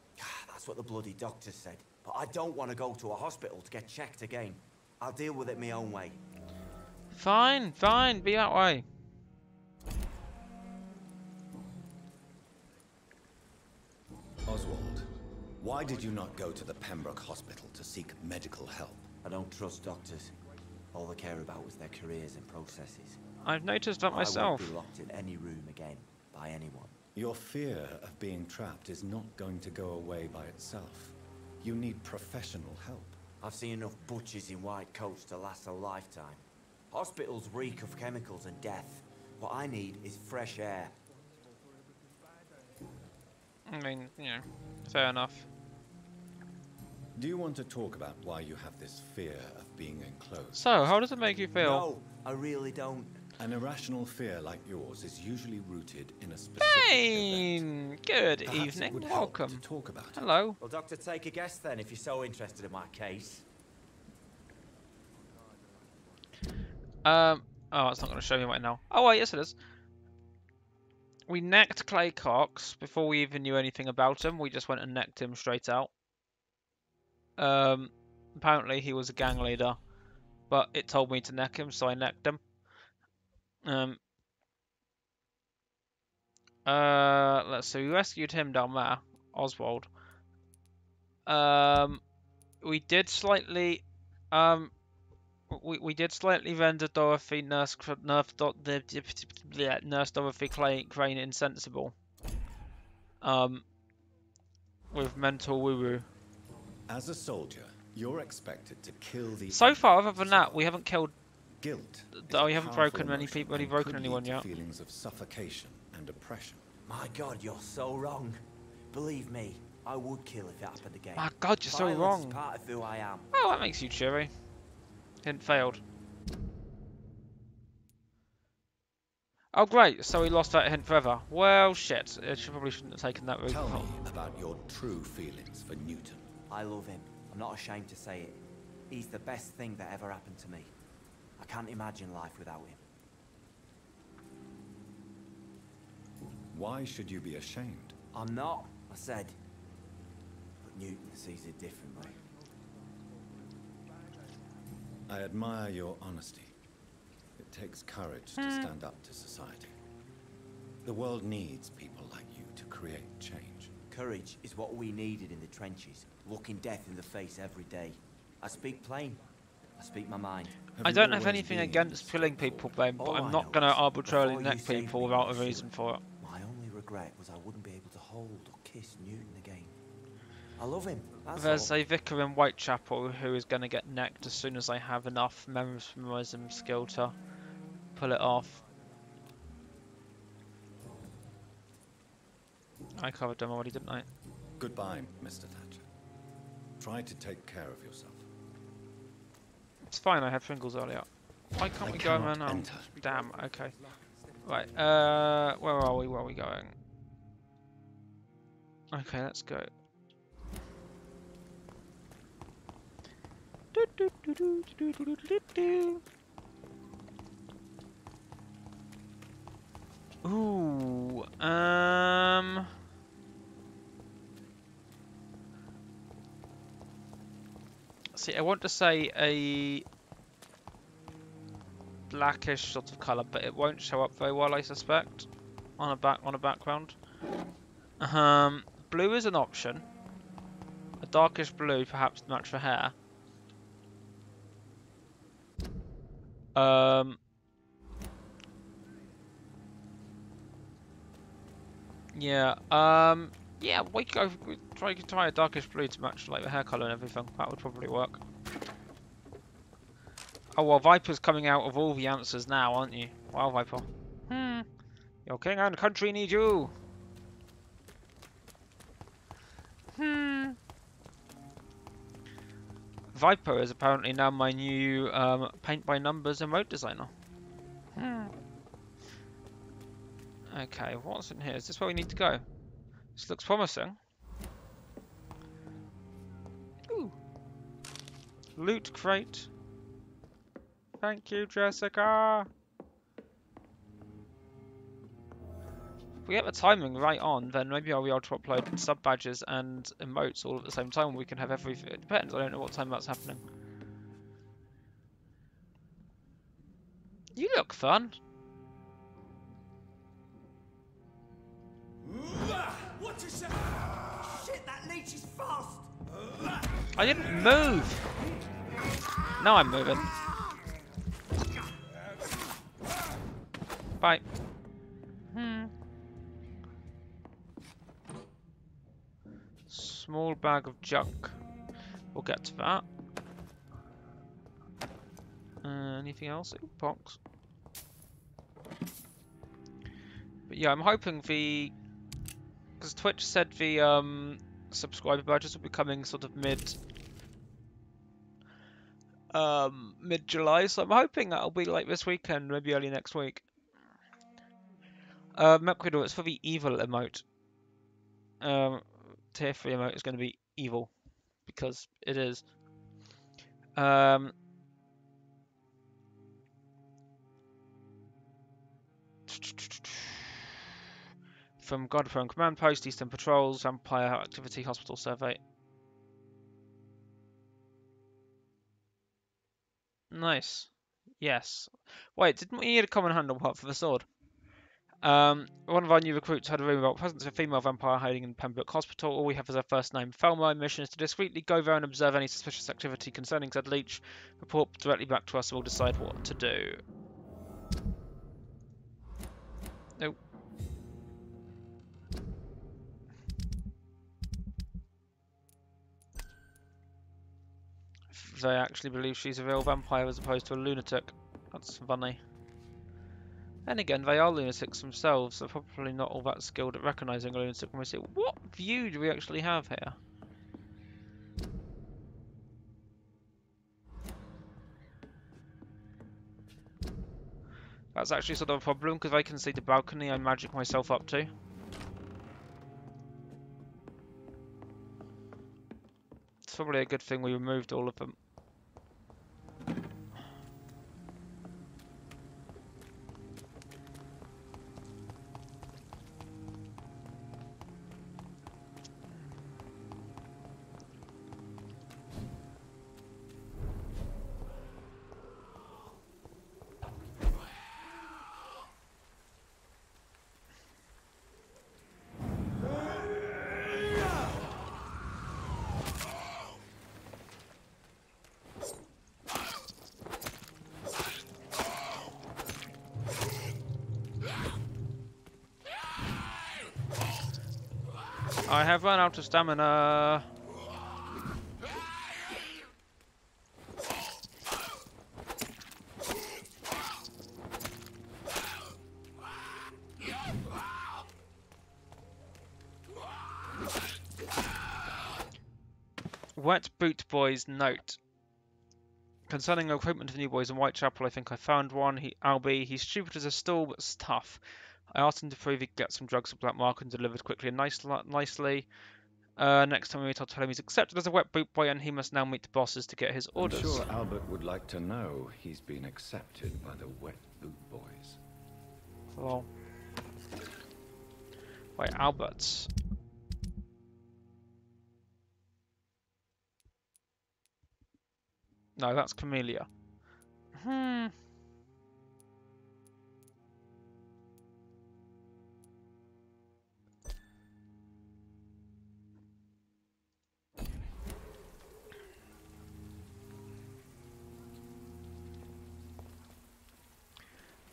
That's what the bloody doctor said. But I don't want to go to a hospital to get checked again. I'll deal with it my own way. Fine, fine, be that way. Oswald, why did you not go to the Pembroke Hospital to seek medical help? I don't trust doctors. All they care about was their careers and processes. I've noticed that myself. I won't be locked in any room again by anyone. Your fear of being trapped is not going to go away by itself. You need professional help. I've seen enough butchers in white coats to last a lifetime. Hospitals reek of chemicals and death. What I need is fresh air. I mean, you know, fair enough. Do you want to talk about why you have this fear of being enclosed? So, how does it make you feel? No, I really don't. An irrational fear like yours is usually rooted in a specific Bane! Good Perhaps it evening, would help welcome. to talk about it. Hello. Well, Doctor, take a guess then if you're so interested in my case. Oh, it's not going to show me right now. Oh, wait, yes it is. We necked Clay Cox before we even knew anything about him. We just went and necked him straight out. Apparently he was a gang leader, but it told me to neck him, so I necked him. Let's see. We rescued him down there, Oswald. We did slightly, we did slightly render Dorothy Nurse Dorothy Crane insensible. With mental woo-woo. As a soldier, you're expected to kill the. So far, other than that, we haven't killed. Guilt. We haven't broken many people. Really broken anyone yet. Feelings of suffocation and oppression. My God, you're so wrong. Believe me, I would kill if it happened again. My God, you're so Violence wrong. is part of who I am. Oh, that makes you cheery. Hint failed. Oh, great. So we lost that hint forever. Well, shit. I probably shouldn't have taken that route. Tell me about your true feelings for Newton. I love him. I'm not ashamed to say it. He's the best thing that ever happened to me. I can't imagine life without him. Why should you be ashamed? I'm not, I said. But Newton sees it differently. I admire your honesty. It takes courage to stand up to society. The world needs people like you to create change. Courage is what we needed in the trenches, looking death in the face every day. I speak plain. I speak my mind. I don't have anything against killing people, Ben, but I'm not going to arbitrarily neck people without a reason for it. My only regret was I wouldn't be able to hold or kiss Newton again. I love him. There's a vicar in Whitechapel who is going to get necked as soon as I have enough mesmerism skill to pull it off. I covered them already, didn't I? Goodbye, Mr. Thatcher. Try to take care of yourself. It's fine, I had Pringles earlier. Why can't we go there now? Enter. Damn, okay. Right, where are we? Where are we going? Okay, let's go. Ooh, see, I want to say a blackish sort of colour, but it won't show up very well, I suspect, on a background. Blue is an option. A darkish blue, perhaps to match the hair. Yeah. Yeah. We go. Try a darkish blue to match like the hair color and everything. That would probably work. Oh well, Viper's coming out of all the answers now, aren't you? Wow, Viper. Your king and country need you. Viper is apparently now my new paint by numbers emote designer. Okay, what's in here? Is this where we need to go? This looks promising. Ooh. Loot crate. Thank you, Jessica. we get the timing right on, then maybe I'll be able to upload sub badges and emotes all at the same time. We can have everything. It depends. I don't know what time that's happening. You look fun. What is that? Shit, that leech is fast! I didn't move. Now I'm moving. Bye. Small bag of junk. We'll get to that. Anything else? Ooh, box. But yeah, I'm hoping because Twitch said the subscriber badges will be coming sort of mid-July, so I'm hoping that'll be like this weekend, maybe early next week. Mepquiddle, it's for the evil emote. Tier 3 emote is going to be evil, because it is. From Godfrey Command Post, Eastern Patrols, Vampire Activity, Hospital Survey. Nice. Yes. Wait, didn't we need a common handle part for the sword? One of our new recruits had a rumor about presence of a female vampire hiding in Pembroke Hospital. All we have is her first name, Thelma. Mission is to discreetly go there and observe any suspicious activity concerning said leech. Report directly back to us and we'll decide what to do. Nope. They actually believe she's a real vampire as opposed to a lunatic. That's funny. Then again, they are lunatics themselves. They're probably not all that skilled at recognising a lunatic when we see it. What view do we actually have here? That's actually sort of a problem because I can see the balcony I magic myself up to. It's probably a good thing we removed all of them. I have run out of stamina. Wet Boot Boy's note. Concerning the recruitment of new boys in Whitechapel, I think I found one. He's stupid as a stool, but tough. I asked him to prove he could get some drugs from Black Mark and delivered quickly and nicely. Next time we meet, I'll tell him he's accepted as a wet boot boy and he must now meet the bosses to get his orders. I'm sure Albert would like to know he's been accepted by the wet boot boys. Well, wait, Albert's. No, that's Camellia.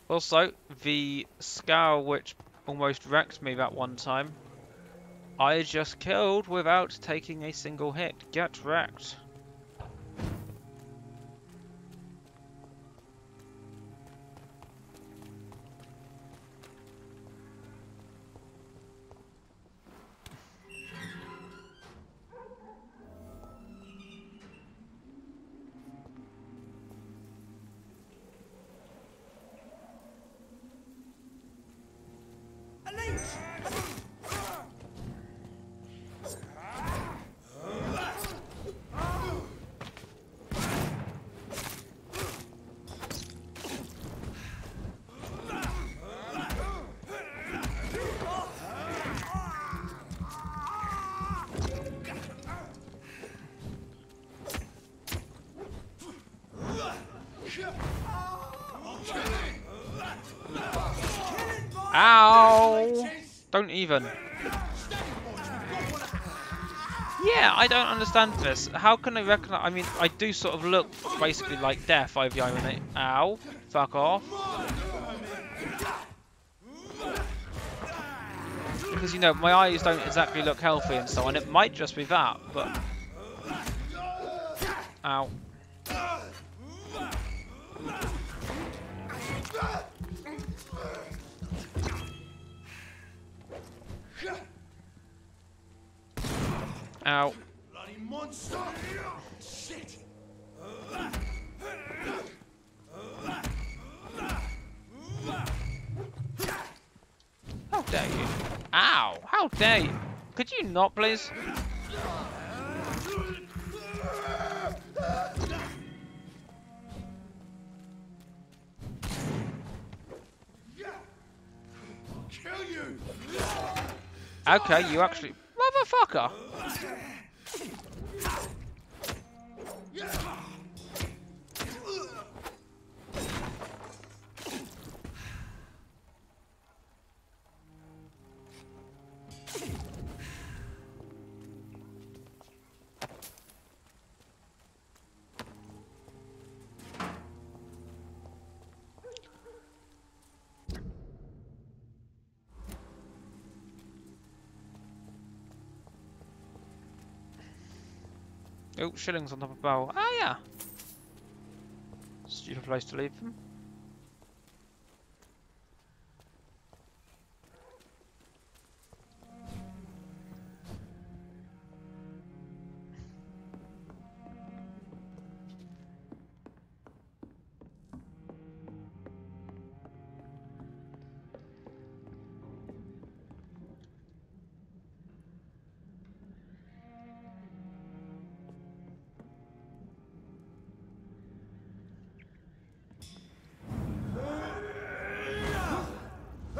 Also, the scowl which almost wrecked me that one time, I just killed without taking a single hit. Get wrecked. Ow! Don't even. Yeah, I don't understand this. How can they recognize? I mean, I do sort of look basically like death over the irony. Ow! Fuck off. Because, you know, my eyes don't exactly look healthy and so on. It might just be that, but... Ow. Ow. Bloody monster! Shit! How dare you? Ow! How dare you? Could you not, please? Kill you! Okay, you actually... Motherfucker! Oh, shillings on top of barrel. Ah, yeah. Stupid place to leave them.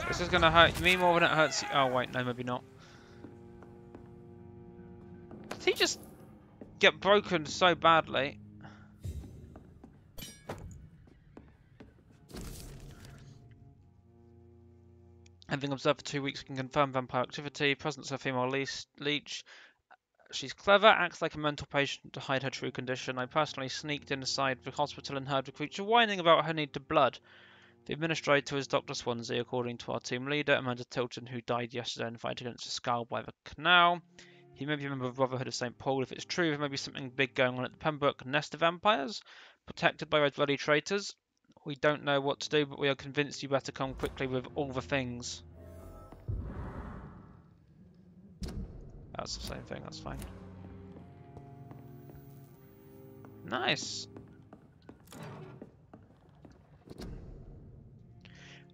This is gonna hurt me more than it hurts you. Oh wait, no, maybe not. Did he just get broken so badly? Having observed for 2 weeks, we can confirm vampire activity. Presence of female leech. She's clever, acts like a mental patient to hide her true condition. I personally sneaked inside the hospital and heard the creature whining about her need to blood. The administrator is Dr. Swansea, according to our team leader, Amanda Tilton, who died yesterday in a fight against a skull by the canal. He may be a member of the Brotherhood of St. Paul. If it's true, there may be something big going on at the Pembroke nest of vampires, protected by red bloody traitors. We don't know what to do, but we are convinced you better come quickly with all the things. That's the same thing, that's fine. Nice!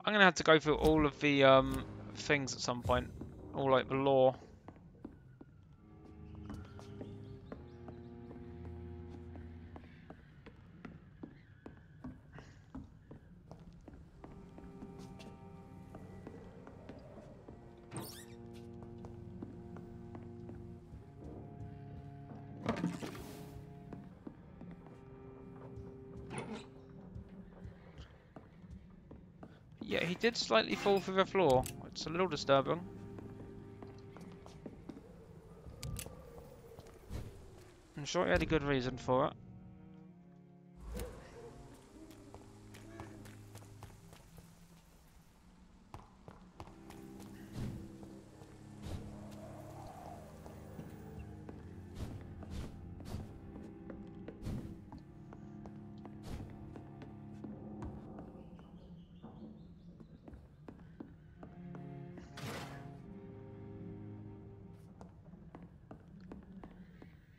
I'm gonna have to go through all of the things at some point. All like the lore. Yeah, he did slightly fall through the floor. It's a little disturbing. I'm sure he had a good reason for it.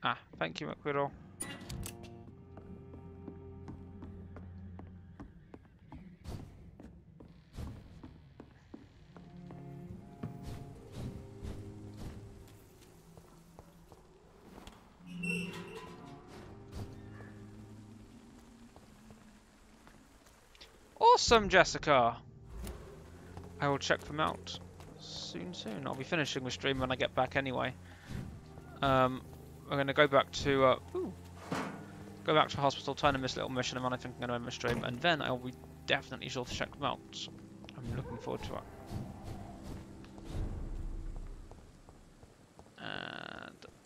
Ah, thank you, McQuiddle. Awesome, Jessica! I will check them out soon. I'll be finishing the stream when I get back anyway. We're going to go back to... ooh. go back to the hospital, turn in this little mission, and then I think I'm going to end the stream, and then I'll be definitely sure to check them out. So I'm looking forward to it.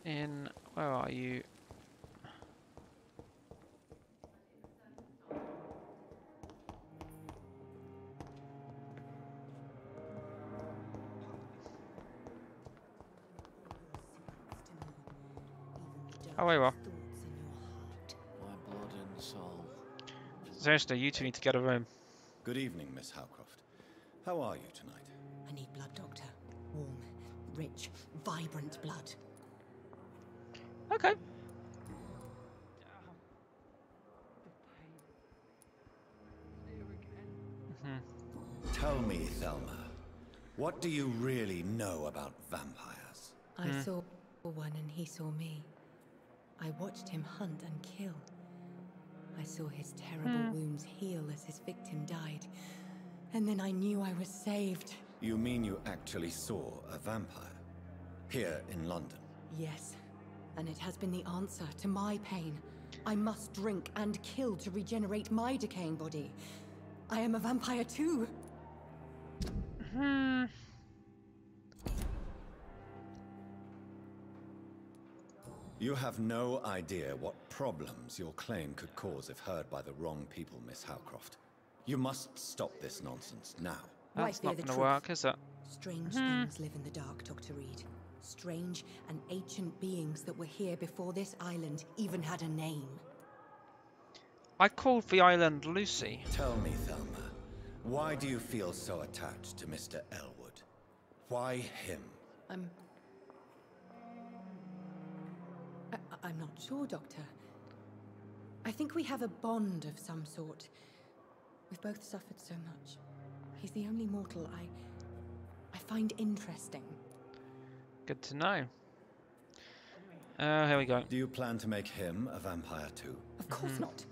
And where are you? Oh, there you are. My blood and soul. Seriously, you two need to get a room. Good evening, Miss Howcroft. How are you tonight? I need blood, Doctor. Warm, rich, vibrant blood. Okay. Tell me, Thelma, what do you really know about vampires? I saw one and he saw me. I watched him hunt and kill. I saw his terrible wounds heal as his victim died. And then I knew I was saved. You mean you actually saw a vampire? Here in London? Yes. And it has been the answer to my pain. I must drink and kill to regenerate my decaying body. I am a vampire too. You have no idea what problems your claim could cause if heard by the wrong people, Miss Howcroft. You must stop this nonsense now. That's not going to work, is it? Strange things live in the dark, Dr. Reed. Strange and ancient beings that were here before this island even had a name. I called the island Lucy. Tell me, Thelma, why do you feel so attached to Mr. Elwood? Why him? I'm not sure, Doctor. I think we have a bond of some sort. We've both suffered so much. He's the only mortal I find interesting. Good to know. Here we go. Do you plan to make him a vampire too? Of course not.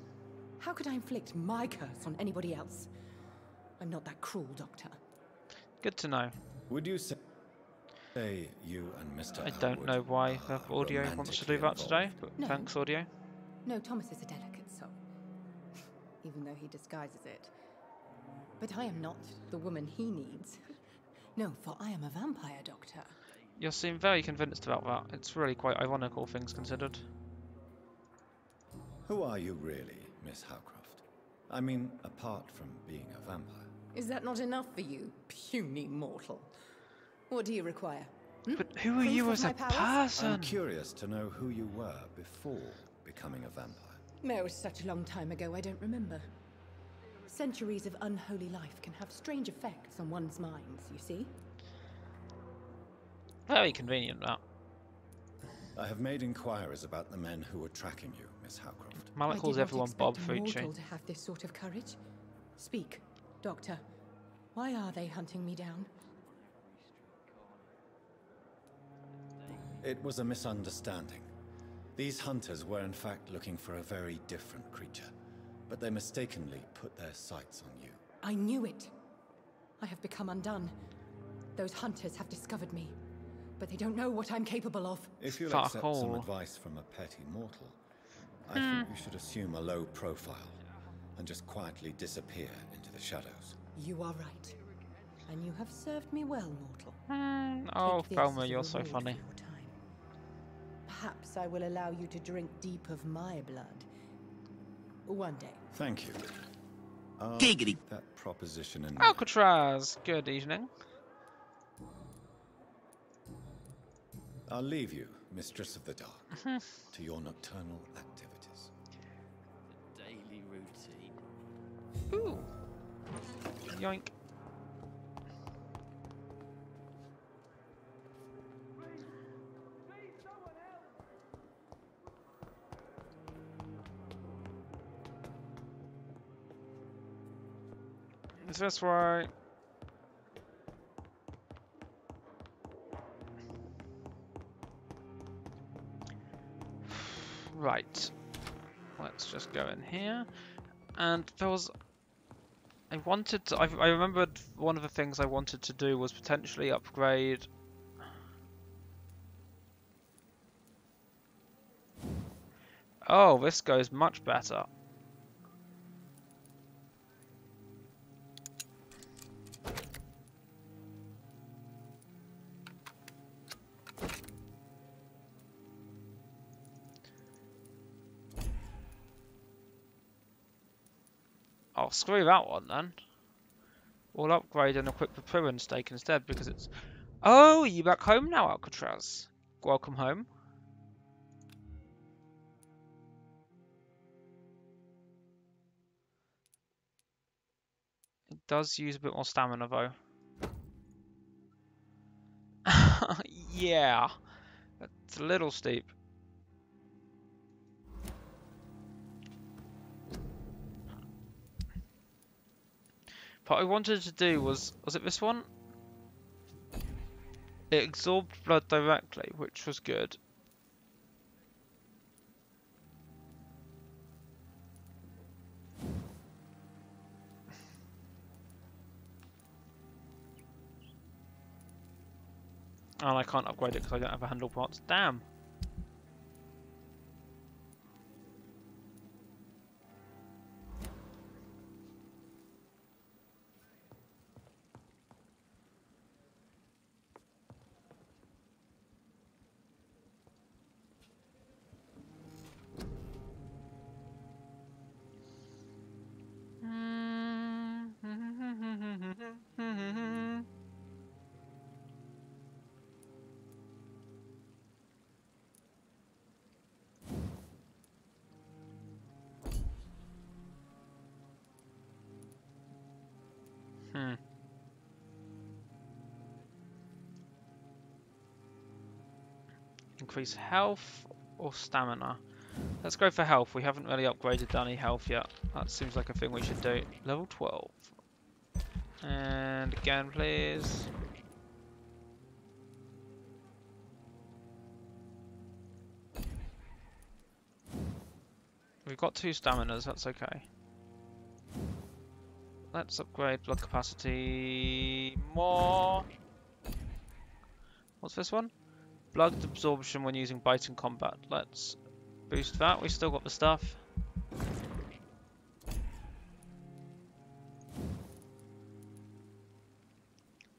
How could I inflict my curse on anybody else? I'm not that cruel, Doctor. Good to know. Would you say you and Mr. I don't know why the audio wants to do that today, but No. thanks, audio. No, Thomas is a delicate soul. Even though he disguises it. But I am not the woman he needs. No, for I am a vampire, Doctor. You seem very convinced about that. It's really quite ironic, all things considered. Who are you really, Miss Howcroft? I mean, apart from being a vampire. Is that not enough for you, puny mortal? What do you require? But who are you as a person? I'm curious to know who you were before becoming a vampire. It was such a long time ago, I don't remember. Centuries of unholy life can have strange effects on one's minds, you see? Very convenient, that. I have made inquiries about the men who were tracking you, Miss Howcroft. Mallet calls everyone Bob Fucci. To have this sort of courage? Speak, Doctor. Why are they hunting me down? It was a misunderstanding. These hunters were in fact looking for a very different creature, but they mistakenly put their sights on you. I knew it. I have become undone. Those hunters have discovered me, but they don't know what I'm capable of. If you'll accept some advice from a petty mortal, I think you should assume a low profile and just quietly disappear into the shadows. You are right. And you have served me well, mortal. Oh, Take this Thelma, as a you're so reward funny. for your time. Perhaps I will allow you to drink deep of my blood. One day. Thank you. Giggity. That proposition in Alcatraz, good evening. I'll leave you, Mistress of the Dark, to your nocturnal activities. Daily routine. Ooh. Yoink. Is this right? Right. Let's just go in here. And there was... I wanted to... I remembered one of the things I wanted to do was potentially upgrade... Oh, this goes much better. I'll screw that one then. We'll upgrade and equip the Pruin stake instead because it's... Oh, you back home now, Alcatraz? Welcome home. It does use a bit more stamina though. Yeah, it's a little steep. What I wanted to do was it this one? It absorbed blood directly, which was good. And I can't upgrade it because I don't have a handle parts. Damn. Increase health or stamina? Let's go for health. We haven't really upgraded any health yet. That seems like a thing we should do. Level 12. And again, please. We've got 2 staminas, that's okay. Let's upgrade blood capacity more. What's this one? Blood absorption when using bite in combat. Let's boost that. We still got the stuff.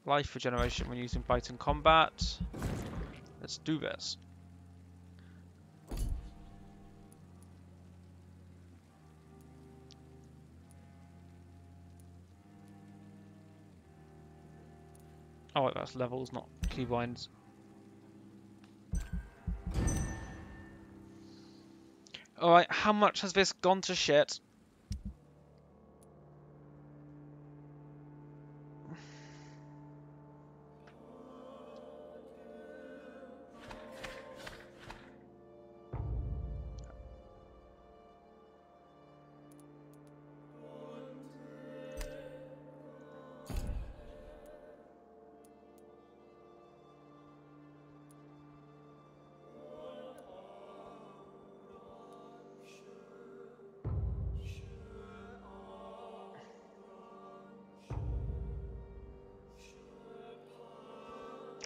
Life regeneration when using bite in combat. Let's do this. Oh wait, that's levels, not keybinds. Alright, how much has this gone to shit?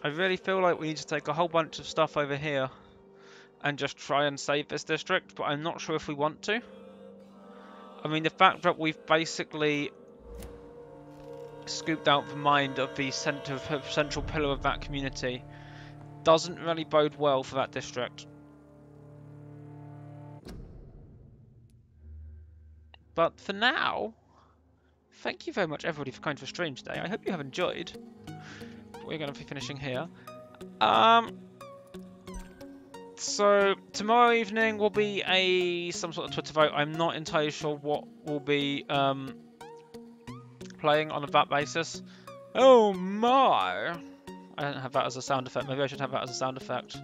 I really feel like we need to take a whole bunch of stuff over here and just try and save this district, but I'm not sure if we want to. I mean, the fact that we've basically scooped out the mind of the central pillar of that community doesn't really bode well for that district. But for now, thank you very much everybody for coming to the stream today. I hope you have enjoyed. We're going to be finishing here. So tomorrow evening will be some sort of Twitter vote. I'm not entirely sure what will be playing on that basis. Oh my! I don't have that as a sound effect. Maybe I should have that as a sound effect.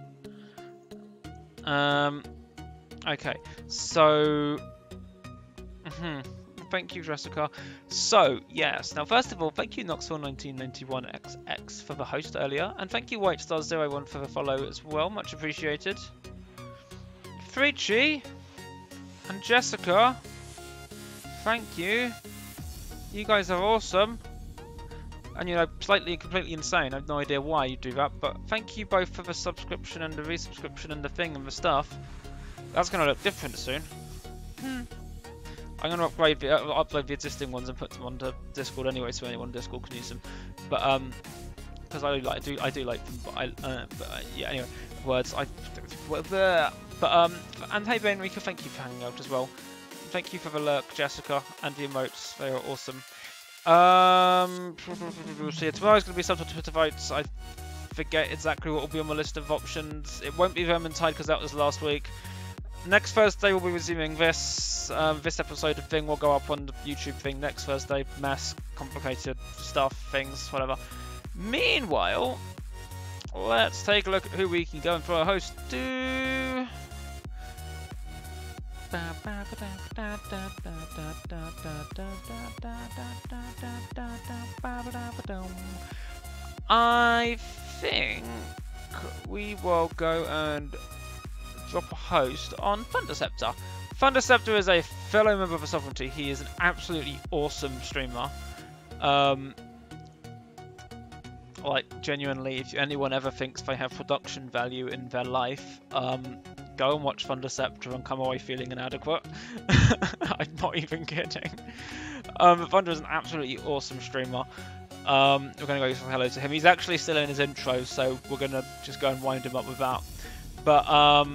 Okay, so thank you, Jessica. So, yes. Now, first of all, thank you, Noxel1991XX for the host earlier. And thank you, Whitestar01 for the follow as well. Much appreciated. Frichi and Jessica, thank you. You guys are awesome. And, you know, slightly, completely insane. I have no idea why you do that. But thank you both for the subscription and the resubscription and the thing and the stuff. That's going to look different soon. I'm going to upload the existing ones and put them onto Discord anyway, so anyone on Discord can use them. But because I do like them. But yeah. Anyway, words. And hey, Enrico, thank you for hanging out as well. Thank you for the lurk, Jessica, and the emotes. They are awesome. So yeah, tomorrow's going to be some Twitter votes. I forget exactly what will be on my list of options. It won't be Vermintide because that was last week. Next Thursday we'll be resuming this. This episode of thing will go up on the YouTube thing next Thursday. Mess, complicated stuff, things, whatever. Meanwhile, let's take a look at who we can go in for a host to. I think we will go and drop a host on Thunderceptor. Thunderceptor is a fellow member of the Sovereignty. He is an absolutely awesome streamer. Like, genuinely, if anyone ever thinks they have production value in their life, go and watch Thunderceptor and come away feeling inadequate. I'm not even kidding. Thunder is an absolutely awesome streamer. We're going to go say hello to him. He's actually still in his intro, so we're going to just go and wind him up with that. But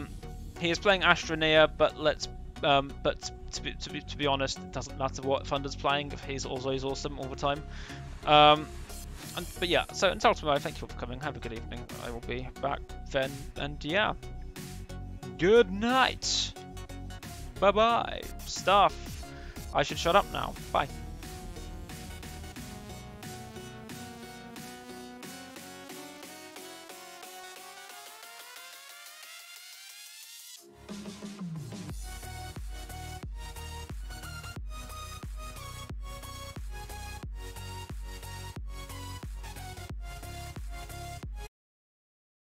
he is playing Astroneer, but to be honest, it doesn't matter what Thunder's playing if he's always awesome all the time. But yeah, so until tomorrow, thank you all for coming. Have a good evening. I will be back then, and yeah. Good night. Bye bye. Stuff. I should shut up now. Bye.